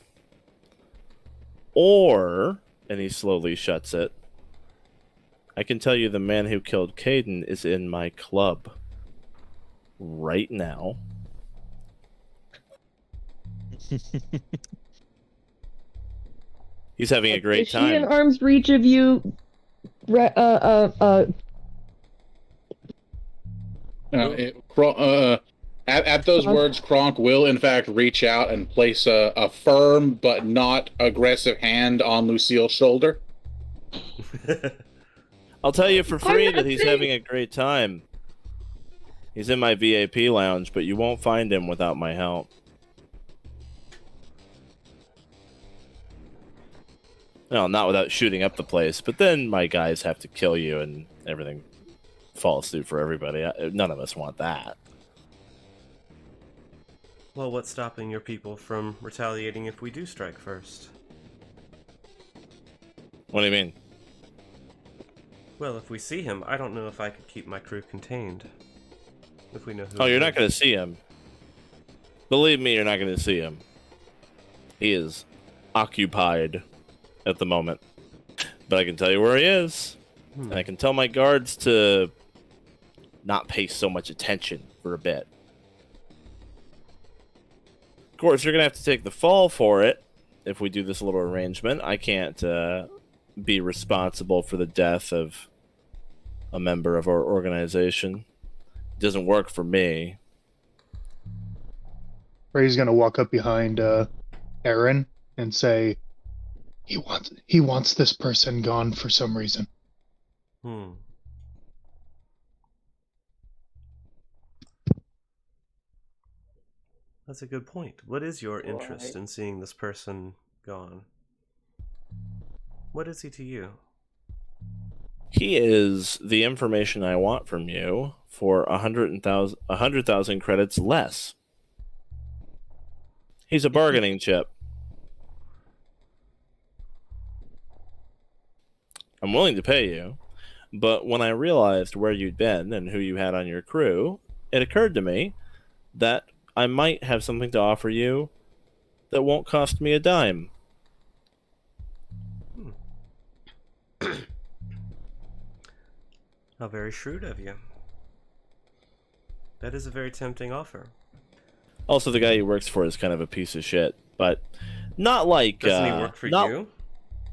Or, and he slowly shuts it, I can tell you the man who killed Caden is in my club right now. He's having a great Is she in time. arm's reach of you? At those words, Kronk will in fact reach out and place a firm but not aggressive hand on Lucille's shoulder. I'll tell you for free I'm that he's not having a great time. He's in my VIP lounge, but you won't find him without my help. Well, not without shooting up the place, but then my guys have to kill you and everything falls through for everybody. None of us want that. Well, what's stopping your people from retaliating if we do strike first? What do you mean? Well, if we see him, I don't know if I could keep my crew contained. If we know who. Oh, he you're not is. going to see him. Believe me, you're not going to see him. He is occupied at the moment. But I can tell you where he is. And I can tell my guards to not pay so much attention for a bit. Of course, you're going to have to take the fall for it if we do this little arrangement. I can't be responsible for the death of a member of our organization. It doesn't work for me. Ray's gonna walk up behind Aryn and say, he wants this person gone for some reason. That's a good point. What is your interest in seeing this person gone? What is he to you? He is the information I want from you for 100,000 credits less. He's a bargaining chip. I'm willing to pay you, but when I realized where you'd been and who you had on your crew, it occurred to me that I might have something to offer you that won't cost me a dime. How very shrewd of you. That is a very tempting offer. Also, the guy he works for is kind of a piece of shit, but not like... Doesn't he work for you?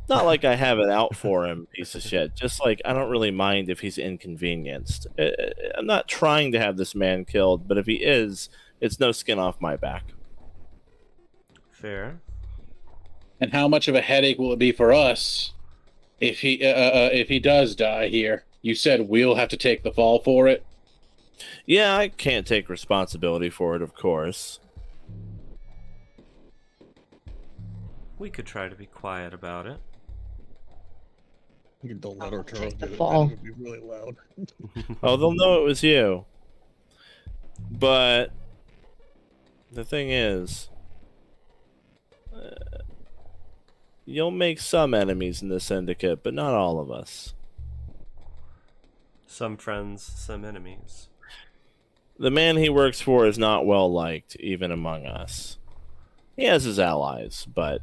Not like I have it out for him, piece of shit. Just like, I don't really mind if he's inconvenienced. I'm not trying to have this man killed, but if he is, it's no skin off my back. Fair. And how much of a headache will it be for us if he does die here? You said we'll have to take the fall for it. Yeah, I can't take responsibility for it, of course. We could try to be quiet about it. You don't let I'll Arturo take the do it. fall. That would be really loud. Oh, they'll know it was you. But the thing is, you'll make some enemies in the Syndicate, but not all of us. Some friends, some enemies. The man he works for is not well liked, even among us. He has his allies, but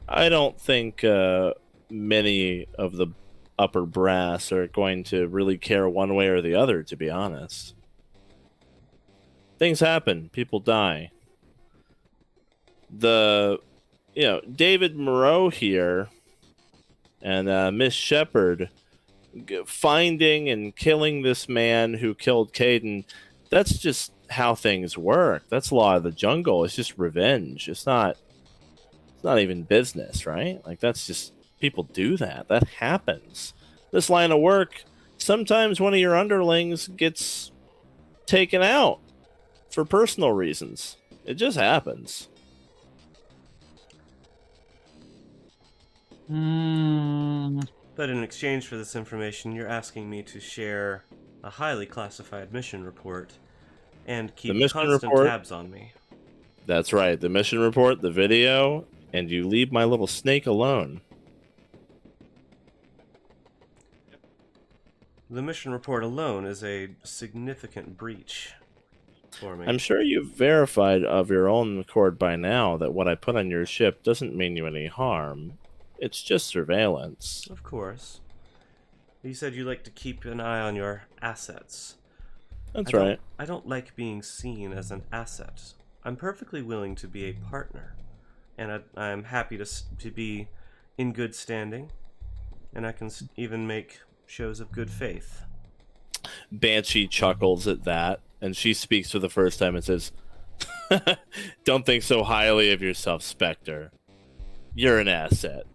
I don't think many of the upper brass are going to really care one way or the other, to be honest. Things happen. People die. David Moreau here and Miss Shepard finding and killing this man who killed Caden, that's just how things work. That's law of the jungle. It's just revenge. It's not even business, right? Like, that's just, people do that. That happens. This line of work, sometimes one of your underlings gets taken out for personal reasons. It just happens. But in exchange for this information, you're asking me to share a highly classified mission report and keep constant tabs on me. That's right. The mission report, the video, and you leave my little snake alone. The mission report alone is a significant breach for me. I'm sure you've verified of your own accord by now that what I put on your ship doesn't mean you any harm. It's just surveillance. Of course. You said you like to keep an eye on your assets. That's right. I don't like being seen as an asset. I'm perfectly willing to be a partner. And I'm happy to be in good standing. And I can even make shows of good faith. Banshee chuckles at that, and she speaks for the first time and says, "Don't think so highly of yourself, Spectre. You're an asset."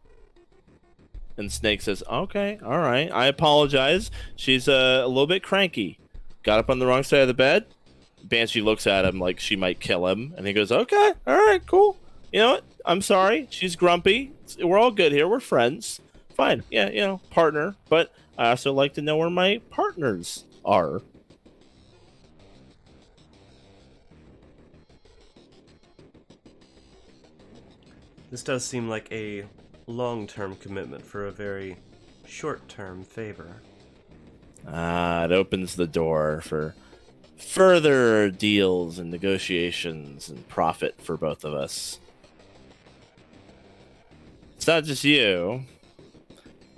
And Snake says, "Okay, all right. I apologize. She's a little bit cranky. Got up on the wrong side of the bed." Banshee looks at him like she might kill him, and he goes, "Okay, all right, cool. You know what? I'm sorry. She's grumpy. We're all good here. We're friends. Fine. Yeah, partner. But I also like to know where my partners are." This does seem like a long-term commitment for a very short-term favor. It opens the door for further deals and negotiations and profit for both of us. It's not just you.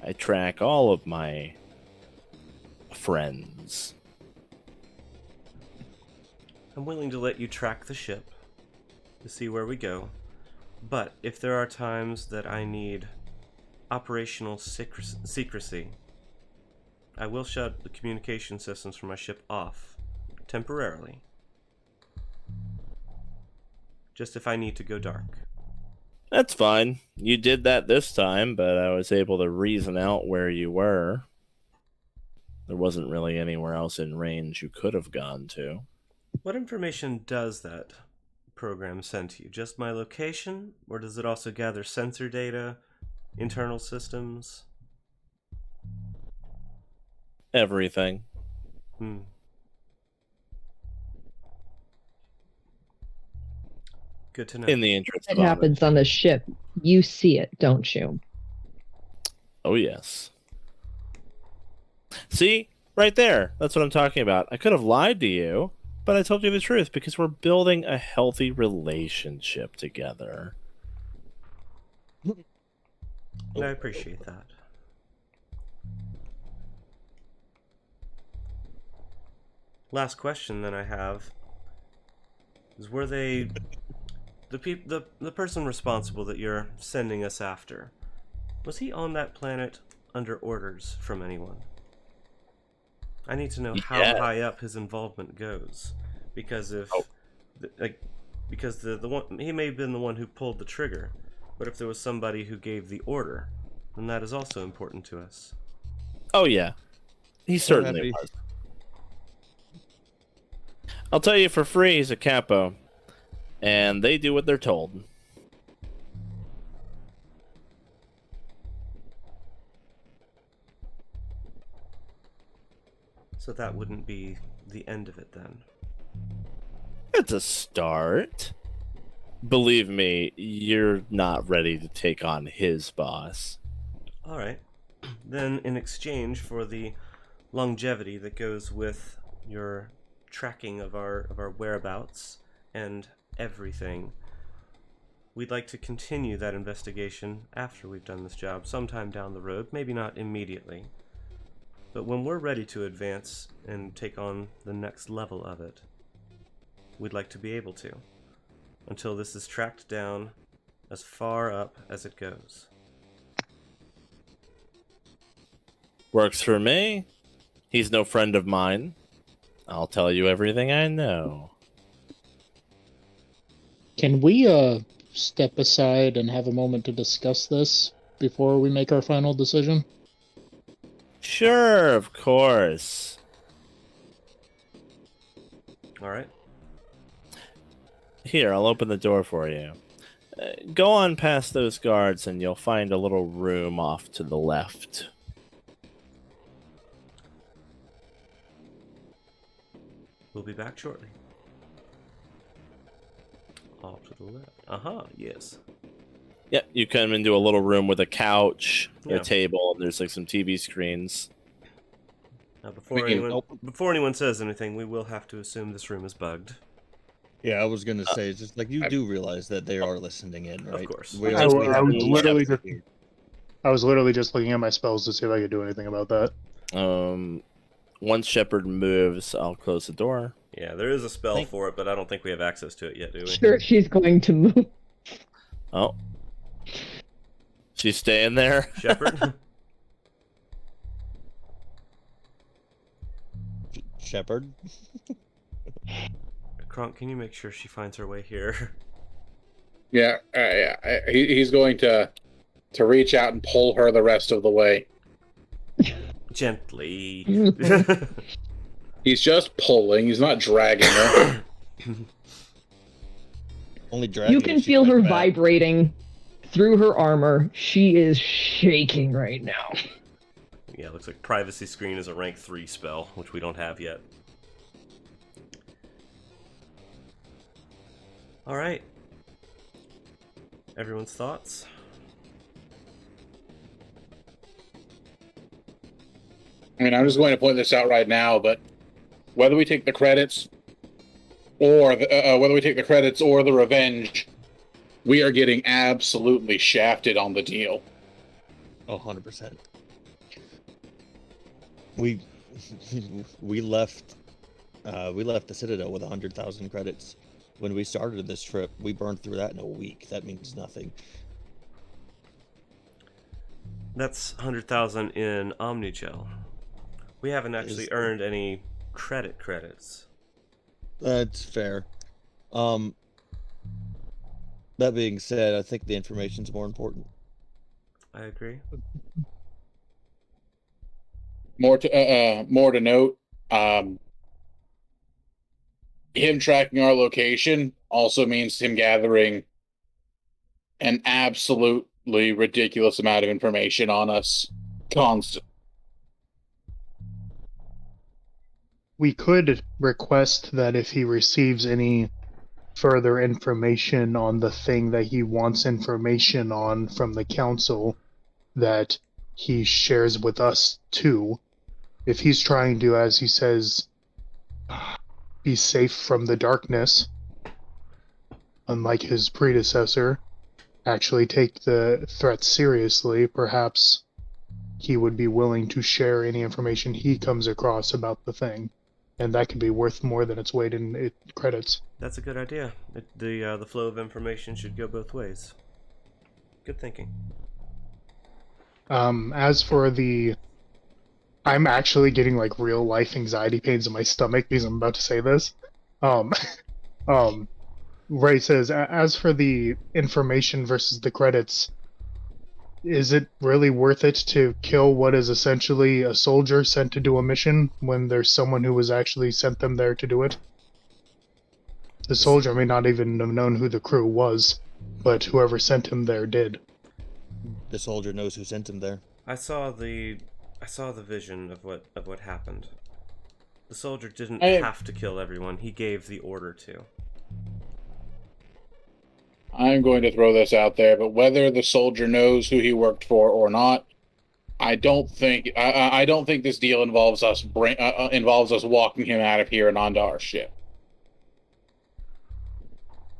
I track all of my friends. I'm willing to let you track the ship to see where we go, but if there are times that I need operational secrecy, I will shut the communication systems for my ship off temporarily. Just if I need to go dark. That's fine. You did that this time, but I was able to reason out where you were. There wasn't really anywhere else in range you could have gone to. What information does that program send to you? Just my location? Or does it also gather sensor data, internal systems? Everything. Good to know. In the interest It of happens on the ship. You see it, don't you? Oh, yes. See? Right there. That's what I'm talking about. I could have lied to you, but I told you the truth because we're building a healthy relationship together. And I appreciate that. Last question that I have is: were they the person responsible that you're sending us after? Was he on that planet under orders from anyone? I need to know how high up his involvement goes, because if because the one he may have been the one who pulled the trigger, but if there was somebody who gave the order, then that is also important to us. Oh, yeah. He certainly was. I'll tell you for free, he's a capo. And they do what they're told. So that wouldn't be the end of it then. It's a start. Believe me, you're not ready to take on his boss. Alright. Then in exchange for the longevity that goes with your tracking of our whereabouts and everything, we'd like to continue that investigation after we've done this job sometime down the road, maybe not immediately. But when we're ready to advance and take on the next level of it, we'd like to be able to, until this is tracked down as far up as it goes. Works for me. He's no friend of mine. I'll tell you everything I know. Can we step aside and have a moment to discuss this before we make our final decision? Sure, of course. Alright. Here, I'll open the door for you. Go on past those guards and you'll find a little room off to the left. We'll be back shortly. Off to the left. Yes. Yep, you come into a little room with a couch, Yeah. a table, and there's like some TV screens. Now, before anyone says anything, we will have to assume this room is bugged. Yeah, I was gonna say, just like you do realize that they are listening in, right? Of course. I was literally just looking at my spells to see if I could do anything about that. Once Shepard moves, I'll close the door. Yeah, there is a spell for it, but I don't think we have access to it yet, do we? Sure, she's going to move. Oh. She's staying there? Shepard? Shepard? Kronk, can you make sure she finds her way here? Yeah, he's going to reach out and pull her the rest of the way. Gently. He's just pulling. He's not dragging her. Only dragging. You can feel her vibrating through her armor. She is shaking right now. Yeah, it looks like Privacy Screen is a rank 3 spell, which we don't have yet. Alright. Everyone's thoughts? I mean, I'm just going to point this out right now, but whether we take the credits or the revenge, we are getting absolutely shafted on the deal. 100%. We left the Citadel with 100,000 credits. When we started this trip, we burned through that in a week. That means nothing. That's 100,000 in Omnigel. We haven't actually earned any credits. That's fair. That being said, I think the information's more important. I agree. More to note, him tracking our location also means him gathering an absolutely ridiculous amount of information on us constantly. We could request that if he receives any further information on the thing that he wants information on from the council, that he shares with us too. If he's trying to, as he says, be safe from the darkness, unlike his predecessor, actually take the threat seriously, perhaps he would be willing to share any information he comes across about the thing. And that could be worth more than its weight in credits. That's a good idea. The flow of information should go both ways. Good thinking. As for the... I'm actually getting, like, real-life anxiety pains in my stomach because I'm about to say this. Ray says, as for the information versus the credits, is it really worth it to kill what is essentially a soldier sent to do a mission when there's someone who was actually sent them there to do it? The soldier may not even have known who the crew was, but whoever sent him there did. The soldier knows who sent him there. I saw the vision of what happened. The soldier didn't have to kill everyone. He gave the order to. I'm going to throw this out there, but whether the soldier knows who he worked for or not, I don't think this deal involves us walking him out of here and onto our ship.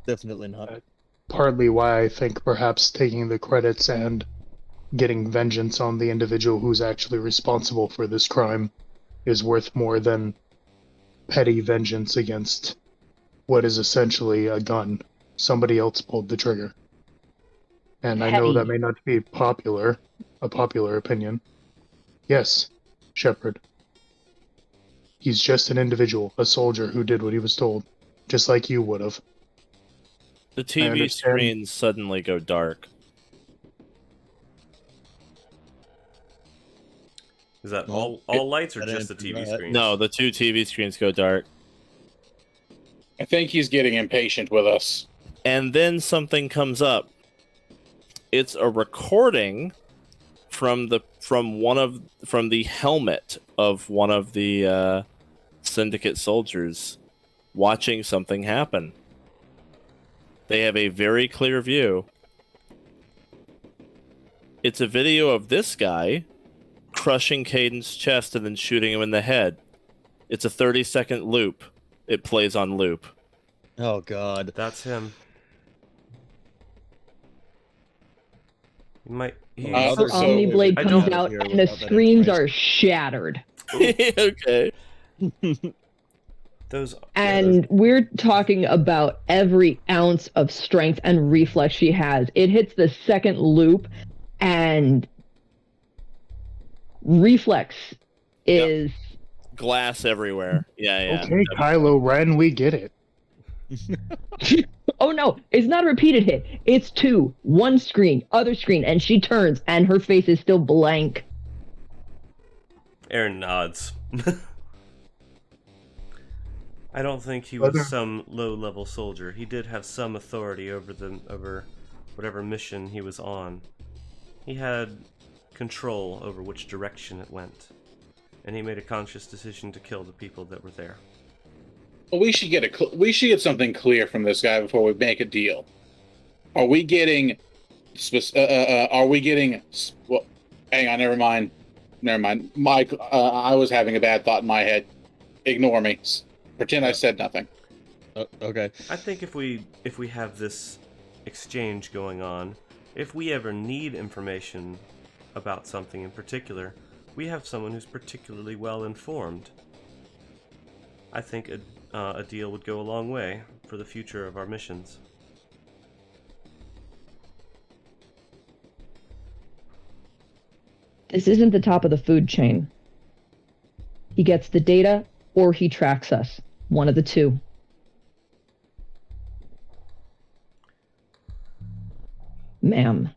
Definitely not. Partly why I think perhaps taking the credits and getting vengeance on the individual who's actually responsible for this crime is worth more than petty vengeance against what is essentially a gun. Somebody else pulled the trigger. And I know that may not be a popular opinion. Yes, Shepard. He's just an individual, a soldier who did what he was told, just like you would have. The TV screens suddenly go dark. Is that all lights or just the TV screens? No, the two TV screens go dark. I think he's getting impatient with us. And then something comes up. It's a recording from the helmet of one of the Syndicate soldiers watching something happen. They have a very clear view. It's a video of this guy crushing Caden's chest and then shooting him in the head. It's a 30-second loop. It plays on loop. Oh God, that's him. Omniblade comes out and the screens are shattered. Okay. We're talking about every ounce of strength and reflex she has. It hits the second loop, and reflex is glass everywhere. Yeah. Okay, Kylo Ren, we get it. Oh no, it's not a repeated hit. It's two. One screen, other screen, and she turns, and her face is still blank. Aryn nods. I don't think he was some low-level soldier. He did have some authority over whatever mission he was on. He had control over which direction it went, and he made a conscious decision to kill the people that were there. Well, we should get something clear from this guy before we make a deal. Are we getting? Well, hang on, never mind. Never mind. Mike, I was having a bad thought in my head. Ignore me. Pretend I said nothing. Okay. I think if we have this exchange going on, if we ever need information about something in particular, we have someone who's particularly well informed. I think a deal would go a long way for the future of our missions. This isn't the top of the food chain. He gets the data or he tracks us. One of the two. Ma'am.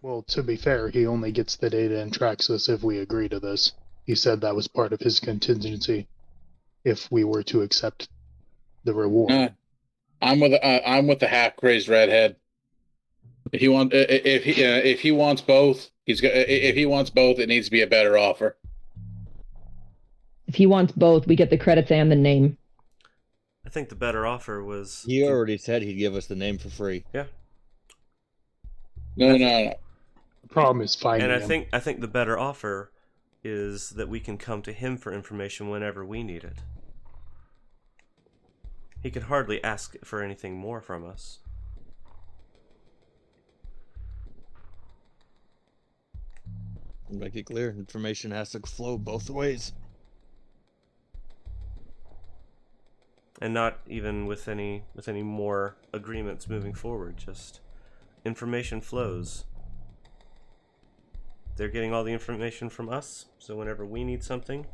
Well, to be fair, he only gets the data and tracks us if we agree to this. He said that was part of his contingency if we were to accept the reward. I'm with the half-crazed redhead. If he wants both, if he wants both, it needs to be a better offer. If he wants both, we get the credits and the name. I think the better offer was... He already said he'd give us the name for free. Yeah. No. The problem is finding And him. I think the better offer is that we can come to him for information whenever we need it. He could hardly ask for anything more from us. Make it clear, information has to flow both ways. And not even with any more agreements moving forward, just information flows. They're getting all the information from us, so whenever we need something,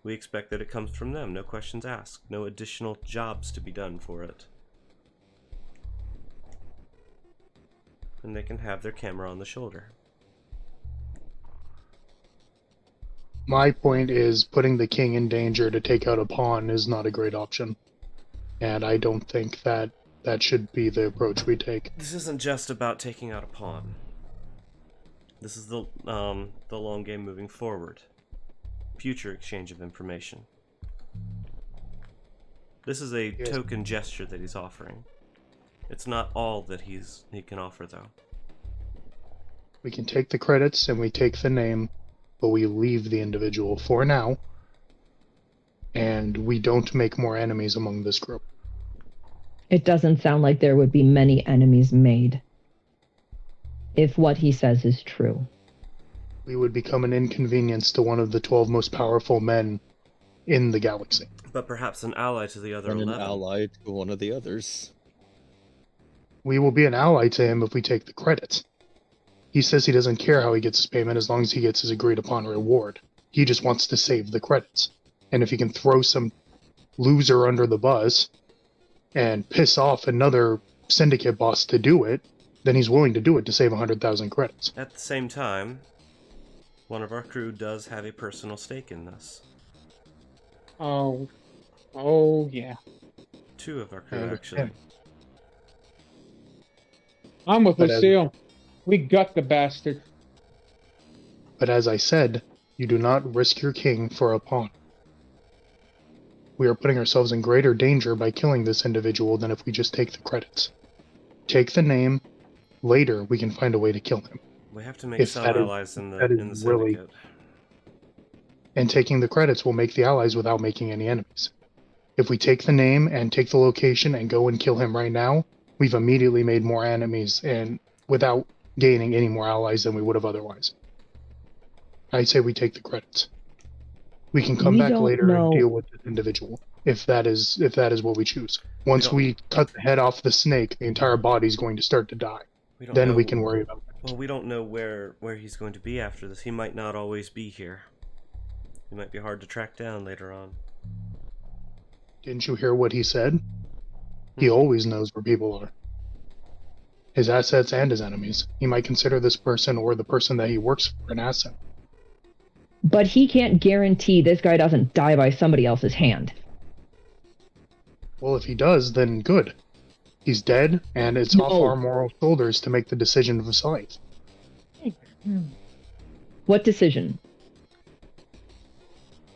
we expect that it comes from them. No questions asked. No additional jobs to be done for it. And they can have their camera on the shoulder. My point is putting the king in danger to take out a pawn is not a great option. And I don't think that should be the approach we take. This isn't just about taking out a pawn. This is the long game moving forward. Future exchange of information. This is a token gesture that he's offering. It's not all that he can offer, though. We can take the credits and we take the name, but we leave the individual for now, and we don't make more enemies among this group. It doesn't sound like there would be many enemies made. If what he says is true. We would become an inconvenience to one of the 12 most powerful men in the galaxy. But perhaps an ally to the other 11. An ally to one of the others. We will be an ally to him if we take the credits. He says he doesn't care how he gets his payment as long as he gets his agreed upon reward. He just wants to save the credits. And if he can throw some loser under the bus and piss off another Syndicate boss to do it, then he's willing to do it to save 100,000 credits. At the same time, one of our crew does have a personal stake in this. Oh yeah. Two of our crew, actually. I'm with But Lucille. We got the bastard. But as I said, you do not risk your king for a pawn. We are putting ourselves in greater danger by killing this individual than if we just take the credits. Take the name, later we can find a way to kill him. We have to make some allies in the Syndicate. And taking the credits will make the allies without making any enemies. If we take the name and take the location and go and kill him right now, we've immediately made more enemies and without gaining any more allies than we would have otherwise. I say we take the credits. We can come back later and deal with this individual if that is what we choose. Once we cut the head off the snake, the entire body's going to start to die. Then we can worry about it. Well, we don't know where he's going to be after this. He might not always be here. He might be hard to track down later on. Didn't you hear what he said? He always knows where people are. His assets and his enemies. He might consider this person or the person that he works for an asset. But he can't guarantee this guy doesn't die by somebody else's hand. Well, if he does, then good. He's dead, and it's off our moral shoulders to make the decision of his life. What decision?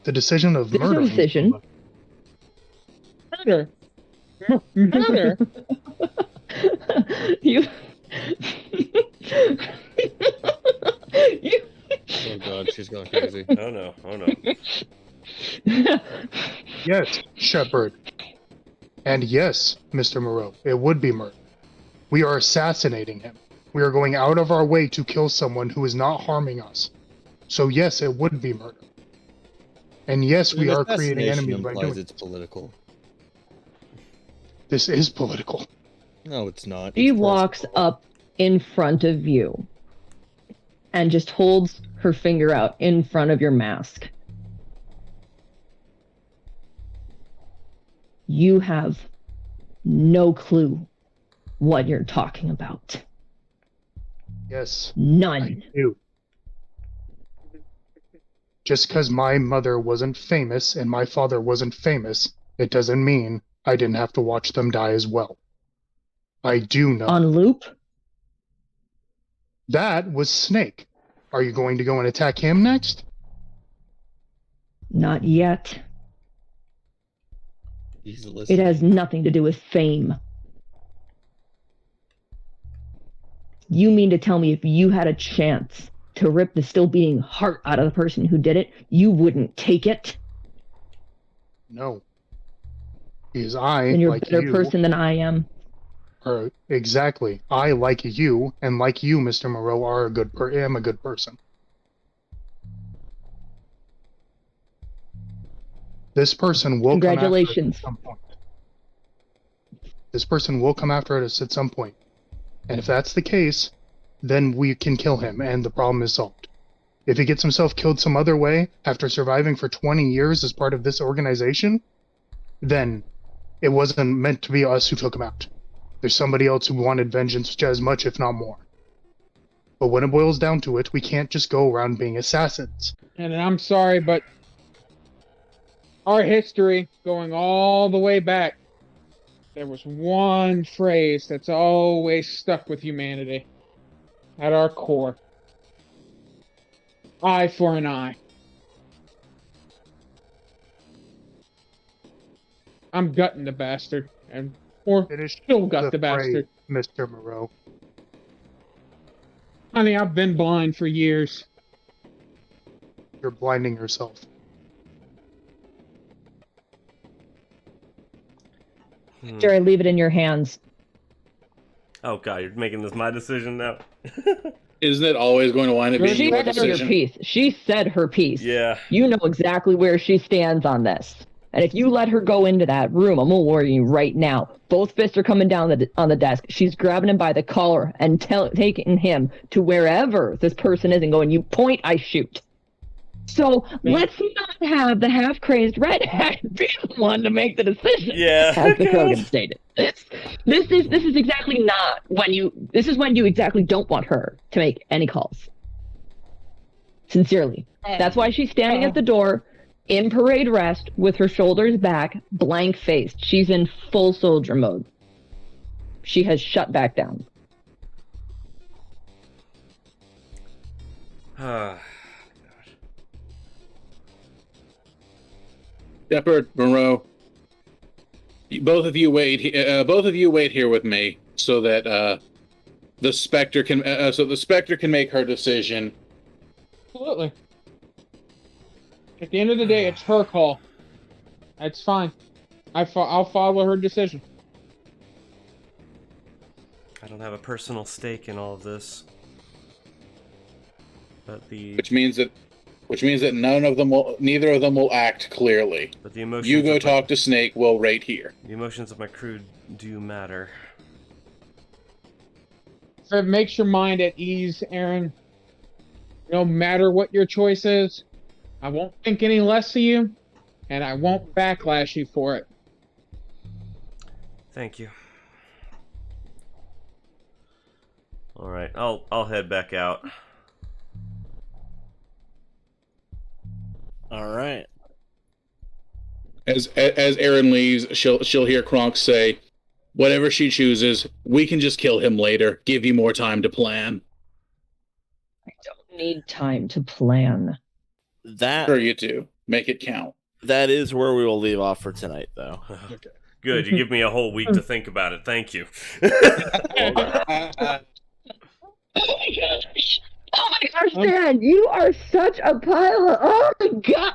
The decision of murder. No decision. Murder. Murder. You. crazy. Oh no! Oh no! Yes, Shepard. And yes, Mr. Moreau, it would be murder. We are assassinating him. We are going out of our way to kill someone who is not harming us. So yes, it would be murder. And yes, we are creating Assassination enemies by implies doing it's political. this. Is political. No, it's not. She It's walks personal. up in front of you and just holds her finger out in front of your mask. You have no clue what you're talking about. Yes, None. I do. Just because my mother wasn't famous and my father wasn't famous, it doesn't mean I didn't have to watch them die as well. I do know. On loop? That was Snake. Are you going to go and attack him next? Not yet. He's It listening. has nothing to do with fame. You mean to tell me if you had a chance to rip the still beating heart out of the person who did it, you wouldn't take it? No. Because I, Then you're a like better you, person than I am. exactly. I, like you, and like you, Mr. Moreau, am a good person. This person will Congratulations. come after us at some point. This person will come after us at some point. And if that's the case, then we can kill him and the problem is solved. If he gets himself killed some other way after surviving for 20 years as part of this organization, then it wasn't meant to be us who took him out. There's somebody else who wanted vengeance as much, if not more. But when it boils down to it, we can't just go around being assassins. And I'm sorry, but our history, going all the way back, there was one phrase that's always stuck with humanity at our core. Eye for an eye. I'm gutting the bastard, or Finish still gut the phrase, bastard. Mr. Moreau. Honey, I've been blind for years. You're blinding yourself. Sure, I leave it in your hands. Oh god, you're making this my decision now. Isn't it always going to wind up being She your said her decision? piece. She said her piece. Yeah. You know exactly where she stands on this. And if you let her go into that room, I'm gonna warn you right now. Both fists are coming down on the desk. She's grabbing him by the collar and taking him to wherever this person is and going, you point, I shoot. So let's not have the half-crazed redhead be the one to make the decision. Yeah. As the Krogan stated. This is exactly not when you. This is when you exactly don't want her to make any calls. Sincerely, that's why she's standing at the door, in parade rest, with her shoulders back, blank-faced. She's in full soldier mode. She has shut back down. Shepard, Moreau, both of you wait. Both of you wait here with me, so that the Spectre can make her decision. Absolutely. At the end of the day, it's her call. That's fine. I'll follow her decision. I don't have a personal stake in all of this. But Which means that neither of them will act clearly. But the emotions You go of talk to Snake. We'll rate here. The emotions of my crew do matter. If it makes your mind at ease, Aryn, no matter what your choice is, I won't think any less of you, and I won't backlash you for it. Thank you. All right, I'll head back out. All right. As Aryn leaves, she'll hear Kronk say, "Whatever she chooses, we can just kill him later. Give you more time to plan." I don't need time to plan. Sure you do. Make it count. That is where we will leave off for tonight, though. Okay. Good, you give me a whole week to think about it. Thank you. Oh my gosh! Oh my gosh! understand. You are such a pile of. Oh my god.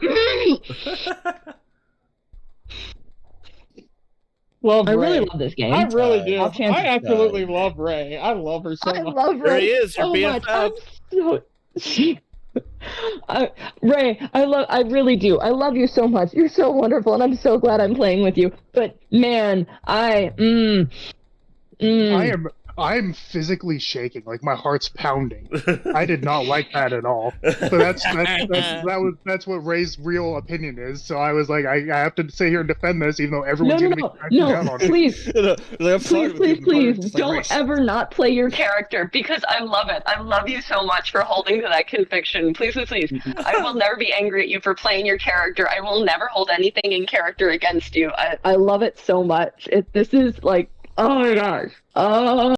Love I really Ray. love this game. I really do. I'll chance I it. absolutely love Ray. I love her so I much. love There Ray he is, so your much. BFF. I'm so. Ray, I really do. I love you so much. You're so wonderful, and I'm so glad I'm playing with you. But man, I'm physically shaking, like my heart's pounding. I did not like that at all. So that's what Ray's real opinion is. So I was like, I have to sit here and defend this, even though everyone's gonna be cracking down on it. Please, please, Don't ever not play your character because I love it. I love you so much for holding to that conviction. Please. I will never be angry at you for playing your character. I will never hold anything in character against you. I love it so much. This is like, oh my gosh. Oh.